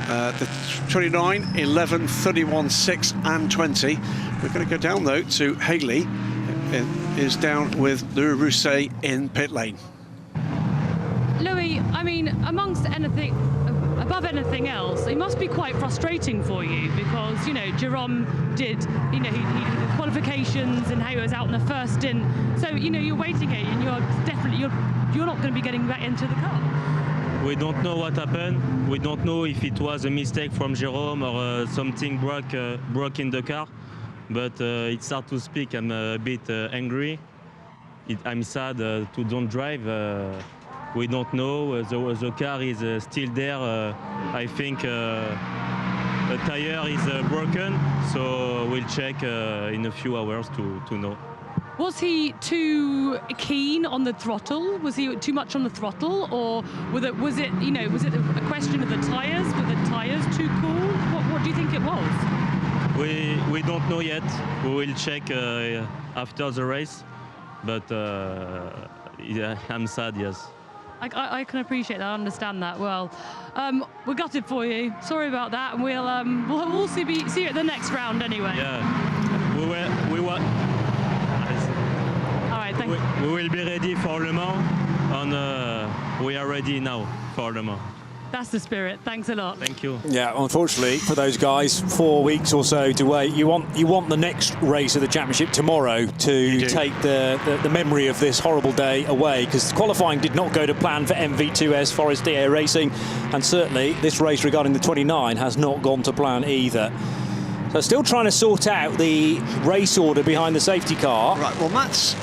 The 29, 11, 31, 6 and 20. We're going to go down, though, to Haley. Is down with Louis Rousset in pit lane. Louis, I mean, above anything else, it must be quite frustrating for you, because, you know, Jerome did, you know, he did qualifications and how he was out in the first stint. So, you know, you're waiting here and you're not going to be getting back into the car. We don't know what happened. We don't know if it was a mistake from Jerome or something broke in the car. But it's hard to speak. I'm a bit angry. I'm sad to don't drive. We don't know. The car is still there. I think a tire is broken. So we'll check in a few hours to know. Was he too keen on the throttle? Was he too much on the throttle, or was it a question of the tyres? Were the tyres too cool? What do you think it was? We don't know yet. We will check after the race, but yeah, I'm sad. Yes. I can appreciate that. I understand that. Well, we're gutted for you. Sorry about that, and we'll see you at the next round anyway. Yeah, we were. All right, thank you. We will be ready for Le Mans, and we are ready now for Le Mans. That's the spirit. Thanks a lot. Thank you. Yeah, unfortunately for those guys, 4 weeks or so to wait. You want the next race of the championship tomorrow to take the memory of this horrible day away, because qualifying did not go to plan for MV2S Forestier Racing, and certainly this race regarding the 29 has not gone to plan either. So still trying to sort out the race order behind the safety car. Right, well, Matt's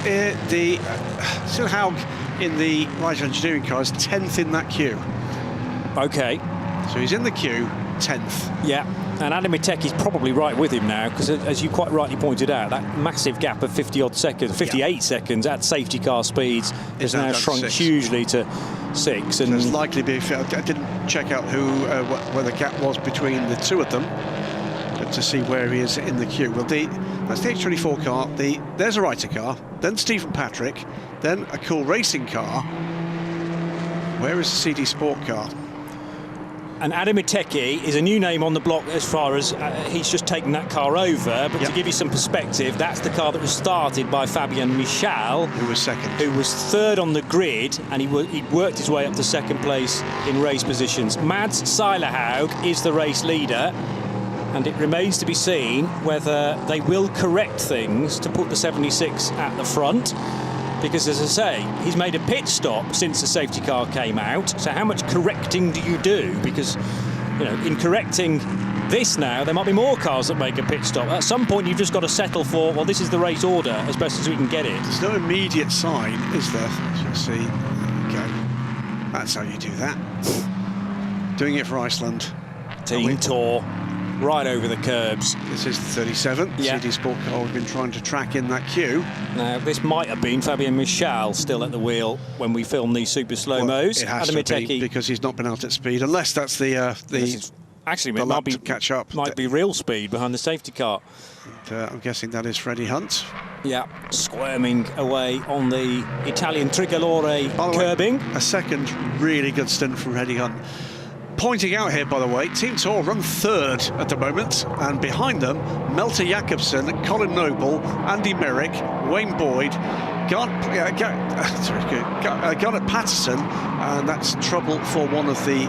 still Haug in the right engineering car is 10th in that queue. Okay. So he's in the queue, 10th. Yeah, and Adam Mitecki's probably right with him now, because as you quite rightly pointed out, that massive gap of 50-odd seconds, 58 seconds at safety car speeds has now shrunk hugely to 6. And there's likely to be, I didn't check out where the gap was between the two of them, but to see where he is in the queue. Well, that's the H24 car, there's a Reiter car, then Stephen Patrick, then a cool racing car. Where is the CD Sport car? And Adam Mitecki is a new name on the block as far as he's just taken that car over. But to give you some perspective, that's the car that was started by Fabien Michal, who was second, who was third on the grid, and he worked his way up to second place in race positions. Mads Seilerhaug is the race leader, and it remains to be seen whether they will correct things to put the 76 at the front. Because, as I say, he's made a pit stop since the safety car came out. So how much correcting do you do? Because, you know, in correcting this now, there might be more cars that make a pit stop. At some point, you've just got to settle for, well, this is the race order as best as we can get it. There's no immediate sign, is there? As you see, okay. That's how you do that. Doing it for Iceland. Team Tour. Right over the curbs. This is the 37, CD Sport car we've been trying to track in that queue. Now, this might have been Fabien Michal still at the wheel when we filmed these super slow-mos. It has to be, because he's not been out at speed, unless that's the actually, it might be, catch up. Might be real speed behind the safety car. And, I'm guessing that is Freddie Hunt. Yeah, squirming away on the Italian Tricolore curbing. A second really good stint from Freddie Hunt. Pointing out here, by the way, Team Tour run third at the moment, and behind them, Melter Jakobsen, Colin Noble, Andy Merrick, Wayne Boyd, Garnet Patterson, and that's trouble for one of the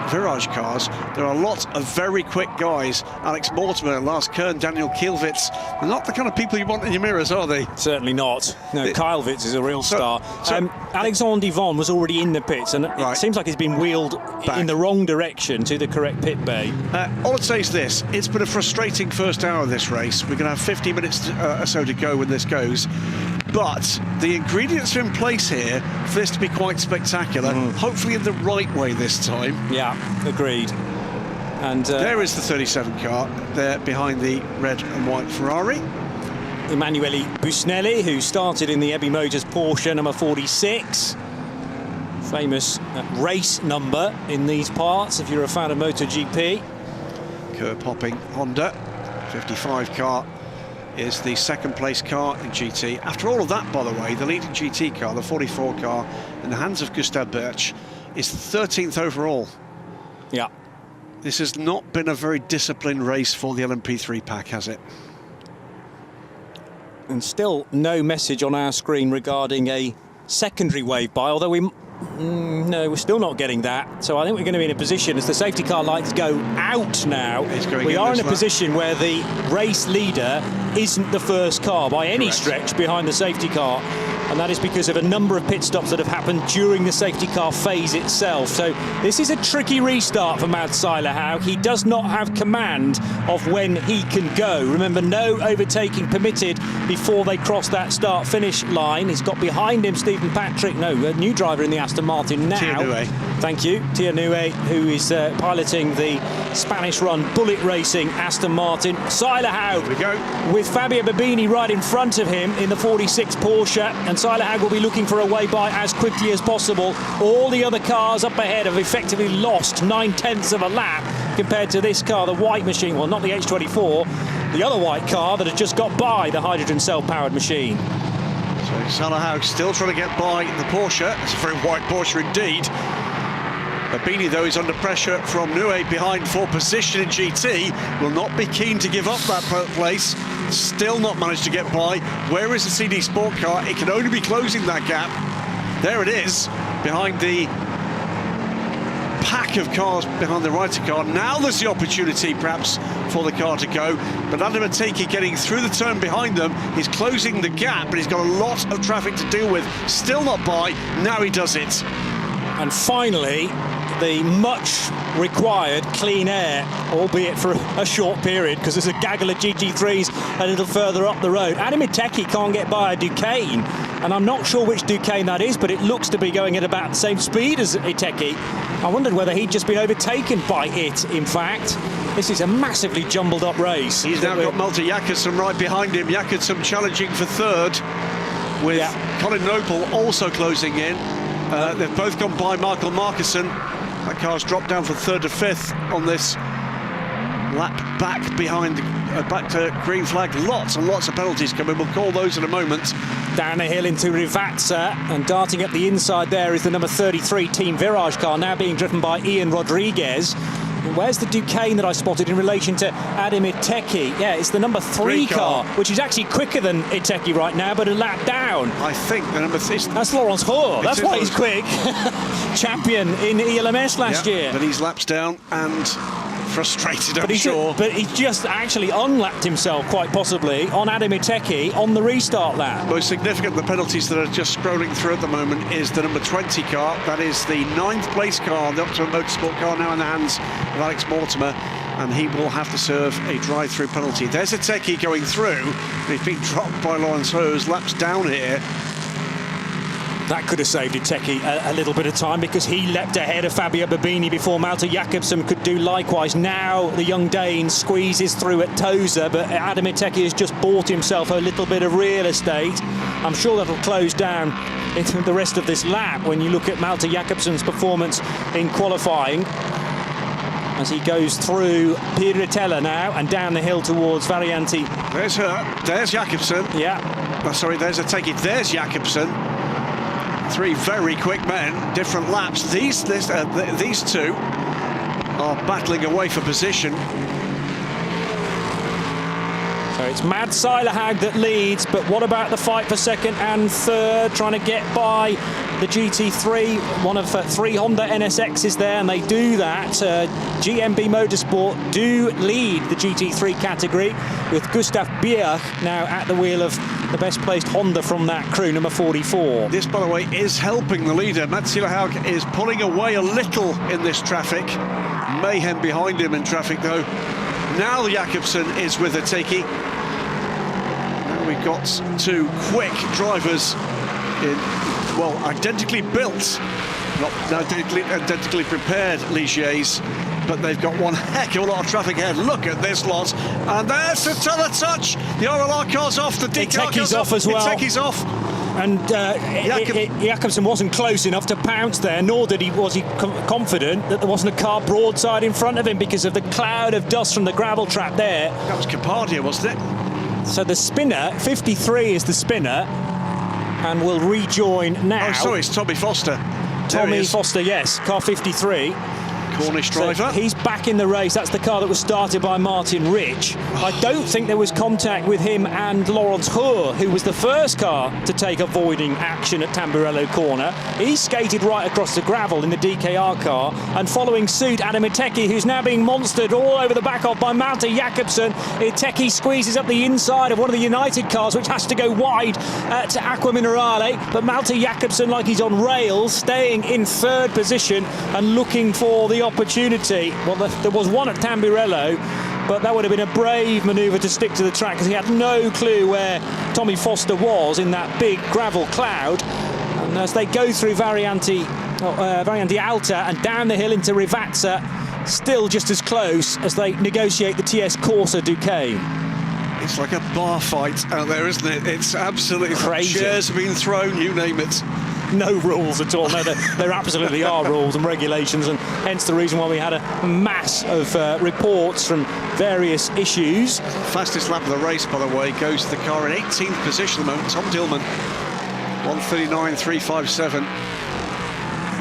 Virage cars. There are lots of very quick guys. Alex Mortimer, Lars Kern, Daniel Kielwitz. They're not the kind of people you want in your mirrors, are they? Certainly not. No, Kielwitz is a real star. Alexandre Yvonne was already in the pits, and it seems like he's been wheeled back in the wrong direction to the correct pit bay. All I'd say is this: it's been a frustrating first hour of this race. We're going to have 50 minutes or so to go when this goes. But the ingredients are in place here for this to be quite spectacular, hopefully in the right way this time. Yeah, agreed. And there is the 37 car, there behind the red and white Ferrari. Emanuele Busnelli, who started in the Ebby Motors Porsche number 46. Famous race number in these parts, if you're a fan of MotoGP. Curb-hopping Honda, 55 car is the second place car in GT. After all of that, by the way, the leading GT car, the 44 car, in the hands of Gustav Birch, is 13th overall. Yeah. This has not been a very disciplined race for the LMP3 pack, has it? And still no message on our screen regarding a secondary wave by, although no, we're still not getting that. So I think we're going to be in a position, as the safety car lights go out now, we are in a position where the race leader isn't the first car by any stretch behind the safety car. and that is because of a number of pit stops that have happened during the safety car phase itself. So this is a tricky restart for Mads Seilerhaug. He does not have command of when he can go. Remember, no overtaking permitted before they cross that start-finish line. He's got behind him Stephen Patrick, no, a new driver in the Aston Martin now. Tiernoué. Thank you, Tiernoué, who is piloting the Spanish-run Bullet Racing Aston Martin. Seilerhaug, we go, with Fabio Babini right in front of him in the 46 Porsche, and Seilerhaug will be looking for a way by as quickly as possible. All the other cars up ahead have effectively lost 9/10 of a lap compared to this car, the white machine, well, not the H24, the other white car that has just got by the hydrogen cell-powered machine. So Seilerhaug still trying to get by the Porsche. It's a very white Porsche indeed. Babini, though, is under pressure from Noué behind for position in GT. Will not be keen to give up that place. Still not managed to get by. Where is the CD Sport car? It can only be closing that gap. There it is, behind the pack of cars behind the Reiter car. Now there's the opportunity, perhaps, for the car to go. But Adam Mateki getting through the turn behind them. He's closing the gap, but he's got a lot of traffic to deal with. Still not by. Now he does it. And finally, the much required clean air, albeit for a short period, because there's a gaggle of GT3s a little further up the road. Adam Mateki can't get by a Duqueine, and I'm not sure which Duqueine that is, but it looks to be going at about the same speed as Mateki. I wondered whether he'd just been overtaken by it, in fact. This is a massively jumbled up race. He's now got Malte Jakobsen right behind him. Jakobsen challenging for third, with Colin Noble also closing in. They've both gone by Michael Markussen. That car's dropped down from third to fifth on this lap back behind, back to green flag. Lots and lots of penalties coming. We'll call those in a moment. Down the hill into Rivazza, and darting up the inside there is the number 33 Team Virage car, now being driven by Ian Rodriguez. Where's the Duqueine that I spotted in relation to Adam Iteki? Yeah, it's the number 3 car, which is actually quicker than Iteki right now, but a lap down. I think the number 3... That's Laurence Hoare. That's why he's quick. Champion in ELMS last year. But he's laps down and frustrated, I'm sure. But he just actually unlapped himself, quite possibly, on Adam Iteki on the restart lap. Most significant, the penalties that are just scrolling through at the moment is the number 20 car. That is the 9th place car, the Optima Motorsport car, now in the hands of Alex Mortimer, and he will have to serve a drive-through penalty. There's Iteki going through. He's been dropped by Laurence Hoare, laps down here. That could have saved Iteki a little bit of time, because he leapt ahead of Fabio Babini before Malte Jakobsen could do likewise. Now the young Dane squeezes through at Tosa, but Adam Iteki has just bought himself a little bit of real estate. I'm sure that'll close down into the rest of this lap when you look at Malte Jakobsen's performance in qualifying, as he goes through Piratella now and down the hill towards Varianti. There's her. There's Jakobsen. Yeah. Oh, sorry, there's Iteki. There's Jakobsen. 3 very quick men, different laps. These two are battling away for position. So it's Mads Seilerhaug that leads, but what about the fight for second and third, trying to get by the GT3? One of 3 Honda NSXs there, and they do that. GMB Motorsport do lead the GT3 category, with Gustav Bierch now at the wheel of the best placed Honda from that crew, number 44. This, by the way, is helping the leader. Mads Seilerhaug is pulling away a little in this traffic. Mayhem behind him in traffic, though. Now Jakobsen is with Iteki. Now we've got 2 quick drivers in, well, identically built, not identically prepared Ligiers, but they've got one heck of a lot of traffic ahead. Look at this lot. And there's the touch. The RLR car's off. The D car car's off as well. Iteki's off. And Jakobsen wasn't close enough to pounce there, nor was he confident that there wasn't a car broadside in front of him because of the cloud of dust from the gravel trap there. That was Capadia, wasn't it? So the spinner, 53 is the spinner, and will rejoin now. Oh, sorry, it's Tommy Foster. Tommy Foster, yes, car 53. Cornish driver. So he's back in the race. That's the car that was started by Martin Rich. I don't think there was contact with him and Laurence Hoare, who was the first car to take avoiding action at Tamburello corner. He skated right across the gravel in the DKR car, and following suit, Adam Iteki, who's now being monstered all over the back of by Malte Jakobsen. Iteki squeezes up the inside of one of the United cars, which has to go wide to Aqua Minerale, but Malte Jakobsen, like he's on rails, staying in third position and looking for the opportunity. Well, there was one at Tamburello, but that would have been a brave manoeuvre to stick to the track, because he had no clue where Tommy Foster was in that big gravel cloud. And as they go through Variante Alta and down the hill into Rivazza, still just as close as they negotiate the TS Corsa Duquesne. It's like a bar fight out there, isn't it? It's absolutely crazy. Chairs have been thrown, you name it. No rules at all. No, there absolutely are rules and regulations, and hence the reason why we had a mass of reports from various issues. Fastest lap of the race, by the way, goes to the car in 18th position at the moment, Tom Dillman, 1:39.357.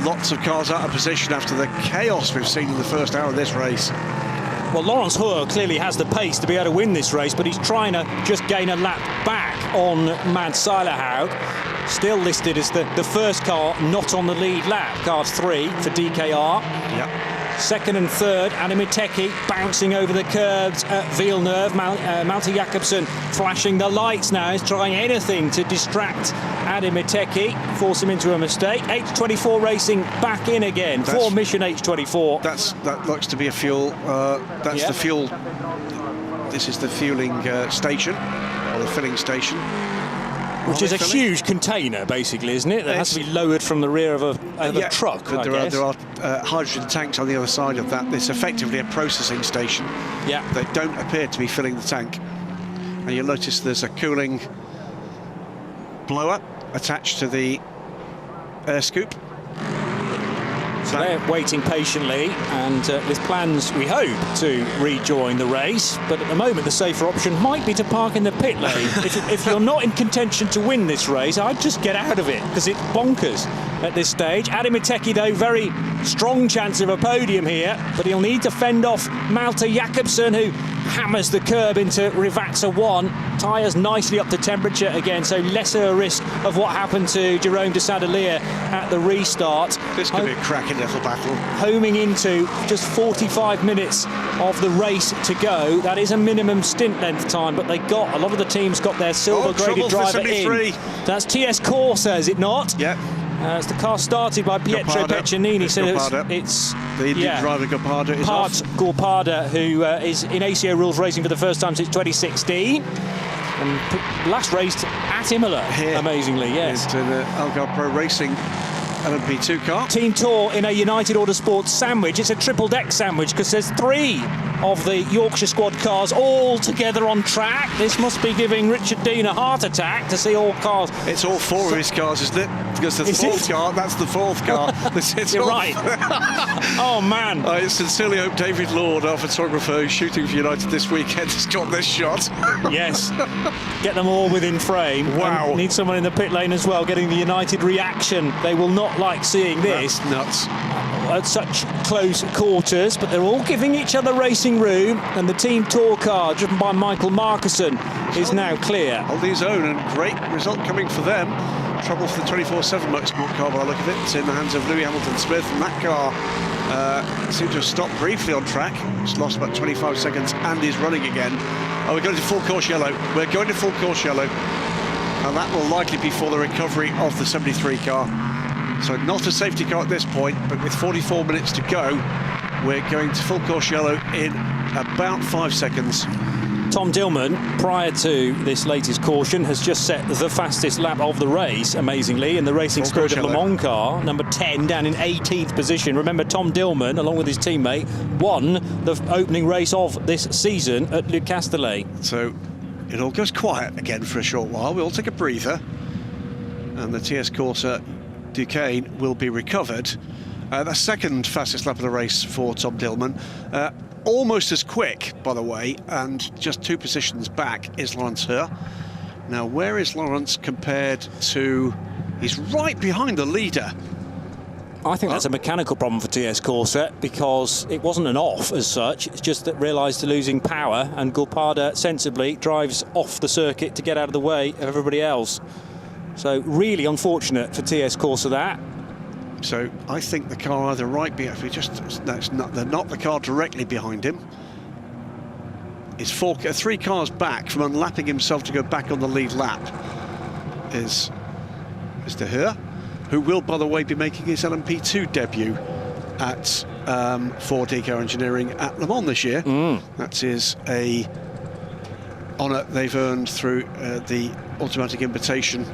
Lots of cars out of position after the chaos we've seen in the first hour of this race. Well, Laurence Hoare clearly has the pace to be able to win this race, but he's trying to just gain a lap back on Mads Seilerhout, still listed as the first car not on the lead lap. Car 3 for DKR. Yep. Second and third, Adam Iteki bouncing over the curbs at Villeneuve. Malte Jakobsen flashing the lights now. He's trying anything to distract Adam Iteki, force him into a mistake. H24 Racing back in again for Mission H24. That looks to be a fuel. That's the fuel. This is the fueling station, or the filling station. Which is a huge container, basically, isn't it? That has to be lowered from the rear of a truck, I guess. There are hydrogen tanks on the other side of that. It's effectively a processing station. Yeah. They don't appear to be filling the tank. And you'll notice there's a cooling blower attached to the air scoop. So they're waiting patiently, and with plans, we hope, to rejoin the race. But at the moment, the safer option might be to park in the pit lane. if you're not in contention to win this race, I'd just get out of it, because it's bonkers at this stage. Adam Iteki, though, very strong chance of a podium here, but he'll need to fend off Malte Jakobsen, who hammers the curb into Rivazza 1. Tyres nicely up to temperature again, so lesser risk of what happened to Jerome de Sadelier at the restart. This could be a cracking little battle. Homing into just 45 minutes of the race to go. That is a minimum stint length time, but a lot of the teams got their silver graded driver in. That's TS Corsa, is it not? Yeah. It's the car started by Pietro Peccinini, so it's the Indian driver Goppada is off. Goppada, who is in ACO rules racing for the first time since 2016, and last raced at Imola, here, amazingly, yes. To the Algarve Pro Racing LMP2 car. Team Tour in a United Autosports sandwich. It's a triple-deck sandwich, because there's 3 of the Yorkshire squad cars all together on track. This must be giving Richard Dean a heart attack to see all cars. It's all 4 of his cars, isn't it? Because the fourth car, that's the 4th car. You're right. Oh, man. I sincerely hope David Lord, our photographer, who's shooting for United this weekend, has got this shot. Yes. Get them all within frame. Wow. And need someone in the pit lane as well, getting the United reaction. They will not like seeing this. That's nuts. At such close quarters, but they're all giving each other racing room, and the Team Tour car, driven by Michael Markusson, is now clear. Holding his own, and great result coming for them. Trouble for the 24/7 motorsport car by the look of it. It's in the hands of Louis Hamilton Smith, and that car seemed to have stopped briefly on track. It's lost about 25 seconds and is running again. Oh, we're going to full course yellow. We're going to full course yellow, and that will likely be for the recovery of the 73 car. So not a safety car at this point, but with 44 minutes to go, we're going to full course yellow in about 5 seconds. Tom Dillman, prior to this latest caution, has just set the fastest lap of the race, amazingly, in the Racing Spirit Le Mans car, number 10, down in 18th position. Remember, Tom Dillman, along with his teammate, won the opening race of this season at Le Castellet. So it all goes quiet again for a short while. We'll take a breather, and the TS Corsa Duquesne will be recovered. The second fastest lap of the race for Tom Dillman. Almost as quick, by the way, and just 2 positions back is Laurence Hoare. Now, where is Laurence compared to... He's right behind the leader. I think that's a mechanical problem for TS Corsa, because it wasn't an off as such. It's just that realised losing power, and Gulpada sensibly drives off the circuit to get out of the way of everybody else. So really unfortunate for TS Corsa that. So I think the car either right behind, they're not the car directly behind him. He's 3 cars back from unlapping himself to go back on the lead lap is Mr. Hur, who will, by the way, be making his LMP2 debut at Ford Eco Engineering at Le Mans this year. That is a honour they've earned through the automatic invitation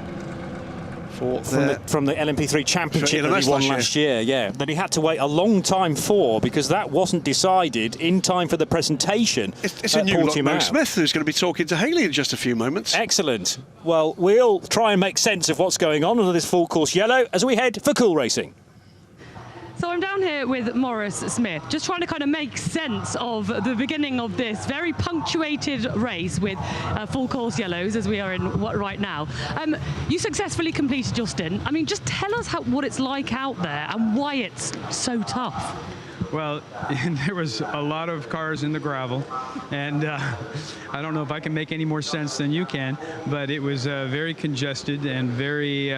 from the LMP3 Championship that he won last year, yeah. That he had to wait a long time for, because that wasn't decided in time for the presentation. It's a new Mo Smith who's going to be talking to Haley in just a few moments. Excellent. Well, we'll try and make sense of what's going on under this full course yellow as we head for Cool Racing. So I'm down here with Maurice Smith, just trying to kind of make sense of the beginning of this very punctuated race with full course yellows, as we are in right now. You successfully completed your stint. I mean, just tell us what it's like out there and why it's so tough. Well, there was a lot of cars in the gravel, and I don't know if I can make any more sense than you can, but it was very congested and very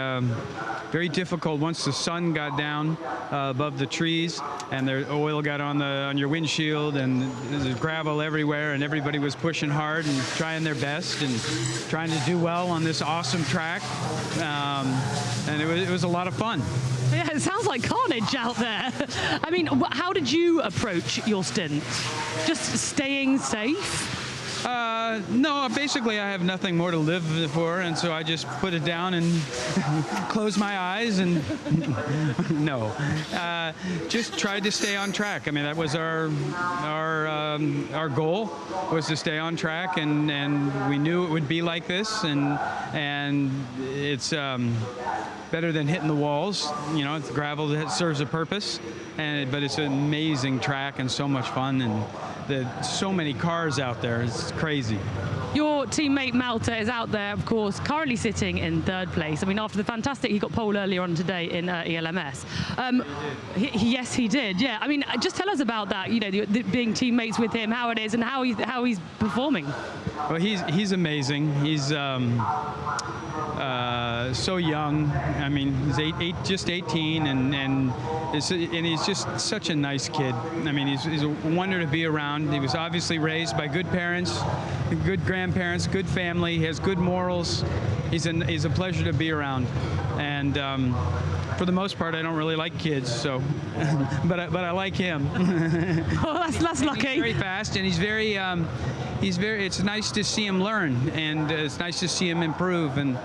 difficult once the sun got down above the trees and the oil got on your windshield, and there's gravel everywhere, and everybody was pushing hard and trying their best and trying to do well on this awesome track, and it was a lot of fun. Yeah, it sounds like carnage out there. I mean, how did you approach your stint? Just staying safe? No, basically I have nothing more to live for, and so I just put it down and close my eyes and no. Just tried to stay on track. I mean, that was our goal, was to stay on track, and we knew it would be like this, and it's better than hitting the walls. You know, it's gravel that serves a purpose, but it's an amazing track and so much fun, and so many cars out there. It's crazy. Your teammate Malta is out there, of course, currently sitting in 3rd place. I mean, after the fantastic, he got pole earlier on today in ELMS. Yes, he did. Yeah. I mean, just tell us about that. You know, being teammates with him, how it is, and how he's performing. Well, he's amazing. He's so young. I mean, he's just 18, and he's just such a nice kid. I mean, he's a wonder to be around. He was obviously raised by good parents, good grandparents, good family. He has good morals. He's a pleasure to be around, and for the most part, I don't really like kids, so but I like him. Oh, that's lucky. He's very fast, and he's very. It's nice to see him learn, and it's nice to see him improve. And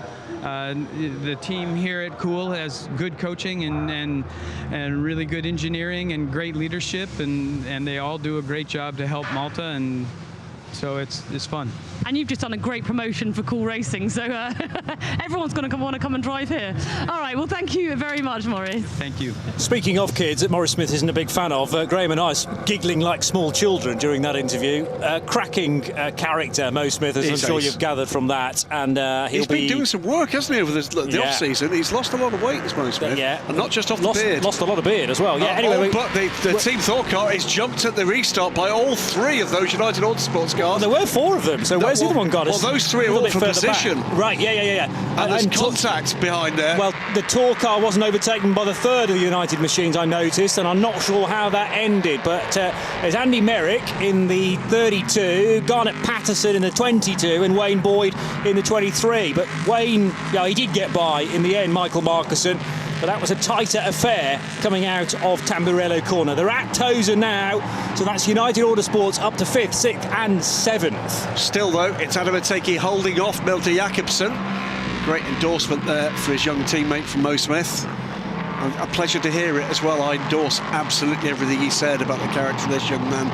the team here at Cool has good coaching and really good engineering and great leadership, and they all do a great job to help Malta, and so it's fun. And you've just done a great promotion for Cool Racing, so everyone's going to want to come and drive here. All right, well, thank you very much, Maurice. Thank you. Speaking of kids that Maurice Smith isn't a big fan of, Graham and I giggling like small children during that interview. Cracking character, Mo Smith, as I'm sure you've gathered from that. And he's been doing some work, hasn't he, over the off-season? He's lost a lot of weight, this Mo Smith. Yeah. And not just off the beard. Lost a lot of beard as well. Yeah. Anyway, but the Team Thor car is jumped at the restart by all 3 of those United Autosports cars. There were 4 of them, so where's the other one gone? Well, those 3 are all from position. Back. Right, yeah. And there's contact behind there. Well, the Tour car wasn't overtaken by the 3rd of the United machines, I noticed, and I'm not sure how that ended. But there's Andy Merrick in the 32, Garnet Patterson in the 22, and Wayne Boyd in the 23. But Wayne, he did get by in the end, Michael Markusson. But that was a tighter affair coming out of Tamburello corner. They're at Tosa now, so that's United Autosports up to 5th, 6th and 7th. Still, though, it's Adam Ateki holding off Milton Jakobsen. Great endorsement there for his young teammate from Mo Smith. A pleasure to hear it as well. I endorse absolutely everything he said about the character of this young man.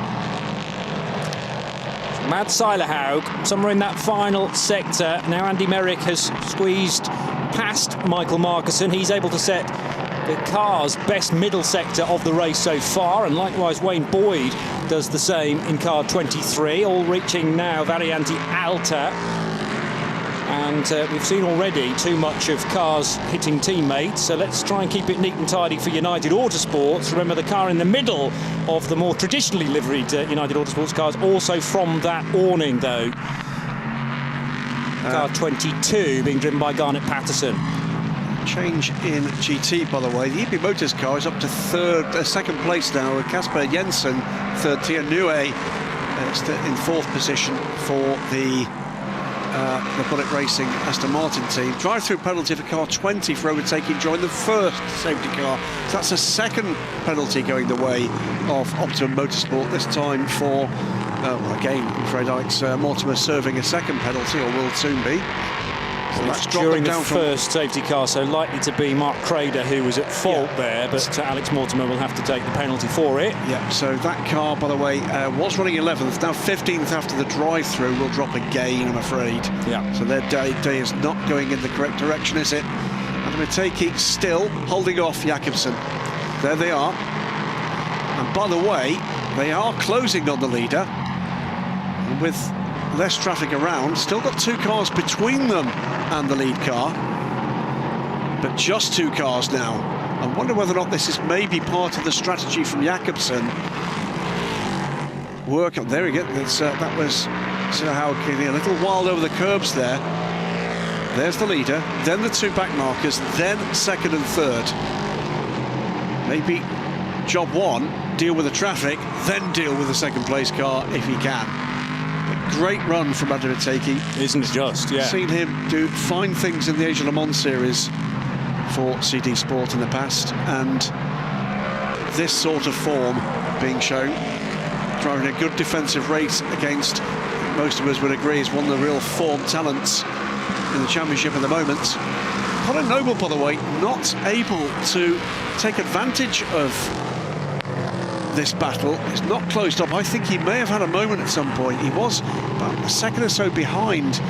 Mads Seilerhaug, somewhere in that final sector. Now Andy Merrick has squeezed past Michael Markusson. He's able to set the car's best middle sector of the race so far, and likewise Wayne Boyd does the same in car 23, all reaching now Variante Alta. And we've seen already too much of cars hitting teammates, so let's try and keep it neat and tidy for United Autosports. Remember, the car in the middle of the more traditionally liveried United Autosports cars, also from that awning, though. Car 22 being driven by Garnet Patterson. Change in GT, by the way. The EP Motors car is up to second place now. Casper Jensen, third. Tia Nue in fourth position for the Bullet Racing Aston Martin team. Drive-through penalty for car 20 for overtaking during the first safety car. So that's a second penalty going the way of Optimum Motorsport, this time for, again, Fred Ike's Mortimer serving a second penalty, or will soon be. So that's during the first safety car, so likely to be Mark Crader who was at fault there, but Alex Mortimer will have to take the penalty for it. Yeah, so that car, by the way, was running 11th, now 15th after the drive-through, will drop again, I'm afraid. Yeah. So their day is not going in the correct direction, is it? And Mateki still holding off Jakobsen. There they are. And by the way, they are closing on the leader. And with less traffic around, still got two cars between them and the lead car, but just two cars now. I wonder whether or not this is maybe part of the strategy from Jakobsen. Work on, there we go. That was how a little wild over the curbs there. There's the leader, then the two back markers, then second and third. Maybe job one, deal with the traffic, then deal with the second place car if he can. Great run from Adrian Mateki. Isn't it just, yeah. Seen him do fine things in the Age of Le Mans series for CD Sport in the past, and this sort of form being shown, driving a good defensive race against, most of us would agree, is one of the real form talents in the championship at the moment. Colin Noble, by the way, not able to take advantage of this battle. It's not closed up. I think he may have had a moment at some point. He was about a second or so behind,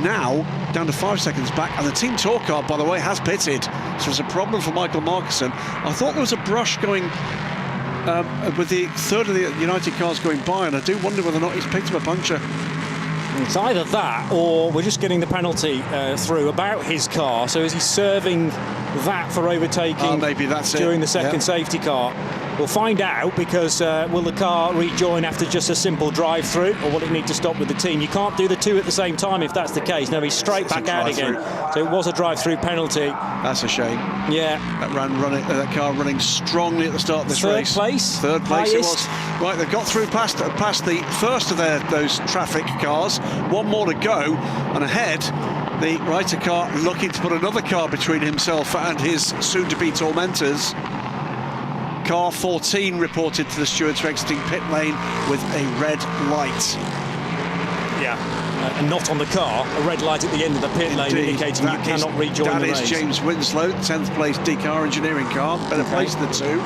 now down to 5 seconds back, and the team tour car, by the way, has pitted, so it's a problem for Michael Markusson. I thought there was a brush going with the third of the United cars going by, and I do wonder whether or not he's picked up a puncture. It's either that, or we're just getting the penalty through about his car, so is he serving that for overtaking maybe that's during the second safety car? We'll find out, because will the car rejoin after just a simple drive-through, or will it need to stop with the team? You can't do the two at the same time if that's the case. No, he's straight back out again. So it was a drive-through penalty. That's a shame. Yeah. That car running strongly at the start of this race. Third place it was. Right, they've got through past the first of those traffic cars. One more to go, and ahead, the Reiter car looking to put another car between himself and his soon-to-be tormentors. Car 14 reported to the stewards for exiting pit lane with a red light. Yeah, and not on the car, a red light at the end of the pit lane indicating you cannot rejoin the race. That is James Winslow, 10th place D-Car Engineering car, better place than two.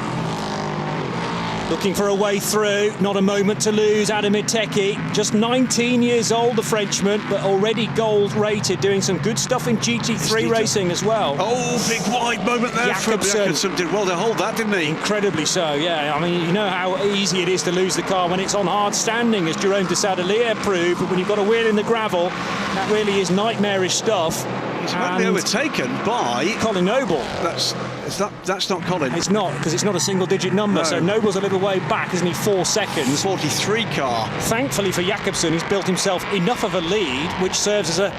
Looking for a way through, not a moment to lose. Adam Mateki, just 19 years old, the Frenchman, but already gold rated, doing some good stuff in GT3 racing as well. Oh, big wide moment there from Jakobsen. Did well to hold that, didn't he? Incredibly so, yeah. I mean, you know how easy it is to lose the car when it's on hard standing, as Jerome de Sadelier proved, but when you've got a wheel in the gravel, that really is nightmarish stuff. He's about to be overtaken by Colin Noble. That's not Colin. It's not, because it's not a single-digit number. No. So Noble's a little way back, isn't he? 4 seconds. 43 car. Thankfully for Jakobsen, he's built himself enough of a lead, which serves as a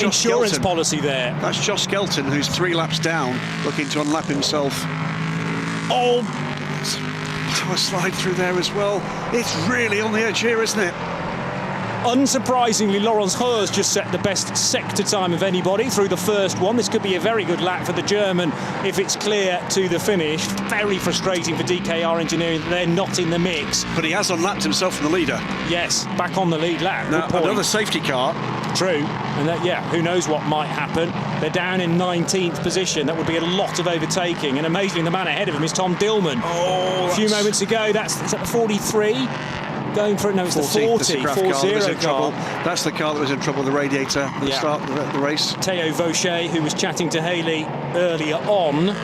insurance policy there. That's Josh Skelton, who's 3 laps down, looking to unlap himself. Oh, power slide through there as well. It's really on the edge here, isn't it? Unsurprisingly, Laurence Heuss just set the best sector time of anybody through the first one. This could be a very good lap for the German if it's clear to the finish. Very frustrating for DKR Engineering that they're not in the mix. But he has unlapped himself from the leader. Yes, back on the lead lap. Now, another safety car. True, and who knows what might happen. They're down in 19th position. That would be a lot of overtaking, and amazingly the man ahead of him is Tom Dillman. Oh, a few moments ago, that's at the 43. Going for it, no, it's the 40 car. That's the car that was in trouble with the radiator at the start of the race. Theo Vaucher, who was chatting to Haley earlier on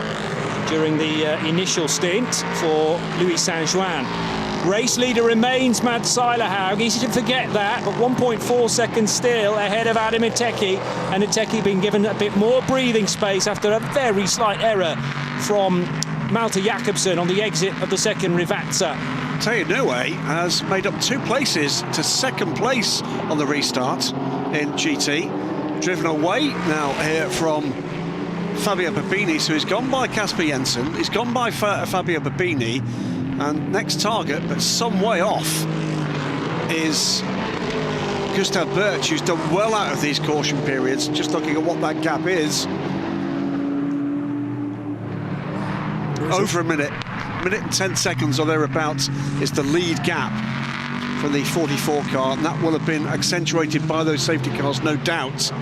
during the initial stint for Louis Saint-Juan. Race leader remains Mads Seilerhaug. Easy to forget that, but 1.4 seconds still ahead of Adam Iteki. And Iteki being given a bit more breathing space after a very slight error from Malte Jakobsen on the exit of the second Rivazza. Teo Nue has made up 2 places to second place on the restart in GT. Driven away now here from Fabio Babini, so he's gone by Casper Jensen, he's gone by Fabio Babini, and next target, but some way off, is Gustav Birch, who's done well out of these caution periods. Just looking at what that gap is. Over a minute and 10 seconds or thereabouts is the lead gap for the 44 car, and that will have been accentuated by those safety cars, no doubt.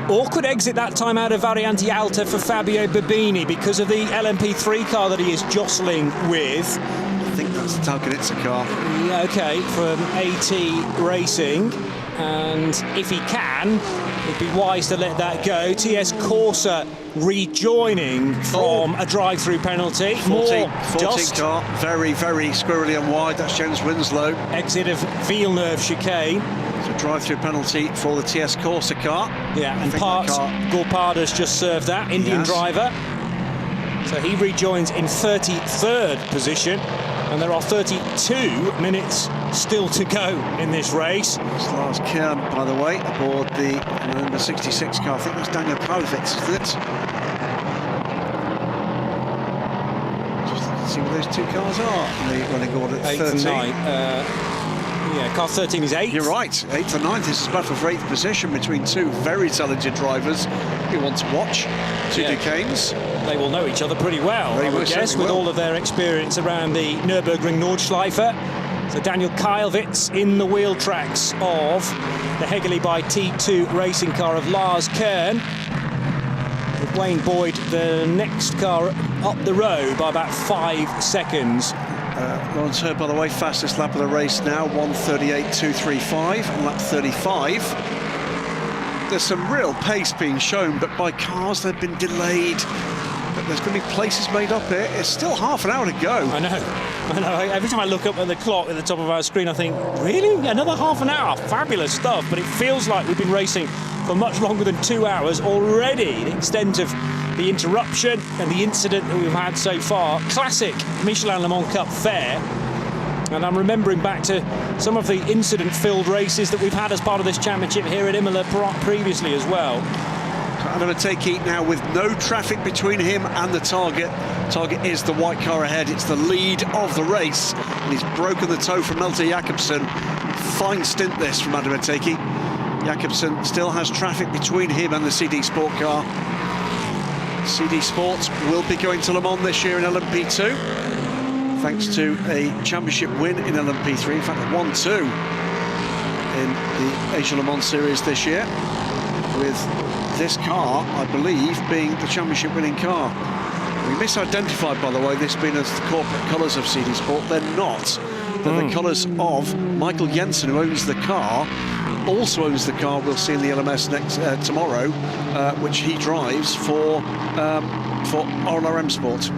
Awkward exit that time out of Variante Alta for Fabio Babini because of the LMP3 car that he is jostling with. I think that's the Talcanizza car. Yeah, okay, from AT Racing. And if he can, it'd be wise to let that go. TS Corsa rejoining from a drive-through penalty. 14 dust. car, very, very squirrely and wide. That's Jens Winslow. Exit of Villeneuve chicane. It's a drive-through penalty for the TS Corsa car. Yeah, and Gorpada's just served that, Indian driver. So he rejoins in 33rd position. And there are 32 minutes still to go in this race. It's Lars Kern, by the way, aboard the number 66 car. I think that's Daniel Kravitz, isn't it? Just looking to see where those 2 cars are in the running order at 8th 13. and 9th. Yeah, car 13 is 8th. You're right, 8th and 9th. This is a battle for 8th position between 2 very talented drivers who want to watch. 2 Ducanes. They will know each other pretty well, I would guess, with all of their experience around the Nürburgring Nordschleife. So Daniel Kravitz in the wheel tracks of the Hegerli by T2 racing car of Lars Kern. With Wayne Boyd, the next car up the road by about 5 seconds. Lawrence Hurd, by the way, fastest lap of the race now, 1:38.235 on lap 35. There's some real pace being shown, but by cars they've been delayed. But there's going to be places made up here. It's still half an hour to go. I know. Every time I look up at the clock at the top of our screen, I think, really? Another half an hour? Fabulous stuff. But it feels like we've been racing for much longer than 2 hours already. The extent of the interruption and the incident that we've had so far. Classic Michelin Le Mans Cup fare. And I'm remembering back to some of the incident-filled races that we've had as part of this championship here at Imola previously as well. Adam Iteki now with no traffic between him and the target. Target is the white car ahead. It's the lead of the race. And he's broken the toe from Malte Jakobsen. Fine stint this from Adam Iteki. Jakobsen still has traffic between him and the CD Sport car. CD Sport will be going to Le Mans this year in LMP2, thanks to a championship win in LMP3. In fact, 1-2 in the Asia Le Mans series this year, with this car, I believe, being the championship winning car. We misidentified, by the way, this being as the corporate colours of CD Sport. They're not. They're the colours of Michael Jensen, who owns the car, also owns the car we'll see in the LMS tomorrow, which he drives for RLRM Sport.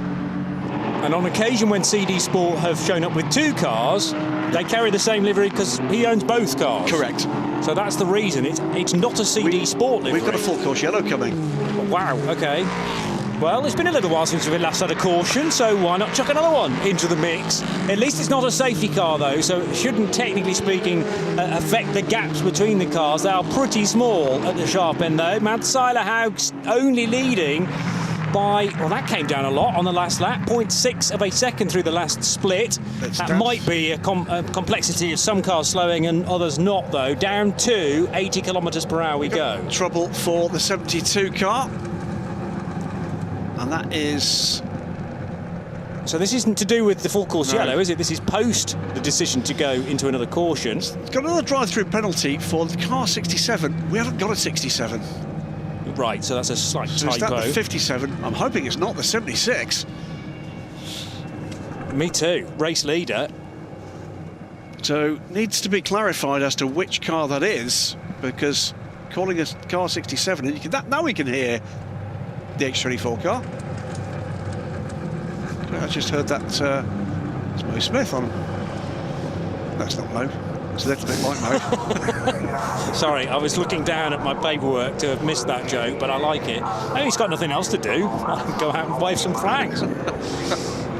And on occasion when CD Sport have shown up with 2 cars, they carry the same livery because he owns both cars. Correct. So that's the reason. It's not a CD Sport livery. We've got a full course yellow coming. Wow, OK. Well, it's been a little while since we've last had a caution, so why not chuck another one into the mix? At least it's not a safety car, though, so it shouldn't, technically speaking, affect the gaps between the cars. They are pretty small at the sharp end, though. Mads Seilerhaug's only leading by, well, that came down a lot on the last lap, 0.6 of a second through the last split. That might be a complexity of some cars slowing and others not, though. Down to 80 kilometres per hour we go. Trouble for the 72 car. And that is... So this isn't to do with the full course yellow, is it? This is post the decision to go into another caution. It's got another drive-through penalty for the car 67. We haven't got a 67. Right, so that's a slight typo. Is that the 57? I'm hoping it's not the 76. Me too. Race leader. So needs to be clarified as to which car that is, because calling a car 67, and you can, now we can hear the X24 car. I just heard that It's Mo Smith on. That's not Mo. It's a little bit like Mo. Sorry, I was looking down at my paperwork to have missed that joke, but I like it. Oh, he's got nothing else to do. I can go out and wave some flags.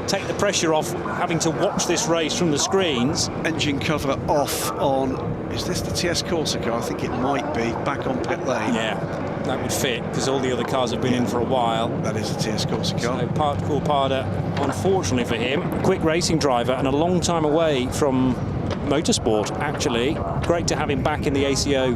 Take the pressure off having to watch this race from the screens. Engine cover off on, is this the TS Corsa car? I think it might be, back on pit lane. Yeah, that would fit, because all the other cars have been in for a while. That is a TS Corsa car. So Coulthard, unfortunately for him, a quick racing driver and a long time away from motorsport, actually. Great to have him back in the ACO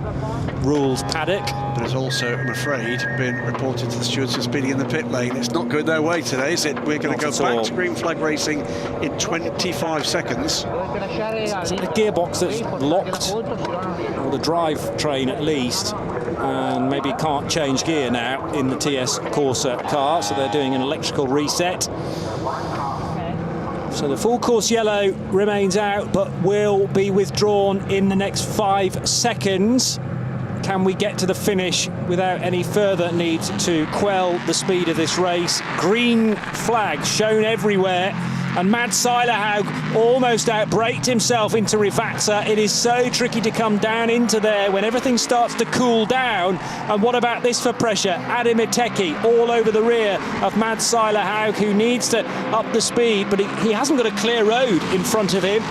rules paddock. But has also, I'm afraid, been reported to the stewards for speeding in the pit lane. It's not going their way today, is it? We're going to go back to green flag racing in 25 seconds. It's the gearbox that's locked, or the drive train at least, and maybe can't change gear now in the TS Corsa car, so they're doing an electrical reset. So the full course yellow remains out, but will be withdrawn in the next 5 seconds. Can we get to the finish without any further need to quell the speed of this race? Green flags shown everywhere, and Mads Seilerhaug almost outbraked himself into Rivazza. It is so tricky to come down into there when everything starts to cool down. And what about this for pressure? Adam Iteki all over the rear of Mads Seilerhaug, who needs to up the speed, but he hasn't got a clear road in front of him.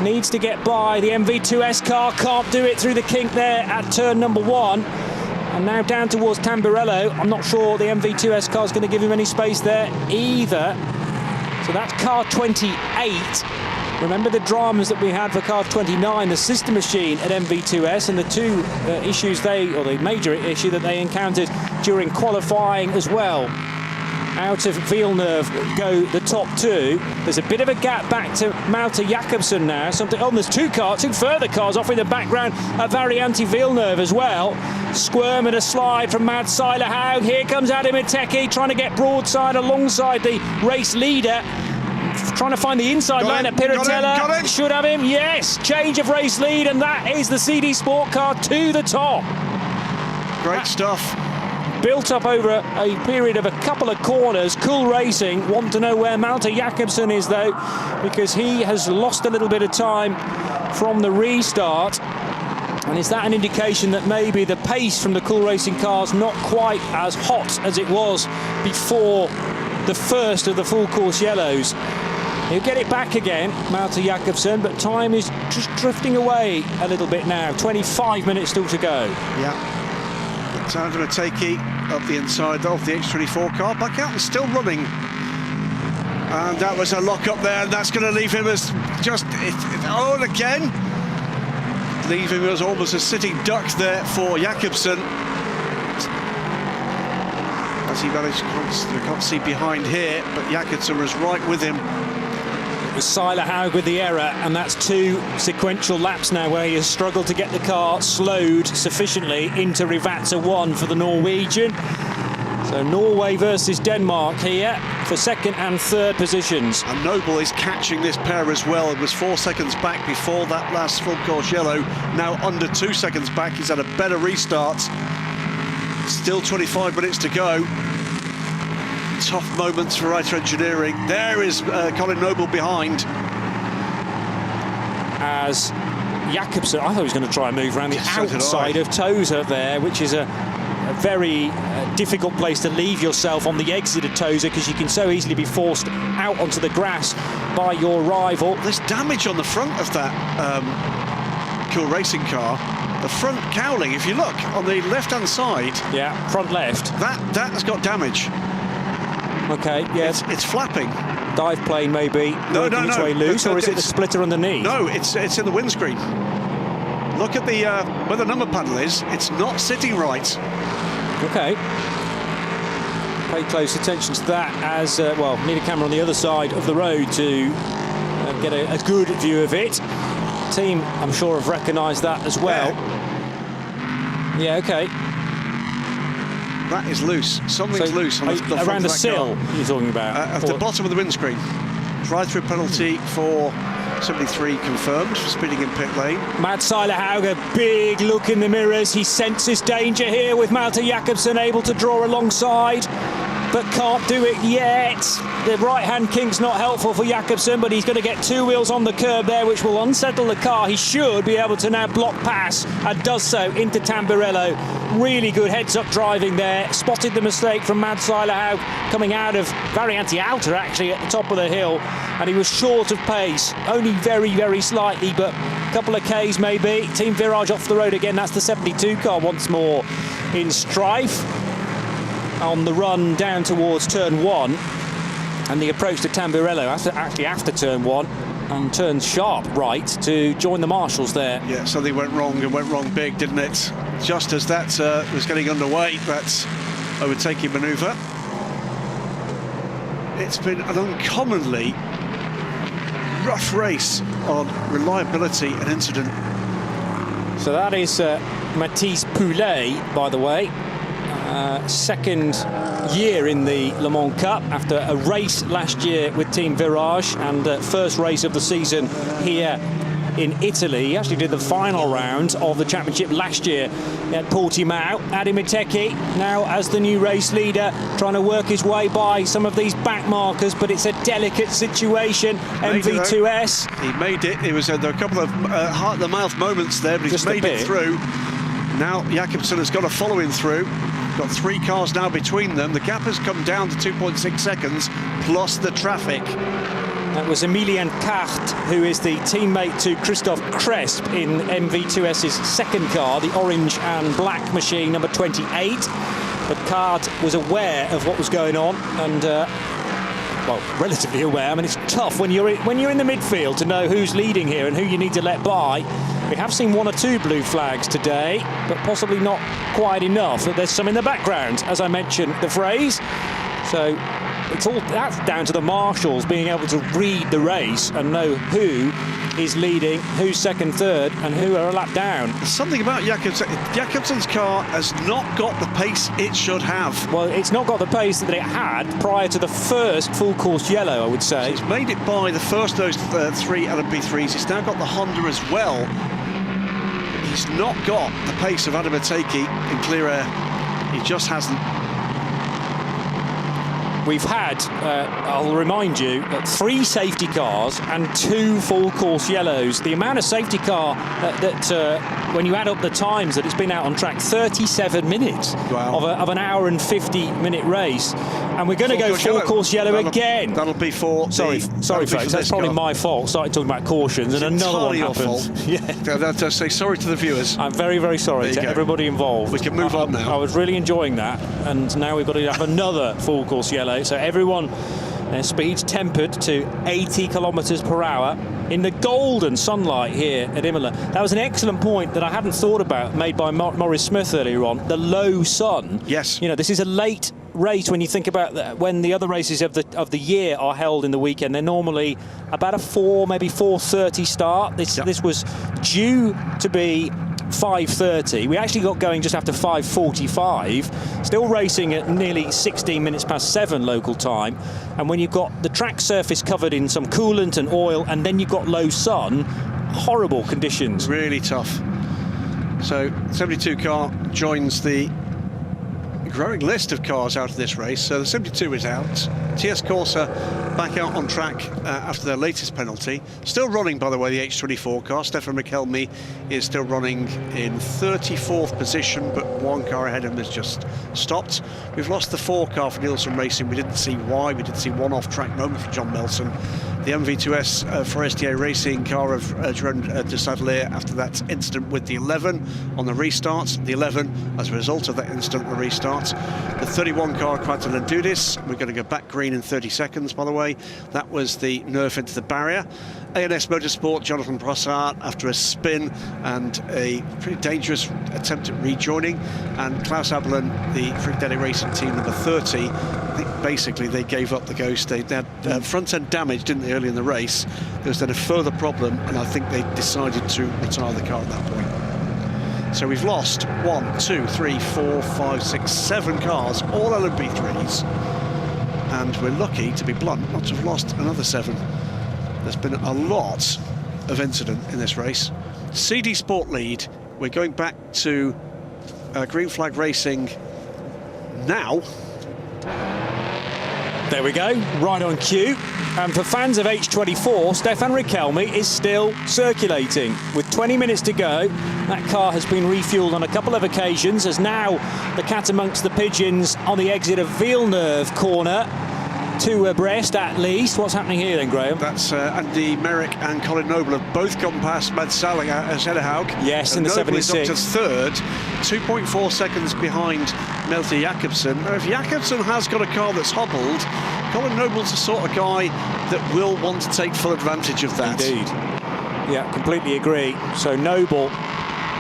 Needs to get by the MV2S car, can't do it through the kink there at turn number 1. And now down towards Tamburello. I'm not sure the MV2S car is going to give him any space there either. So that's car 28. Remember the dramas that we had for car 29, the sister machine at MV2S, and the two issues or the major issue that they encountered during qualifying as well. Out of Villeneuve go the top two. There's a bit of a gap back to Malte Jakobsen now. There's two further cars off in the background at Varianti Villeneuve as well. Squirm and a slide from Mads Seilerhaug. Here comes Adam Iteki trying to get broadside alongside the race leader. Trying to find the inside line at Piratella. Got him. Should have him, yes. Change of race lead, and that is the CD Sport car to the top. Great stuff. Built up over a period of a couple of corners. Cool Racing want to know where Malte Jakobsen is, though, because he has lost a little bit of time from the restart. And is that an indication that maybe the pace from the Cool Racing cars not quite as hot as it was before the first of the full course yellows? He'll get it back again, Malte Jakobsen, but time is just drifting away a little bit now. 25 minutes still to go. Yeah. Time for Iteki up the inside of the X24 car, back out and still running. And that was a lock up there, and that's going to leave him as again. Leave him as almost a sitting duck there for Jakobsen. As he managed, you can't see behind here, but Jakobsen was right with him. Seilerhaug with the error, and that's 2 sequential laps now where he has struggled to get the car slowed sufficiently into Rivazza 1 for the Norwegian. So Norway versus Denmark here for second and third positions. And Noble is catching this pair as well. It was 4 seconds back before that last full course yellow, now under 2 seconds back. He's had a better restart. Still 25 minutes to go. Tough moments for Reiter Engineering. There is Colin Noble behind. As Jakobsen, I thought he was going to try and move around the outside of Tozer there, which is a very difficult place to leave yourself on the exit of Tozer, because you can so easily be forced out onto the grass by your rival. There's damage on the front of that Cool Racing car. The front cowling, if you look on the left-hand side. Yeah, front left. That has got damage. Okay, yes. It's flapping. Dive plane maybe working its way loose, or is it the splitter underneath? No, it's in the windscreen. Look at the where the number panel is. It's not sitting right. Okay. Pay close attention to that, as need a camera on the other side of the road to get a good view of it. Team, I'm sure, have recognised that as well. Yeah, okay. That is loose. Something's loose on the around the sill car. you're talking about? At the bottom of the windscreen. Drive-through penalty for 73 confirmed for speeding in pit lane. Mads Seilerhaug, a big look in the mirrors. He senses danger here with Malte Jakobsen able to draw alongside. but can't do it yet. The right-hand kink's not helpful for Jakobsen, but he's going to get 2 wheels on the curb there, which will unsettle the car. He should be able to now block pass, and does so into Tamburello. Really good heads-up driving there. Spotted the mistake from Mads Seilerhaug coming out of Variante Alta, actually, at the top of the hill, and he was short of pace, only very, very slightly, but a couple of Ks maybe. Team Virage off the road again. That's the 72 car once more in strife on the run down towards turn 1, and the approach to Tamburello after turn 1, and turns sharp right to join the marshals there. Yeah, something went wrong, and went wrong big, didn't it? Just as that was getting underway, that overtaking manoeuvre. It's been an uncommonly rough race on reliability and incident. So that is Mathis Poulet, by the way. Second year in the Le Mans Cup after a race last year with Team Virage, and first race of the season here in Italy. He actually did the final round of the championship last year at Portimao. Adi Miteki now as the new race leader, trying to work his way by some of these back markers, but it's a delicate situation. MV2S. He made it. It was there were a couple of heart-the-mouth moments there, but he's made it through. Now Jakobsen has got to follow him through. Got 3 cars now between them. The gap has come down to 2.6 seconds, plus the traffic. That was Emilien Cart, who is the teammate to Christophe Cresp in MV2S's second car, the orange and black machine, number 28. But Cart was aware of what was going on, and well, relatively aware. I mean, it's tough when you're in the midfield to know who's leading here and who you need to let by. We have seen 1 or 2 blue flags today, but possibly not quite enough. There's some in the background, as I mentioned the phrase. So that's down to the marshals being able to read the race and know who is leading, who's second, third, and who are a lap down. There's something about Jakobsen. Jakobsen's car has not got the pace it should have. Well, it's not got the pace that it had prior to the first full course yellow, I would say. He's made it by the first of those 3 LMP3s. He's now got the Honda as well. He's not got the pace of Adi Miteki in clear air. He just hasn't. We've had, I'll remind you, 3 safety cars and 2 full course yellows. The amount of safety car when you add up the times that it's been out on track, 37 minutes of an hour and 50-minute race. And we're going to go full course yellow again. That'll be for... Sorry folks, that's probably my fault. Started talking about cautions, and another one happened. Yeah. That's say sorry to the viewers. I'm very, very sorry to everybody involved. We can move on now. I was really enjoying that, and now we've got to have another full course yellow. So everyone, their speeds tempered to 80 kilometres per hour in the golden sunlight here at Imola. That was an excellent point that I hadn't thought about, made by Maurice Smith earlier on. The low sun. Yes. You know, this is a late race when you think about when the other races of the year are held in the weekend. They're normally about a 4, maybe 4:30 start. This was due to be 5:30. We actually got going just after 5:45, still racing at nearly 16 minutes past 7 local time. And when you've got the track surface covered in some coolant and oil, and then you've got low sun, horrible conditions. Really tough. So 72 car joins the growing list of cars out of this race. So the 72 is out. TS Corsa back out on track after their latest penalty. Still running, by the way, the H24 car. Stefan McElmy is still running in 34th position, but 1 car ahead of him has just stopped. We've lost the 4 car for Nielsen Racing. We didn't see why. We did see 1 off-track moment for John Melson. The MV2S Forestier Racing car of Jerome de Sadelier after that incident with the 11 on the restart. The 11 as a result of that incident on the restart. The 31 car, Quattro Landudis. We're going to go back green in 30 seconds, by the way. That was the nerf into the barrier. ANS Motorsport, Jonathan Brossard after a spin and a pretty dangerous attempt at rejoining. And Klaus Abelin, the Frick Racing team number 30. I think basically they gave up the ghost. They had front-end damage, didn't they, early in the race. There was then a further problem, and I think they decided to retire the car at that point. So we've lost 1, 2, 3, 4, 5, 6, 7 cars, all LMP3s. And we're lucky, to be blunt, not to have lost another 7. There's been a lot of incident in this race. CD Sport lead. We're going back to green flag racing now. There we go, right on cue. And for fans of H24, Stefan Riquelme is still circulating. With 20 minutes to go, that car has been refueled on a couple of occasions, as now the cat amongst the pigeons on the exit of Villeneuve corner. Two abreast at least. What's happening here then, Graham? That's Andy Merrick and Colin Noble have both gone past Mads Zederhaug. Yes, in the Noble 76. is up to third, 2.4 seconds behind Melty Jakobsen. Now, if Jakobsen has got a car that's hobbled, Colin Noble's the sort of guy that will want to take full advantage of that. Indeed. Yeah, completely agree. So Noble...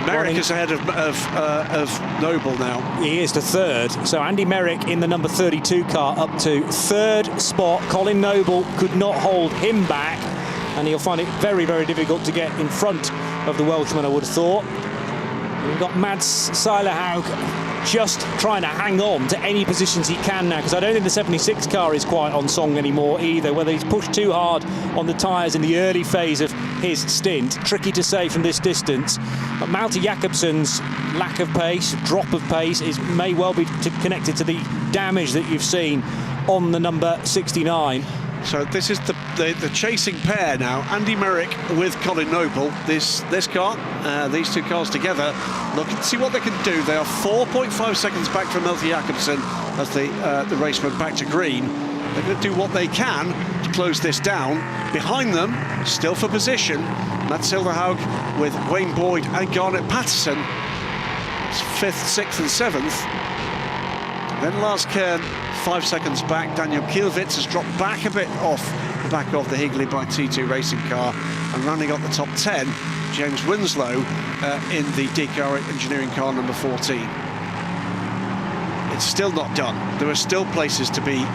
Merrick is ahead of Noble now. He is to third. So Andy Merrick in the number 32 car up to third spot. Colin Noble could not hold him back, and he'll find it very, very difficult to get in front of the Welshman, I would have thought. We've got Mads Zederhaug just trying to hang on to any positions he can now, because I don't think the 76 car is quite on song anymore either, whether he's pushed too hard on the tyres in the early phase of his stint. Tricky to say from this distance. But Malte Jakobsen's lack of pace, drop of pace, may well be connected to the damage that you've seen on the number 69. So this is the chasing pair now. Andy Merrick with Colin Noble. This car, these two cars together. Look and see what they can do. They are 4.5 seconds back from Malte Jakobsen as the race went back to green. They're going to do what they can to close this down. Behind them, still for position, Mads Zederhaug with Wayne Boyd and Garnet Patterson. It's 5th, 6th and 7th. Then Lars Kern 5 seconds back. Daniel Kielwitz has dropped back a bit off the back of the Higley by T2 racing car, and rounding up the top 10, James Winslow in the DKR engineering car number 14. It's still not done. There are still places to be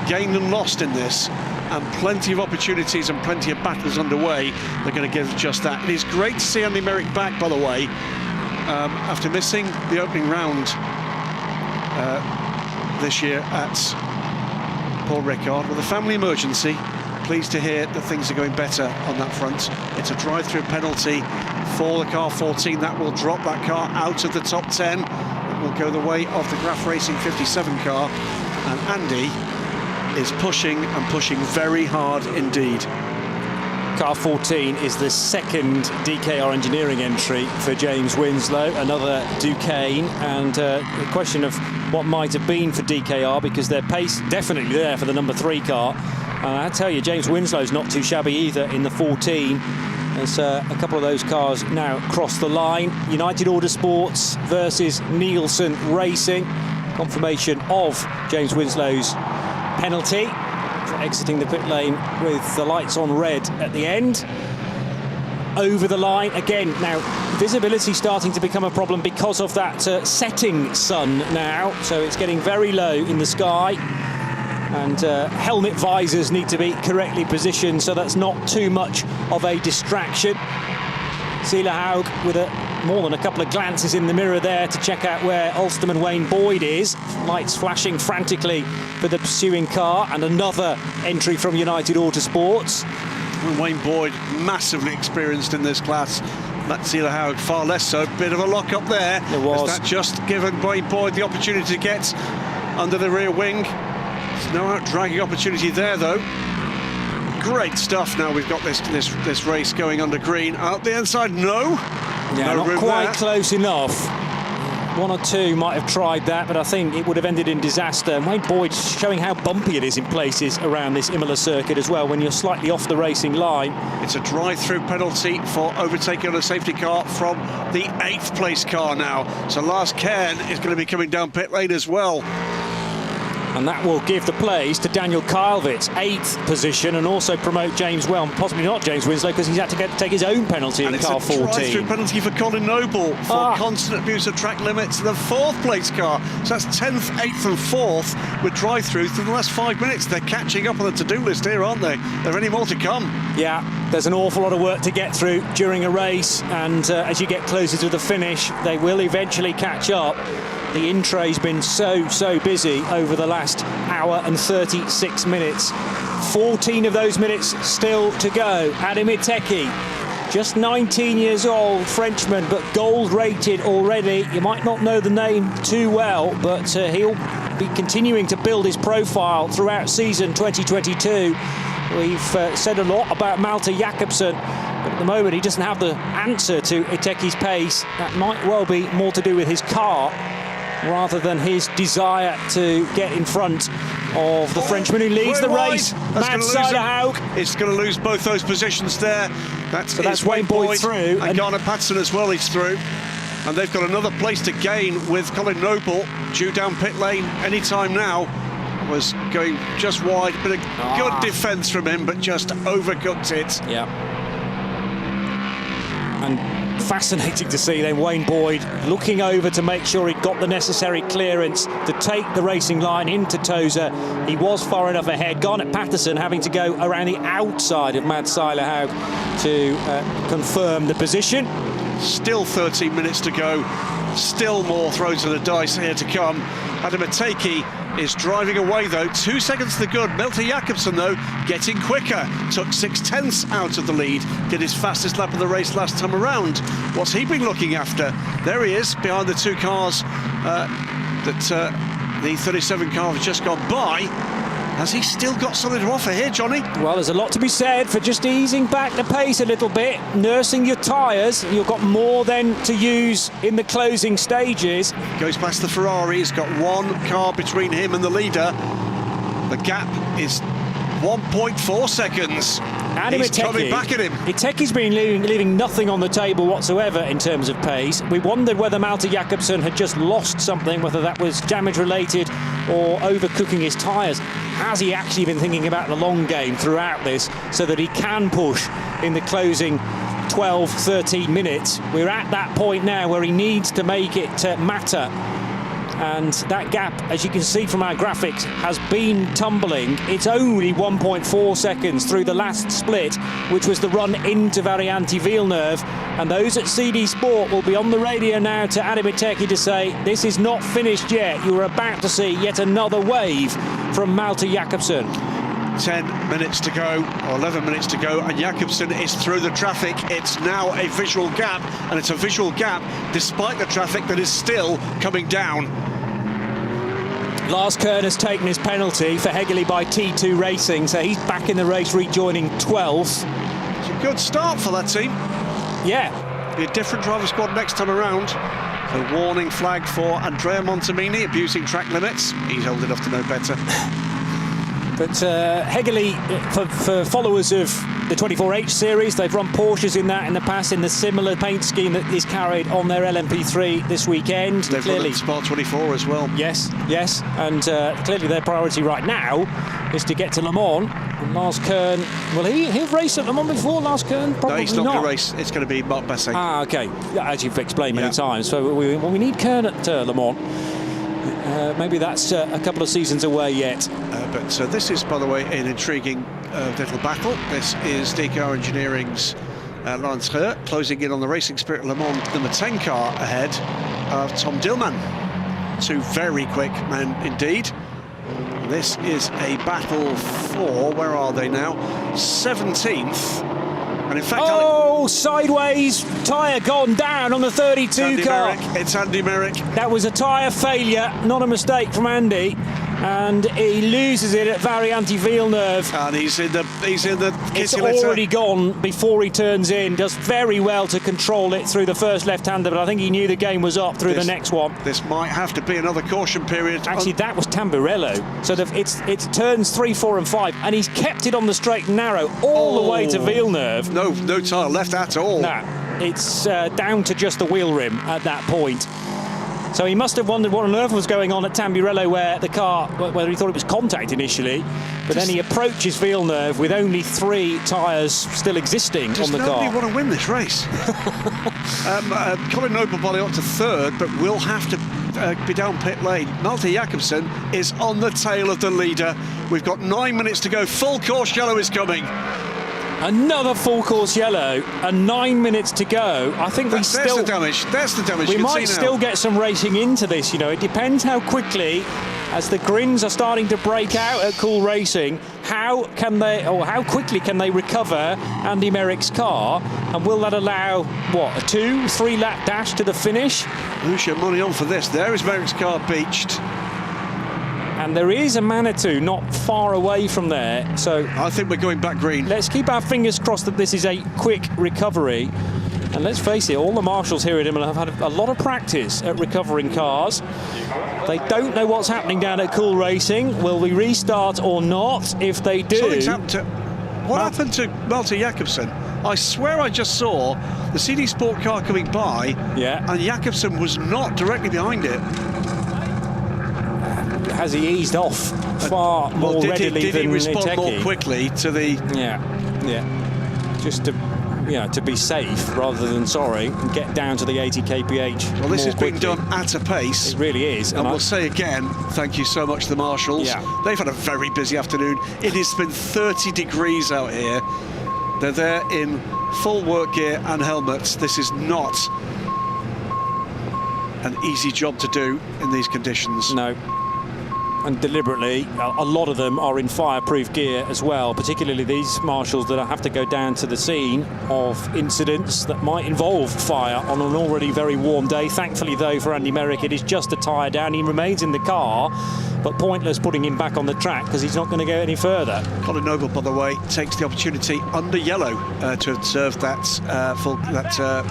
gained and lost in this, and plenty of opportunities and plenty of battles underway. They're going to give just that. It is great to see Andy Merrick back, by the way, after missing the opening round this year at Paul Ricard with a family emergency. Pleased to hear that things are going better on that front. It's a drive-through penalty for the car 14. That will drop that car out of the top 10. It will go the way of the Graf Racing 57 car, and Andy is pushing and pushing very hard indeed. Car 14 is the second DKR engineering entry for James Winslow, another Duquesne, and a question of what might have been for DKR, because their pace definitely there for the number 3 car. And I tell you, James Winslow's not too shabby either in the 14. As a couple of those cars now cross the line. United Autosports versus Nielsen Racing. Confirmation of James Winslow's penalty for exiting the pit lane with the lights on red at the end. Over the line again. Now, visibility starting to become a problem because of that setting sun now. So it's getting very low in the sky. And helmet visors need to be correctly positioned, so that's not too much of a distraction. Zederhaug with more than a couple of glances in the mirror there to check out where Ulsterman Wayne Boyd is. Lights flashing frantically for the pursuing car, and another entry from United Autosports. Wayne Boyd, massively experienced in this class. Mads Zederhaug, far less so. Bit of a lock up there. There was. Has that just given Wayne Boyd the opportunity to get under the rear wing? There's no out-dragging opportunity there, though. Great stuff. Now we've got this race going under green. Out the inside, no. Yeah, no not room quite there. close enough. One or two might have tried that, but I think it would have ended in disaster. And Wayne Boyd showing how bumpy it is in places around this Imola circuit as well, when you're slightly off the racing line. It's a drive-through penalty for overtaking on a safety car from the 8th place car now. So Lars Kern is going to be coming down pit lane as well. And that will give the place to Daniel Kielwitz, 8th position, and also promote James possibly not James Winslow, because he's had to take his own penalty in car 14. It's a drive-through penalty for Colin Noble for constant abuse of track limits. The 4th place car, so that's 10th, 8th and 4th with drive-throughs for the last 5 minutes. They're catching up on the to-do list here, aren't they? There are any more to come. Yeah, there's an awful lot of work to get through during a race, and as you get closer to the finish, they will eventually catch up. The intro's been so busy over the last hour and 36 minutes. 14 of those minutes still to go. Adam Iteki, just 19 years old, Frenchman, but gold rated already. You might not know the name too well, but he'll be continuing to build his profile throughout season 2022. We've said a lot about Malte Jakobsen, but at the moment he doesn't have the answer to Iteki's pace. That might well be more to do with his car rather than his desire to get in front of the Frenchman who leads the race, Mads Seilerhaug. It's going to lose both those positions there. That's Wayne Boyd through. And Garner Patterson as well, he's through. And they've got another place to gain with Colin Noble due down pit lane anytime now. Was going just wide, but a good defence from him, but just overcooked it. Yeah. And fascinating to see then Wayne Boyd looking over to make sure he got the necessary clearance to take the racing line into Tosa. He was far enough ahead. Garnet Patterson having to go around the outside of Mads Seilerhaug to confirm the position. Still 13 minutes to go. Still more throws of the dice here to come. Adam Ateki is driving away though, 2 seconds to the good. Malte Jakobsen though getting quicker, took 6/10 out of the lead, did his fastest lap of the race last time around. What's he been looking after? There he is behind the two cars that the 37 car has just gone by. Has he still got something to offer here, Johnny? Well, there's a lot to be said for just easing back the pace a little bit, nursing your tyres. You've got more then to use in the closing stages. Goes past the Ferrari, he's got one car between him and the leader. The gap is 1.4 seconds. He's coming back at him. Iteki's been leaving nothing on the table whatsoever in terms of pace. We wondered whether Malte Jakobsen had just lost something, whether that was damage related or overcooking his tyres. Has he actually been thinking about the long game throughout this so that he can push in the closing 12, 13 minutes? We're at that point now where he needs to make it matter. And that gap, as you can see from our graphics, has been tumbling. It's only 1.4 seconds through the last split, which was the run into Varianti Villeneuve. And those at CD Sport will be on the radio now to Adam Iteki to say, this is not finished yet. You're about to see yet another wave from Malte Jakobsen. 10 minutes to go, or 11 minutes to go, and Jakobsen is through the traffic. It's now a visual gap, and it's a visual gap despite the traffic that is still coming down. Lars Kern has taken his penalty for Hegerli by T2 Racing, so he's back in the race, rejoining 12th. It's a good start for that team. Yeah. Be a different driver squad next time around. A warning flag for Andrea Montemini, abusing track limits. He's old enough to know better. But Hegerli, for followers of the 24H series, they've run Porsches in that in the past, in the similar paint scheme that is carried on their LMP3 this weekend. They've run Spa 24 as well. Yes, yes, and clearly their priority right now is to get to Le Mans. And Lars Kern, will he'll race at Le Mans before, Lars Kern? Probably no, he's not going to race. It's going to be Marc Basset. Ah, OK, as you've explained many times. So we need Kern at Le Mans. Maybe that's a couple of seasons away yet. But this is, by the way, an intriguing little battle. This is DKR Engineering's Lawrence Reux closing in on the Racing Spirit Le Mans number 10 car ahead of Tom Dillman. Two very quick men indeed. This is a battle for, where are they now? 17th. And in fact, sideways tyre gone down on the 32 car. It's Andy Merrick. That was a tyre failure, not a mistake from Andy. And he loses it at Varianti Villeneuve. And he's in the It's already gone before he turns in. Does very well to control it through the first left-hander, but I think he knew the game was up through the next one. This might have to be another caution period. Actually, that was Tamburello. So it's turns 3, 4 and 5, and he's kept it on the straight and narrow all the way to Villeneuve. No tyre left at all. No, it's down to just the wheel rim at that point. So he must have wondered what on earth was going on at Tamburello, where the car, whether he thought it was contact initially, but then he approaches Villeneuve with only 3 tyres still existing on the car. Does nobody want to win this race? Colin Noble volley up to 3rd, but will have to be down pit lane. Malte Jakobsen is on the tail of the leader. We've got 9 minutes to go. Full course yellow is coming. Another full course yellow and 9 minutes to go. I think That's the damage. That's the damage. We might still get some racing into this, you know. It depends how quickly, as the grins are starting to break out at Cool Racing, how quickly can they recover Andy Merrick's car, and will that allow what, a 2-3 lap dash to the finish? Who's your money on for this? There is Merrick's car beached. And there is a Manitou not far away from there. So I think we're going back green. Let's keep our fingers crossed that this is a quick recovery. And let's face it, all the marshals here at Imola have had a lot of practice at recovering cars. They don't know what's happening down at Cool Racing. Will we restart or not? If they do... Something's happened to... What happened to Malte Jakobsen? I swear I just saw the CD Sport car coming by, and Jakobsen was not directly behind it. Has he eased off far more readily did than he respond Iteki? more quickly to the... Just to be safe rather than sorry and get down to the 80 kph. Well, this has quickly. been done at a pace. It really is. And we'll say again, thank you so much to the marshals. Yeah. They've had a very busy afternoon. It has been 30 degrees out here. They're there in full work gear and helmets. This is not an easy job to do in these conditions. No. And deliberately, a lot of them are in fireproof gear as well, particularly these marshals that have to go down to the scene of incidents that might involve fire on an already very warm day. Thankfully, though, for Andy Merrick, it is just a tyre down. He remains in the car, but pointless putting him back on the track because he's not going to go any further. Colin Noble, by the way, takes the opportunity under yellow to observe that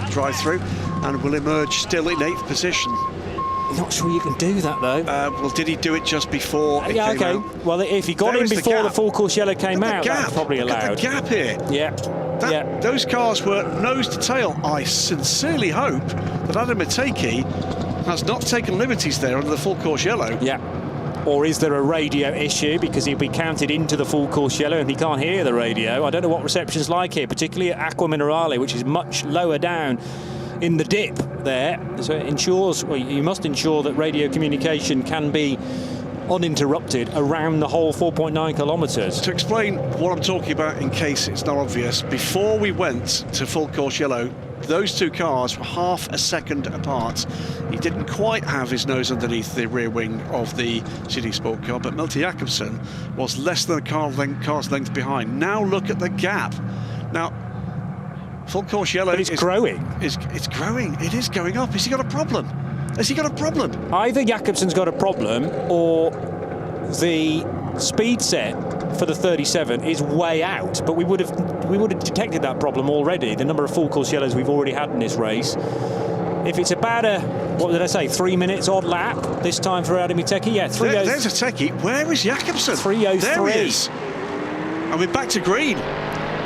drive-through and will emerge still in 8th position. Not sure you can do that, though. Well, did he do it just before it came out? Well, if he got in before the full course yellow came out, that's probably allowed. Look at the gap here. Those cars were nose to tail. I sincerely hope that Adam Iteki has not taken liberties there under the full course yellow. Yeah. Or is there a radio issue because he'll be counted into the full course yellow and he can't hear the radio? I don't know what reception's like here, particularly at Aqua Minerale, which is much lower down in the dip there. So it ensures, well, you must ensure that radio communication can be uninterrupted around the whole 4.9 kilometres. To explain what I'm talking about in case it's not obvious, before we went to full course yellow, those two cars were half a second apart. He didn't quite have his nose underneath the rear wing of the CD Sport car, but Malte Jakobsen was less than a car's length behind. Now look at the gap. Now, full course yellow is growing. It's growing. It is going up. Has he got a problem? Has he got a problem? Either Jakobsen's got a problem or the speed set for the 37 is way out. But we would have detected that problem already. The number of full course yellows we've already had in this race. If it's about a, what did I say, 3 minutes odd lap this time for Adam Iteki? Yeah, 3:03. There's Iteki. Where is Jakobsen? 3:03. There he is. And we're back to green.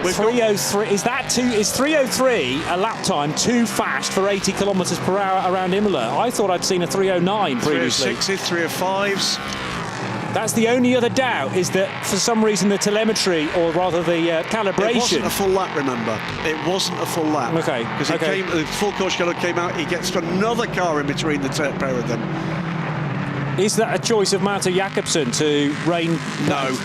3:03 is 3:03 a lap time too fast for 80 kilometres per hour around Imola? I thought I'd seen a 3:09 previously. 3:06s, 3:05s. That's the only other doubt, is that for some reason the telemetry, or rather the calibration... It wasn't a full lap, remember. It wasn't a full lap. Okay. Because the full course yellow came out, he gets another car in between the pair of them. Is that a choice of Malte Jakobsen to rein? No,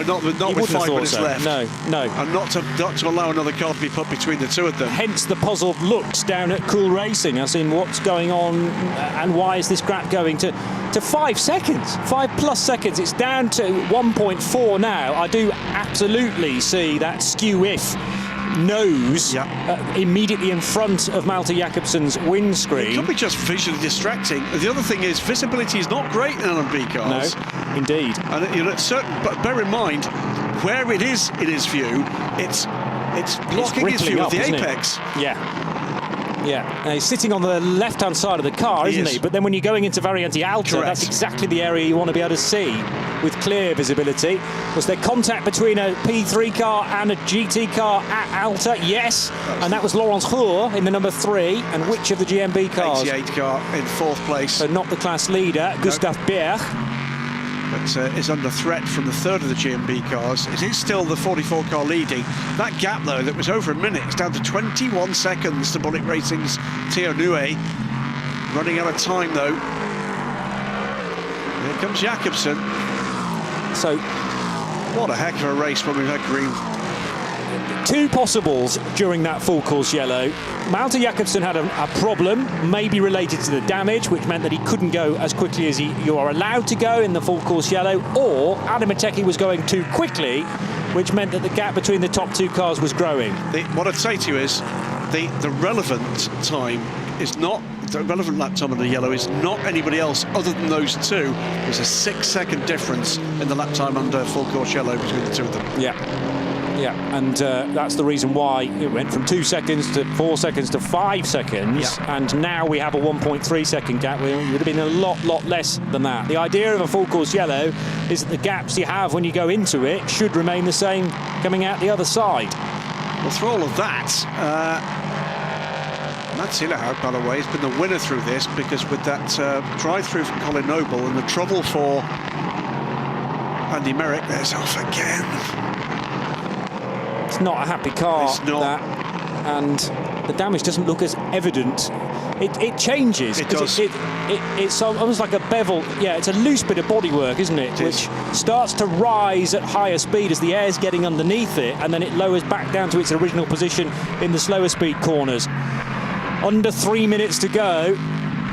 not with 5 minutes left. No. And not to allow another car to be put between the two of them. Hence the puzzled looks down at Cool Racing, as in what's going on and why is this gap going to 5 seconds, 5+ seconds. It's down to 1.4 now. I do absolutely see that skew-if nose immediately in front of Malte Jakobsen's windscreen. It could be just visually distracting. The other thing is visibility is not great in LMP cars. No, indeed. And but bear in mind where it is in his view. It's blocking his view of the apex. Yeah, he's sitting on the left-hand side of the car, isn't he? But then when you're going into Variante Alta, that's exactly the area you want to be able to see with clear visibility. Was there contact between a P3 car and a GT car at Alta? Yes. And that was Laurence Hoare in the number 3. And which of the GMB cars? 88 car in 4th place. So not the class leader, Gustav Berg. But is under threat from the 3rd of the GMB cars. It is still the 44 car leading. That gap, though, that was over a minute, is down to 21 seconds to Bullet Racing's Theo Nue. Running out of time, though. Here comes Jakobsen. So, what a heck of a race when we've had green. 2 possibles during that full course yellow. Malte Jakobsen had a problem, maybe related to the damage, which meant that he couldn't go as quickly as you are allowed to go in the full course yellow, or Adam Iteki was going too quickly, which meant that the gap between the top 2 cars was growing. What I'd say to you is the relevant time is not the relevant lap time on the yellow is not anybody else other than those two. There's a 6-second difference in the lap time under full course yellow between the two of them. Yeah, and that's the reason why it went from 2 seconds to 4 seconds to 5 seconds, and now we have a 1.3 second gap. It would have been a lot less than that. The idea of a full course yellow is that the gaps you have when you go into it should remain the same coming out the other side. Well, through all of that, Matt Sillerhout, by the way, has been the winner through this, because with that drive-through from Colin Noble and the trouble for Andy Merrick, there's off again. It's not a happy car, it's not. That, and the damage doesn't look as evident. It changes. It does. It's almost like a bevel. Yeah, it's a loose bit of bodywork, isn't it? Which starts to rise at higher speed as the air's getting underneath it, and then it lowers back down to its original position in the slower speed corners. Under 3 minutes to go.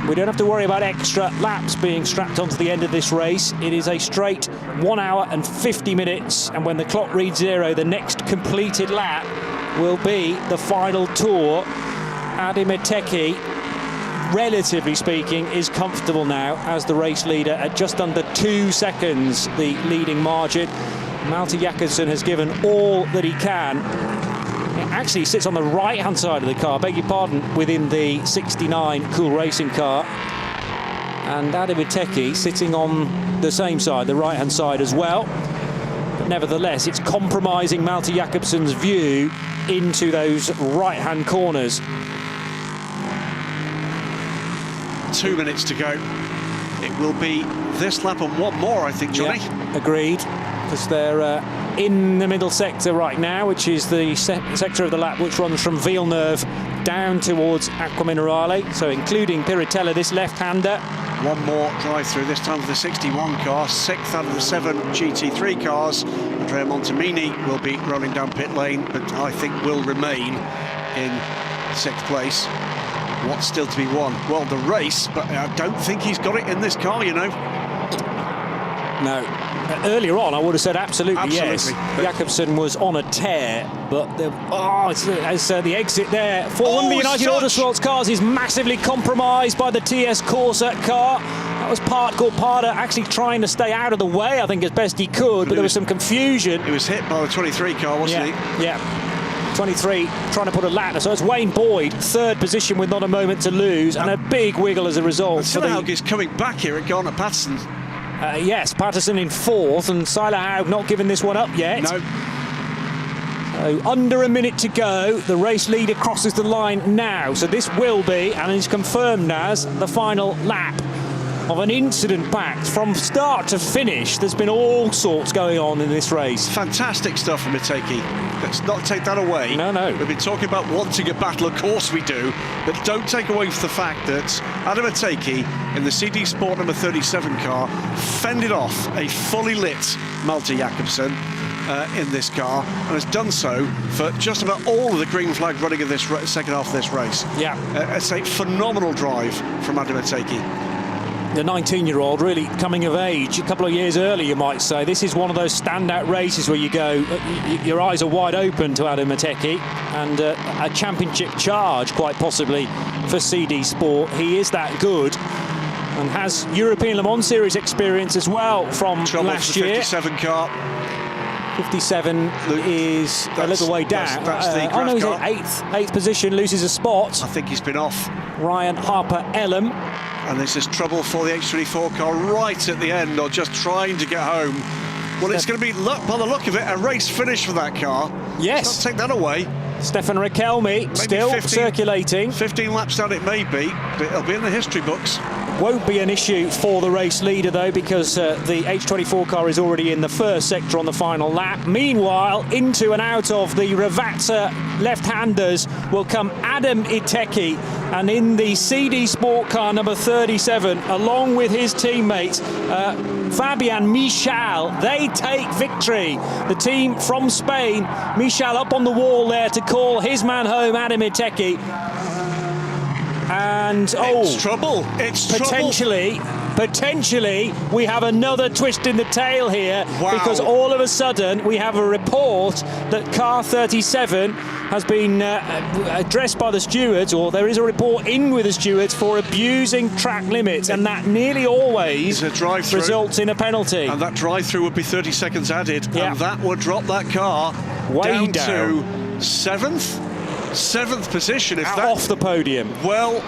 We don't have to worry about extra laps being strapped onto the end of this race. It is a straight 1 hour and 50 minutes, and when the clock reads 0, the next completed lap will be the final tour. Adimateki, relatively speaking, is comfortable now as the race leader at just under 2 seconds, the leading margin. Malte Jakobsen has given all that he can. It actually sits on the right-hand side of the car, beg your pardon, within the 69 Cool Racing car. And Adimateki sitting on the same side, the right-hand side as well. But nevertheless, it's compromising Malte Jakobsen's view into those right-hand corners. 2 minutes to go. It will be this lap and one more, I think, Johnny. Yeah, agreed, because they're in the middle sector right now, which is the sector of the lap which runs from Villeneuve down towards Acqua Minerale, so including Piratella, this left-hander. One more drive-through, this time for the 61 car, 6th out of the 7 GT3 cars. Andrea Montemini will be rolling down pit lane, but I think will remain in 6th place. What's still to be won? Well, the race, but I don't think he's got it in this car, you know. No. Earlier on, I would have said absolutely yes. But Jakobsen was on a tear, but the exit there for one of the United Autosports cars is massively compromised by the TS Corsa car. That was Gorpada actually trying to stay out of the way, I think, as best he could, but there was some confusion. He was hit by the 23 car, wasn't he? Yeah. 23 trying to put a lap. So it's Wayne Boyd, 3rd position with not a moment to lose, and a big wiggle as a result. Sillerhout is coming back here at Garner Patterson. Yes, Patterson in 4th, and Sillerhout not giving this one up yet. No. So under a minute to go, the race leader crosses the line now. So this will be, and is confirmed as, the final lap of an incident-packed, from start to finish. There's been all sorts going on in this race. Fantastic stuff from Mateki. Let's not take that away. No. We've been talking about wanting a battle, of course we do, but don't take away from the fact that Adam Mateki in the CD Sport number 37 car fended off a fully lit Malte Jakobsen in this car, and has done so for just about all of the green flag running of this second half of this race. Yeah. It's a phenomenal drive from Adam Mateki. The 19-year-old really coming of age a couple of years early, you might say. This is one of those standout races where you go, your eyes are wide open to Adam Mateki, and a championship charge, quite possibly, for CD Sport. He is that good, and has European Le Mans Series experience as well from last year. 57 car. 57 is a little way down. That's the he's car. in 8th position, loses a spot. I think he's been off. Ryan Harper-Ellum. And this is trouble for the H24 car right at the end, or just trying to get home. Well, it's going to be, by the look of it, a race finish for that car. Yes. Let's not take that away. Stefan Raquelme still 15, circulating. 15 laps down it may be, but it'll be in the history books. Won't be an issue for the race leader, though, because the H24 car is already in the 1st sector on the final lap. Meanwhile, into and out of the Ravazza left-handers will come Adam Iteki, and in the CD Sport car number 37, along with his teammate Fabian Michal, they take victory. The team from Spain, Michal up on the wall there to call his man home, Adam Iteki. And it's trouble. It's potentially we have another twist in the tail here. Wow. Because all of a sudden we have a report that car 37 has been addressed by the stewards, or there is a report in with the stewards for abusing track limits, and that nearly always results in a penalty. And that drive-through would be 30 seconds added, yeah. and that would drop that car way down to seventh position. If that off the podium. Well.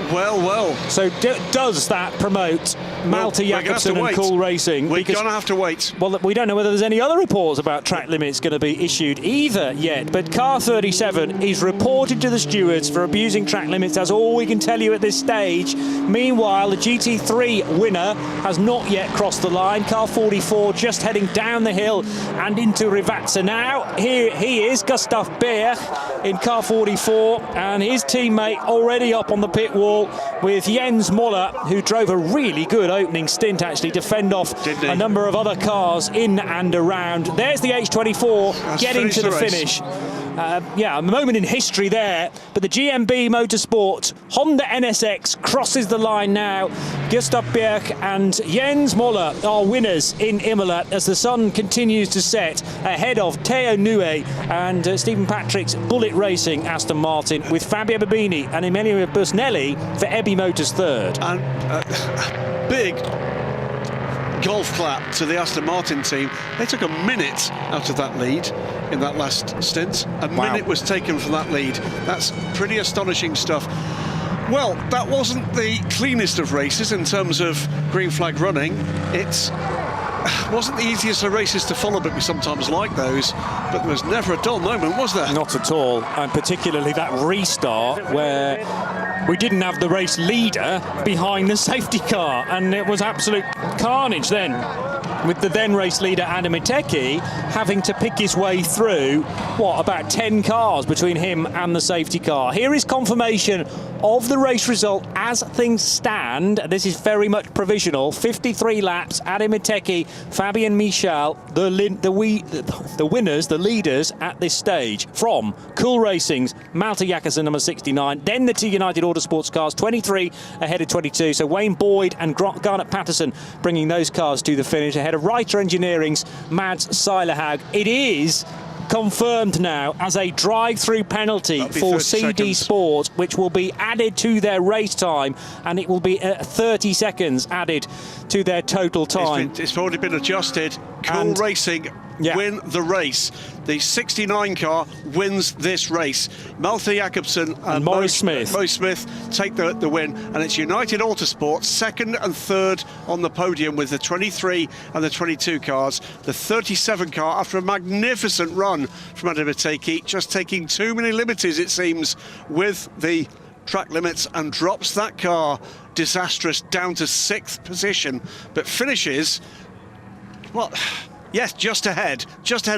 So does that promote Malte Jakobsen and Cool Racing? We're going to have to wait. Well, we don't know whether there's any other reports about track limits going to be issued either yet, but car 37 is reported to the stewards for abusing track limits. That's all we can tell you at this stage. Meanwhile, the GT3 winner has not yet crossed the line. Car 44 just heading down the hill and into Rivazza now. Here he is, Gustav Berg in car 44, and his teammate already up on the pit wall with Jens Moller, who drove a really good opening stint actually to fend off a number of other cars in and around. There's the H24 getting to the finish. Yeah, a moment in history there, but the GMB Motorsport Honda NSX crosses the line now. Gustav Berg and Jens Moller are winners in Imola as the sun continues to set ahead of Teo Nue and Stephen Patrick's Bullet Racing Aston Martin, with Fabio Babini and Emilio Busnelli for Ebby Motors third. And big golf clap to the Aston Martin team. They took a minute out of that lead in that last stint. A minute was taken from that lead. That's pretty astonishing stuff. Well, that wasn't the cleanest of races in terms of green flag running. It wasn't the easiest of races to follow, but we sometimes like those. But there was never a dull moment, was there? Not at all, and particularly that restart where we didn't have the race leader behind the safety car, and it was absolute carnage then, with the then race leader Adam Iteki having to pick his way through, about 10 cars between him and the safety car. Here is confirmation of the race result as things stand. This is very much provisional. 53 laps, Adam Iteki, Fabian Michal, the winners, the leaders at this stage, from Cool Racing's Malte Jakobsen, number 69, then the T United Autosports cars, 23 ahead of 22. So Wayne Boyd and Garnet Patterson bringing those cars to the finish ahead of Reiter Engineering's Mads Seilerhaug. It is confirmed now as a drive-through penalty for CD Sport, which will be added to their race time, and it will be 30 seconds added to their total time. It's already been adjusted. Cool Racing win the race. The 69 car wins this race. Malte Jakobsen and Maurice Smith take the win, and it's United Autosport second and third on the podium with the 23 and the 22 cars. The 37 car, after a magnificent run from Adam Iteki, just taking too many liberties, it seems, with the track limits, and drops that car disastrous down to 6th position, but finishes, yes, just ahead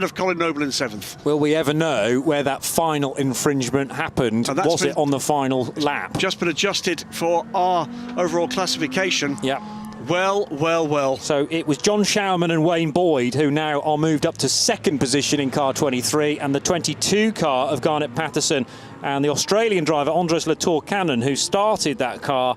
of Colin Noble in 7th. Will we ever know where that final infringement happened? Was it on the final lap? Just been adjusted for our overall classification. Yeah. Well. So it was John Schauman and Wayne Boyd who now are moved up to 2nd position in car 23, and the 22 car of Garnet Patterson and the Australian driver Andres Latour Cannon, who started that car,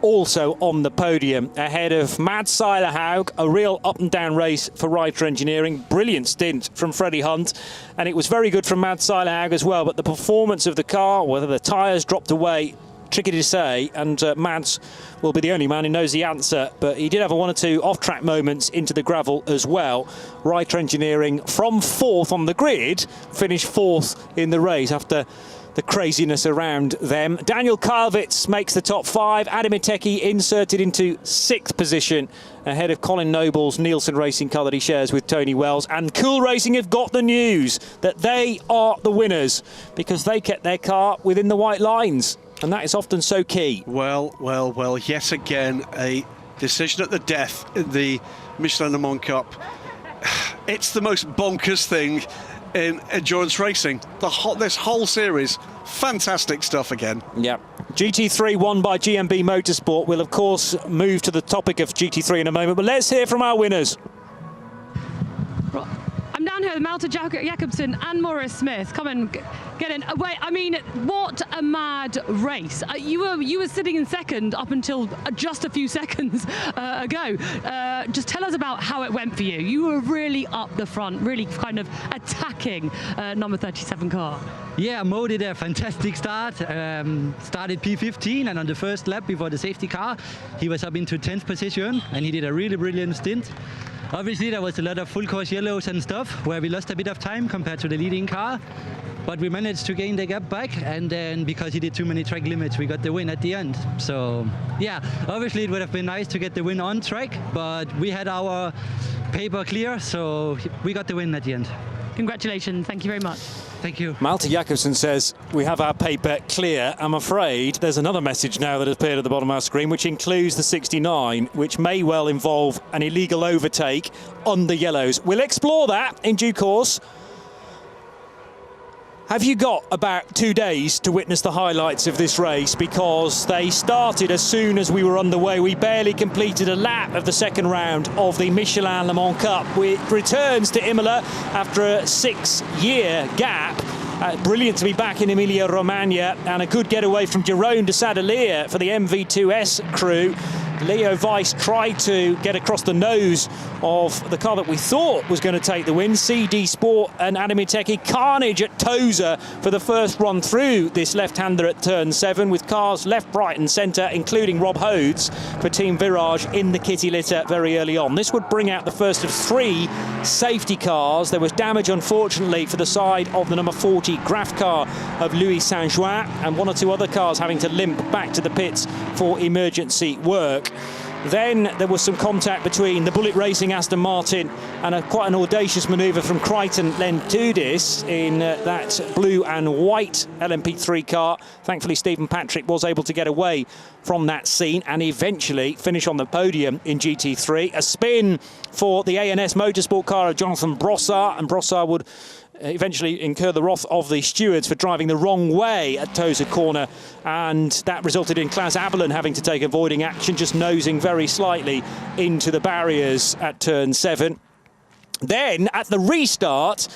also on the podium ahead of Mads Seilerhaug. A real up and down race for Reiter Engineering. Brilliant stint from Freddie Hunt, and it was very good from Mads Seilerhaug as well, but the performance of the car, whether the tyres dropped away, tricky to say, and Mads will be the only man who knows the answer, but he did have one or two off-track moments into the gravel as well. Reiter Engineering from 4th on the grid finished 4th in the race after the craziness around them. Daniel Karlvitz makes the top 5. Adam Iteki inserted into 6th position ahead of Colin Noble's Nielsen Racing car that he shares with Tony Wells. And Cool Racing have got the news that they are the winners because they kept their car within the white lines, and that is often so key. Well, yet again a decision at the death in the Michelin Le Mans Cup. It's the most bonkers thing in endurance racing. This whole series, fantastic stuff again. Yeah. GT3 won by GMB Motorsport. We'll of course move to the topic of GT3 in a moment, but let's hear from our winners. I'm I'm down here with Malte Jacobsen and Maurice Smith. Come and get in. Wait, I mean, what a mad race. You were sitting in second up until just a few seconds ago. Just tell us about how it went for you. You were really up the front, really kind of attacking number 37 car. Yeah, Mo did a fantastic start. Started P15, and on the first lap before the safety car, he was up into 10th position, and he did a really brilliant stint. Obviously, there was a lot of full course yellows and stuff, where we lost a bit of time compared to the leading car. But we managed to gain the gap back, and then because he did too many track limits, we got the win at the end. So, yeah, obviously it would have been nice to get the win on track, but we had our paper clear, so we got the win at the end. Congratulations. Thank you very much. Thank you. Malte Jacobsen says, we have our paper clear. I'm afraid there's another message now that has appeared at the bottom of our screen, which includes the 69, which may well involve an illegal overtake on the yellows. We'll explore that in due course. Have you got about 2 days to witness the highlights of this race? Because they started as soon as we were underway. We barely completed a lap of the second round of the Michelin Le Mans Cup. It returns to Imola after a 6-year gap. Brilliant to be back in Emilia-Romagna, and a good getaway from Jerome de Sadalier for the MV2S crew. Leo Weiss tried to get across the nose of the car that we thought was going to take the win. CD Sport and Adamiteki. Carnage at Tosa for the first run through this left-hander at turn 7, with cars left, right and centre, including Rob Hodes for Team Virage in the kitty litter very early on. This would bring out the first of 3 safety cars. There was damage, unfortunately, for the side of the number 40 Graf car of Louis Saint-Join, and 1 or 2 other cars having to limp back to the pits for emergency work. Then there was some contact between the Bullet Racing Aston Martin and quite an audacious manoeuvre from Crichton Lentudis in that blue and white LMP3 car. Thankfully, Stephen Patrick was able to get away from that scene and eventually finish on the podium in GT3. A spin for the ANS Motorsport car of Jonathan Brossard, and Brossard would eventually incur the wrath of the stewards for driving the wrong way at Tosa Corner, and that resulted in Klaas Abelen having to take avoiding action, just nosing very slightly into the barriers at turn 7. Then at the restart,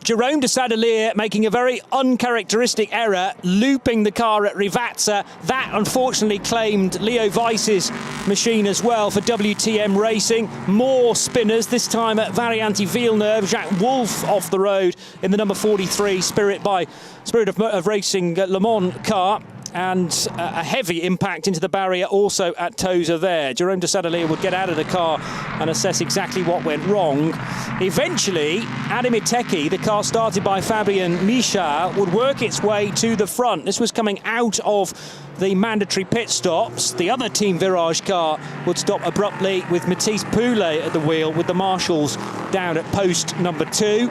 Jerome de Sadalier making a very uncharacteristic error, looping the car at Rivazza. That unfortunately claimed Leo Weiss's machine as well for WTM Racing. More spinners, this time at Varianti Villeneuve. Jacques Wolf off the road in the number 43 Spirit of Racing Le Mans car. And a heavy impact into the barrier also at Tosa there. Jerome de Sadalier would get out of the car and assess exactly what went wrong. Eventually, Adamiteki, the car started by Fabien Michal, would work its way to the front. This was coming out of the mandatory pit stops. The other Team Virage car would stop abruptly with Matisse Poulet at the wheel, with the marshals down at post number 2.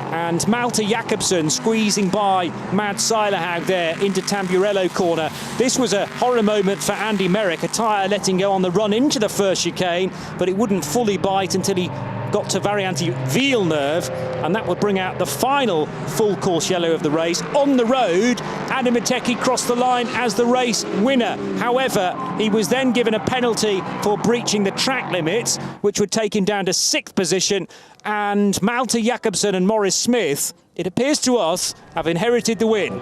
And Malte Jacobsen squeezing by Mads Seilerhaug there into Tamburello corner. This was a horror moment for Andy Merrick, a tyre letting go on the run into the first chicane, but it wouldn't fully bite until he got to Varianti Villeneuve, and that would bring out the final full course yellow of the race. On the road, Adamiteki crossed the line as the race winner. However, he was then given a penalty for breaching the track limits, which would take him down to 6th position. And Malte Jacobsen and Maurice Smith, it appears to us, have inherited the win.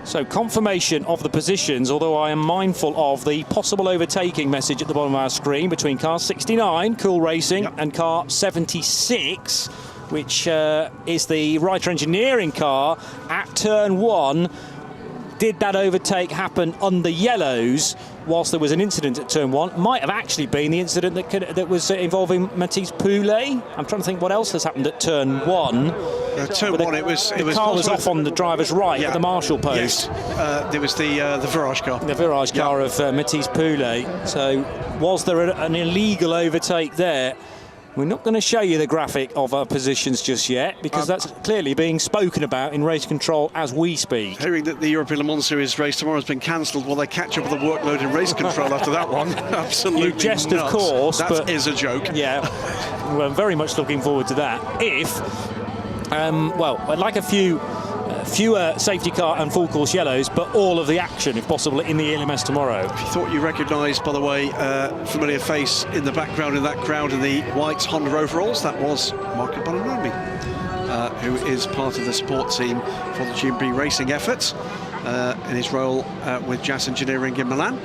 So confirmation of the positions, although I am mindful of the possible overtaking message at the bottom of our screen between car 69, Cool Racing, and car 76, which is the Reiter Engineering car at turn 1. Did that overtake happen on the yellows whilst there was an incident at turn 1? Might have actually been the incident that was involving Matisse Poulet. I'm trying to think what else has happened at turn 1. Turn 1, the car was off on the driver's right at the marshal post. Yes, there was the Virage car. The Virage car of Matisse Poulet. So was there an illegal overtake there? We're not going to show you the graphic of our positions just yet, because that's clearly being spoken about in race control as we speak. Hearing that the European Le Mans Series race tomorrow has been cancelled, will they catch up with the workload in race control after that one? Absolutely You jest, nuts. of course. That is a joke. Yeah, we're very much looking forward to that. If, well, I'd like a few fewer safety car and full course yellows, but all of the action, if possible, in the LMS tomorrow. If you thought you recognised, by the way, familiar face in the background in that crowd in the white Honda overalls, that was Marco Bonanomi, who is part of the support team for the GMB racing efforts in his role with JAS Engineering in Milan,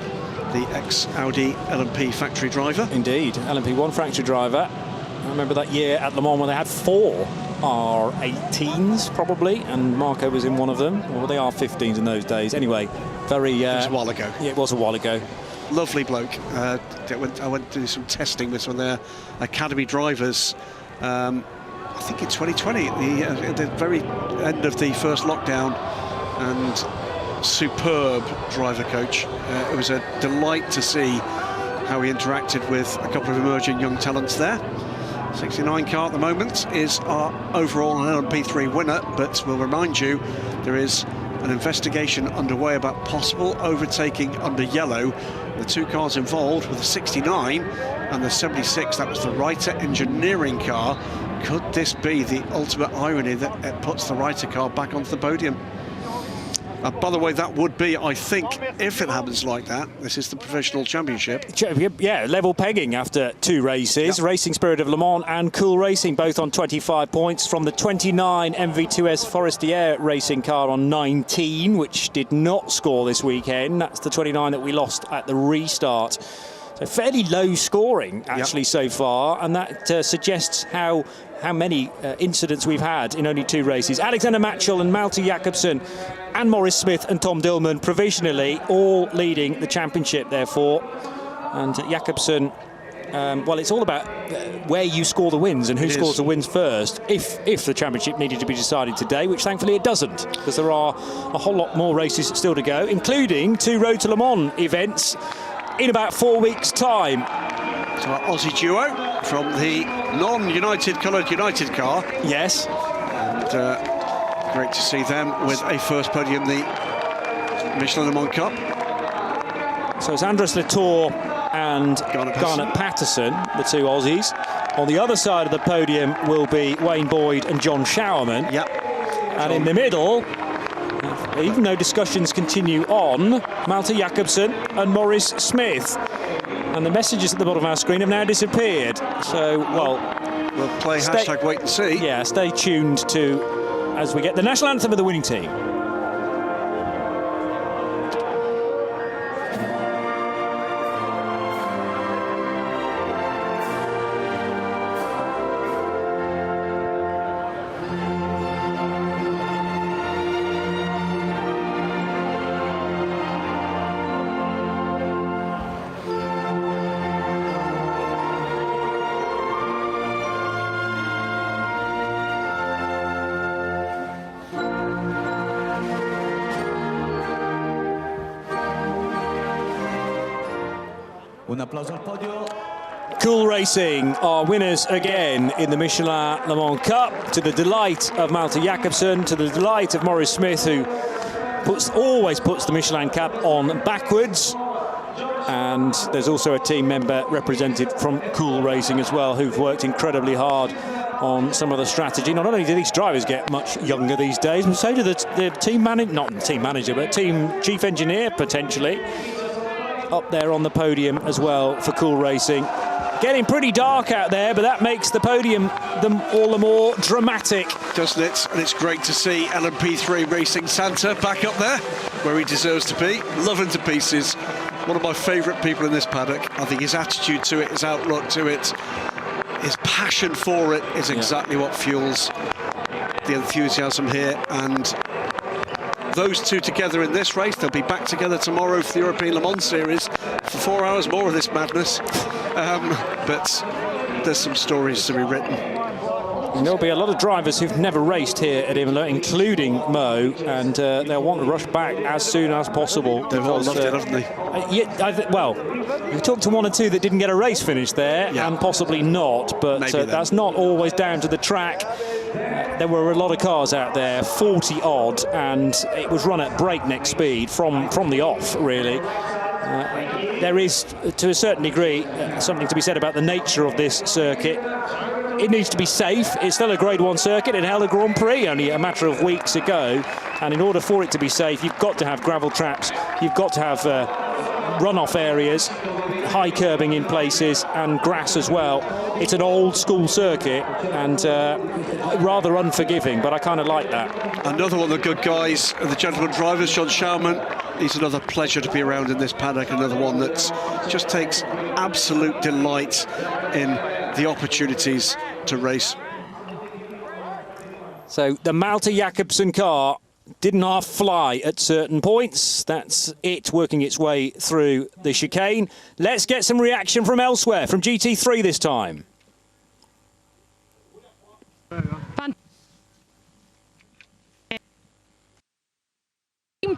the ex-Audi LMP factory driver. Indeed, LMP1 factory driver. I remember that year at Le Mans when they had 4 R18s probably, and Marco was in one of them. Or they are 15s in those days. Anyway, very... it was a while ago. Yeah, it was a while ago. Lovely bloke. I went to do some testing with some of their academy drivers, I think in 2020, at the very end of the first lockdown, and superb driver coach. It was a delight to see how he interacted with a couple of emerging young talents there. 69 car at the moment is our overall LMP3 winner, but we'll remind you there is an investigation underway about possible overtaking under yellow. The 2 cars involved were the 69 and the 76, that was the Reiter engineering car. Could this be the ultimate irony that it puts the Reiter car back onto the podium? By the way, that would be, I think, if it happens like that, this is the professional championship. Yeah, level pegging after 2 races. Yep. Racing Spirit of Le Mans and Cool Racing both on 25 points from the 29 MV2S Forestier racing car on 19, which did not score this weekend. That's the 29 that we lost at the restart. So fairly low scoring, actually, so far, and that suggests how many incidents we've had in only 2 races. Alexander Matchell and Malte Jakobsen and Maurice Smith and Tom Dillman provisionally all leading the championship, therefore. And Jakobsen, well, it's all about where you score the wins and who scores the wins first, if the championship needed to be decided today, which thankfully it doesn't, because there are a whole lot more races still to go, including 2 Road to Le Mans events in about 4 weeks' time. So our Aussie duo from the non-United coloured United car. Yes. And great to see them with a first podium, the Michelin Le Mans Cup. So it's Andres Latour and Garnet Patterson, the 2 Aussies. On the other side of the podium will be Wayne Boyd and John Showerman. Yep. And in the middle, even though discussions continue on, Malte Jakobsen and Maurice Smith. And the messages at the bottom of our screen have now disappeared. So, well... We'll play hashtag wait and see. Yeah, stay tuned to as we get the national anthem of the winning team. Un applauso al podio. Cool Racing are winners again in the Michelin Le Mans Cup, to the delight of Malte Jakobsen, to the delight of Maurice Smith, who always puts the Michelin cap on backwards. And there's also a team member represented from Cool Racing as well, who've worked incredibly hard on some of the strategy. Not only do these drivers get much younger these days, but so do the team manager, not team manager, but team chief engineer potentially, up there on the podium as well for Cool Racing. Getting pretty dark out there, but that makes the podium all the more dramatic. Doesn't it? And it's great to see LMP3 Racing Santa back up there, where he deserves to be. Love him to pieces. One of my favourite people in this paddock. I think his attitude to it, his outlook to it, his passion for it is exactly what fuels the enthusiasm here. And those two together in this race, they'll be back together tomorrow for the European Le Mans Series for 4 hours more of this madness. But there's some stories to be written. And there'll be a lot of drivers who've never raced here at Imola, including Mo, and they'll want to rush back as soon as possible. They've all loved it, haven't they? Well, we talked to 1 or 2 that didn't get a race finish there, and possibly not, but that's not always down to the track. There were a lot of cars out there, 40 odd, and it was run at breakneck speed from the off, really. There is, to a certain degree, something to be said about the nature of this circuit. it needs to be safe. It's still a Grade 1 circuit. It held a Grand Prix only a matter of weeks ago. And in order for it to be safe, you've got to have gravel traps. You've got to have runoff areas, high curbing in places, and grass as well. It's an old school circuit and rather unforgiving, but I kind of like that. Another one of the good guys, the gentleman drivers, John Schaumann. He's another pleasure to be around in this paddock, another one that just takes absolute delight in the opportunities to race. So the Malte Jakobsen car didn't half fly at certain points. That's it working its way through the chicane. Let's get some reaction from elsewhere, from GT3 this time.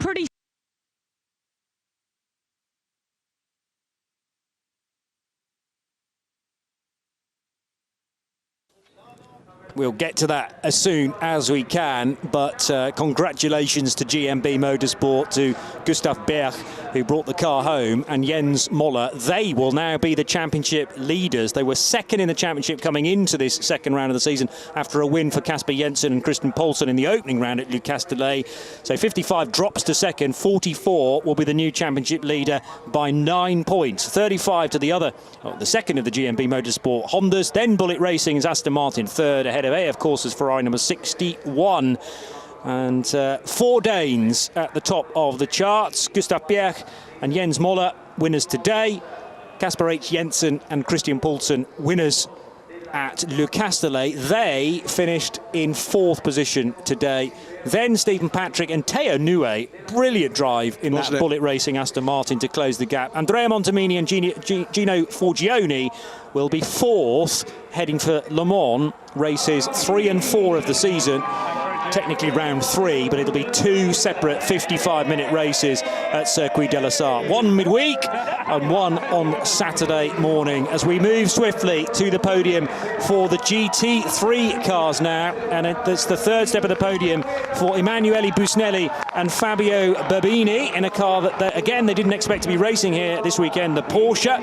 Pretty. We'll get to that as soon as we can, but congratulations to GMB Motorsport, to Gustav Berg, who brought the car home, and Jens Moller. They will now be the championship leaders. They were second in the championship coming into this second round of the season after a win for Kasper Jensen and Christian Poulsen in the opening round at Le Castellet. So 55 drops to second, 44 will be the new championship leader by 9 points. 35 to the second of the GMB Motorsport Hondas, then Bullet Racing's Aston Martin third, ahead of AF Corsa's Ferrari number 61. And 4 Danes at the top of the charts. Gustav Berg and Jens Moller, winners today. Kasper H. Jensen and Christian Poulsen, winners at Le Castellet. They finished in 4th position today. Then Stephen Patrick and Teo Nue, brilliant drive in that Bullet Racing Aston Martin to close the gap. Andrea Montemini and Gino Forgione will be 4th, heading for Le Mans, races 3 and 4 of the season. Technically round 3, but it'll be 2 separate 55-minute races at Circuit de la Sarthe. 1 midweek and 1 on Saturday morning, as we move swiftly to the podium for the GT3 cars now. And it's the 3rd step of the podium for Emanuele Busnelli and Fabio Babini in a car that, again, they didn't expect to be racing here this weekend, the Porsche.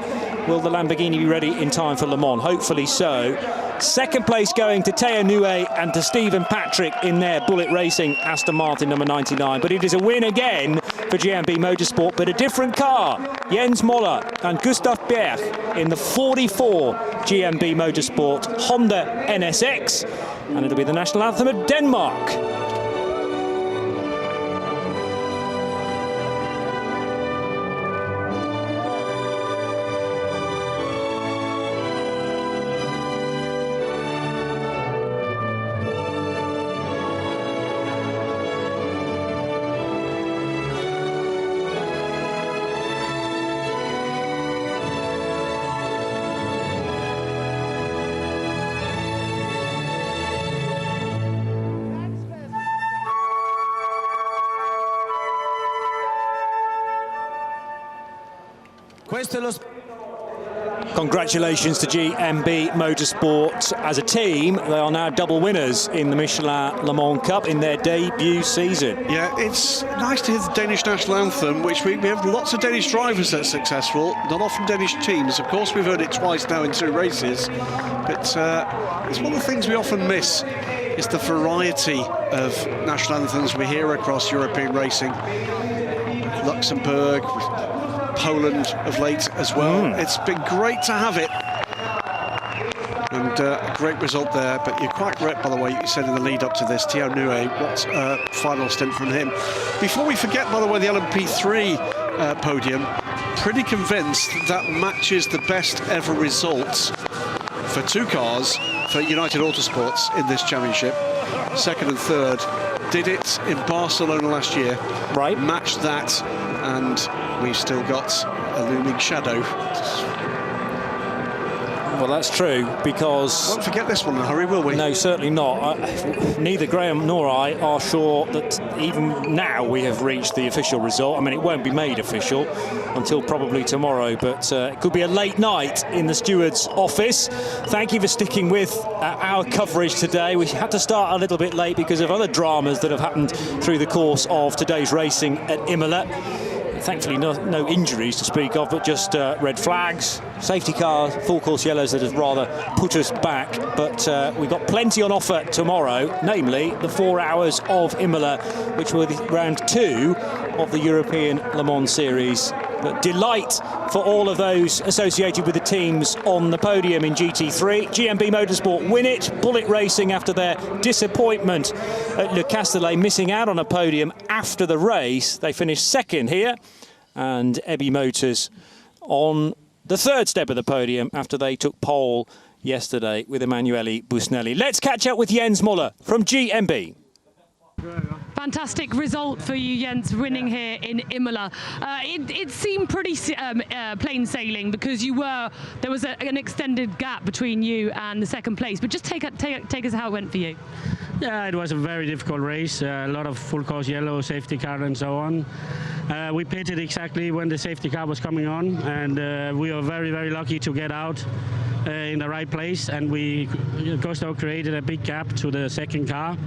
Will the Lamborghini be ready in time for Le Mans? Hopefully so. 2nd place going to Teo Nue and to Stephen Patrick in their Bullet Racing Aston Martin number 99. But it is a win again for GMB Motorsport, but a different car. Jens Moller and Gustav Berg in the 44 GMB Motorsport Honda NSX. And it'll be the national anthem of Denmark. Congratulations to GMB Motorsport as a team. They are now double winners in the Michelin Le Mans Cup in their debut season. Yeah, it's nice to hear the Danish national anthem, which we have lots of Danish drivers that are successful, not often Danish teams. Of course, we've heard it twice now in 2 races, but it's one of the things we often miss is the variety of national anthems we hear across European racing. Luxembourg, Poland of late as well. It's been great to have it, and a great result there. But you're quite correct, by the way, you said in the lead up to this, Teo Nue, what a final stint from him. Before we forget, by the way, the LMP3 podium, pretty convinced that matches the best ever results for 2 cars for United Autosports in this championship. 2nd and 3rd did it in Barcelona last year, right? Matched that, and we've still got a looming shadow. Well, that's true, because... Won't forget this one in a hurry, will we? No, certainly not. Neither Graham nor I are sure that even now we have reached the official result. I mean, it won't be made official until probably tomorrow, but it could be a late night in the steward's office. Thank you for sticking with our coverage today. We had to start a little bit late because of other dramas that have happened through the course of today's racing at Imola. Thankfully, no injuries to speak of, but just red flags, safety cars, full course yellows that have rather put us back. But we've got plenty on offer tomorrow, namely the 4 hours of Imola, which will be round 2 of the European Le Mans Series. But delight for all of those associated with the teams on the podium in GT3. GMB Motorsport win it. Bullet Racing, after their disappointment at Le Castellet, missing out on a podium after the race, they finished second here. And Ebby Motors on the third step of the podium after they took pole yesterday with Emanuele Busnelli. Let's catch up with Jens Muller from GMB. Fantastic result for you, Jens, winning here in Imola. It seemed pretty plain sailing because there was an extended gap between you and the second place. But just take us how it went for you. Yeah, it was a very difficult race. A lot of full course yellow, safety car, and so on. We pitted exactly when the safety car was coming on, and we were very, very lucky to get out in the right place. And Gustav created a big gap to the second car.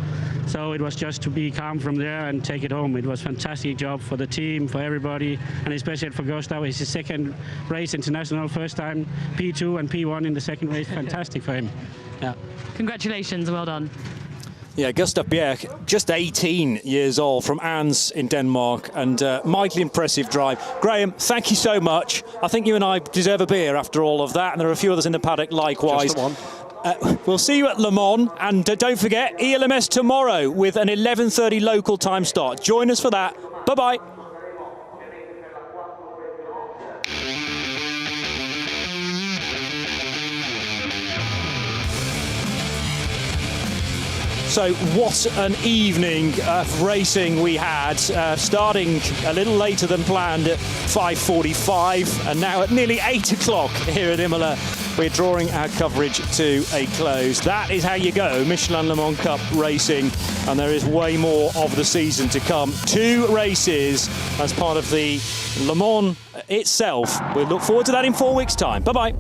So it was just to be calm from there and take it home. It was a fantastic job for the team, for everybody, and especially for Gustav. It's his second race international, first time P2 and P1 in the second race. Fantastic for him. Yeah. Congratulations, well done. Yeah, Gustav Bjerg, just 18 years old, from Ans in Denmark, and mightily impressive drive. Graham, thank you so much. I think you and I deserve a beer after all of that, and there are a few others in the paddock likewise. Just the one. We'll see you at Le Mans, and don't forget, ELMS tomorrow with an 11:30 local time start. Join us for that. Bye-bye. So what an evening of racing we had, starting a little later than planned at 5:45, and now at nearly 8 o'clock here at Imola, we're drawing our coverage to a close. That is how you go, Michelin Le Mans Cup racing, and there is way more of the season to come. 2 races as part of the Le Mans itself. We look forward to that in 4 weeks' time. Bye-bye.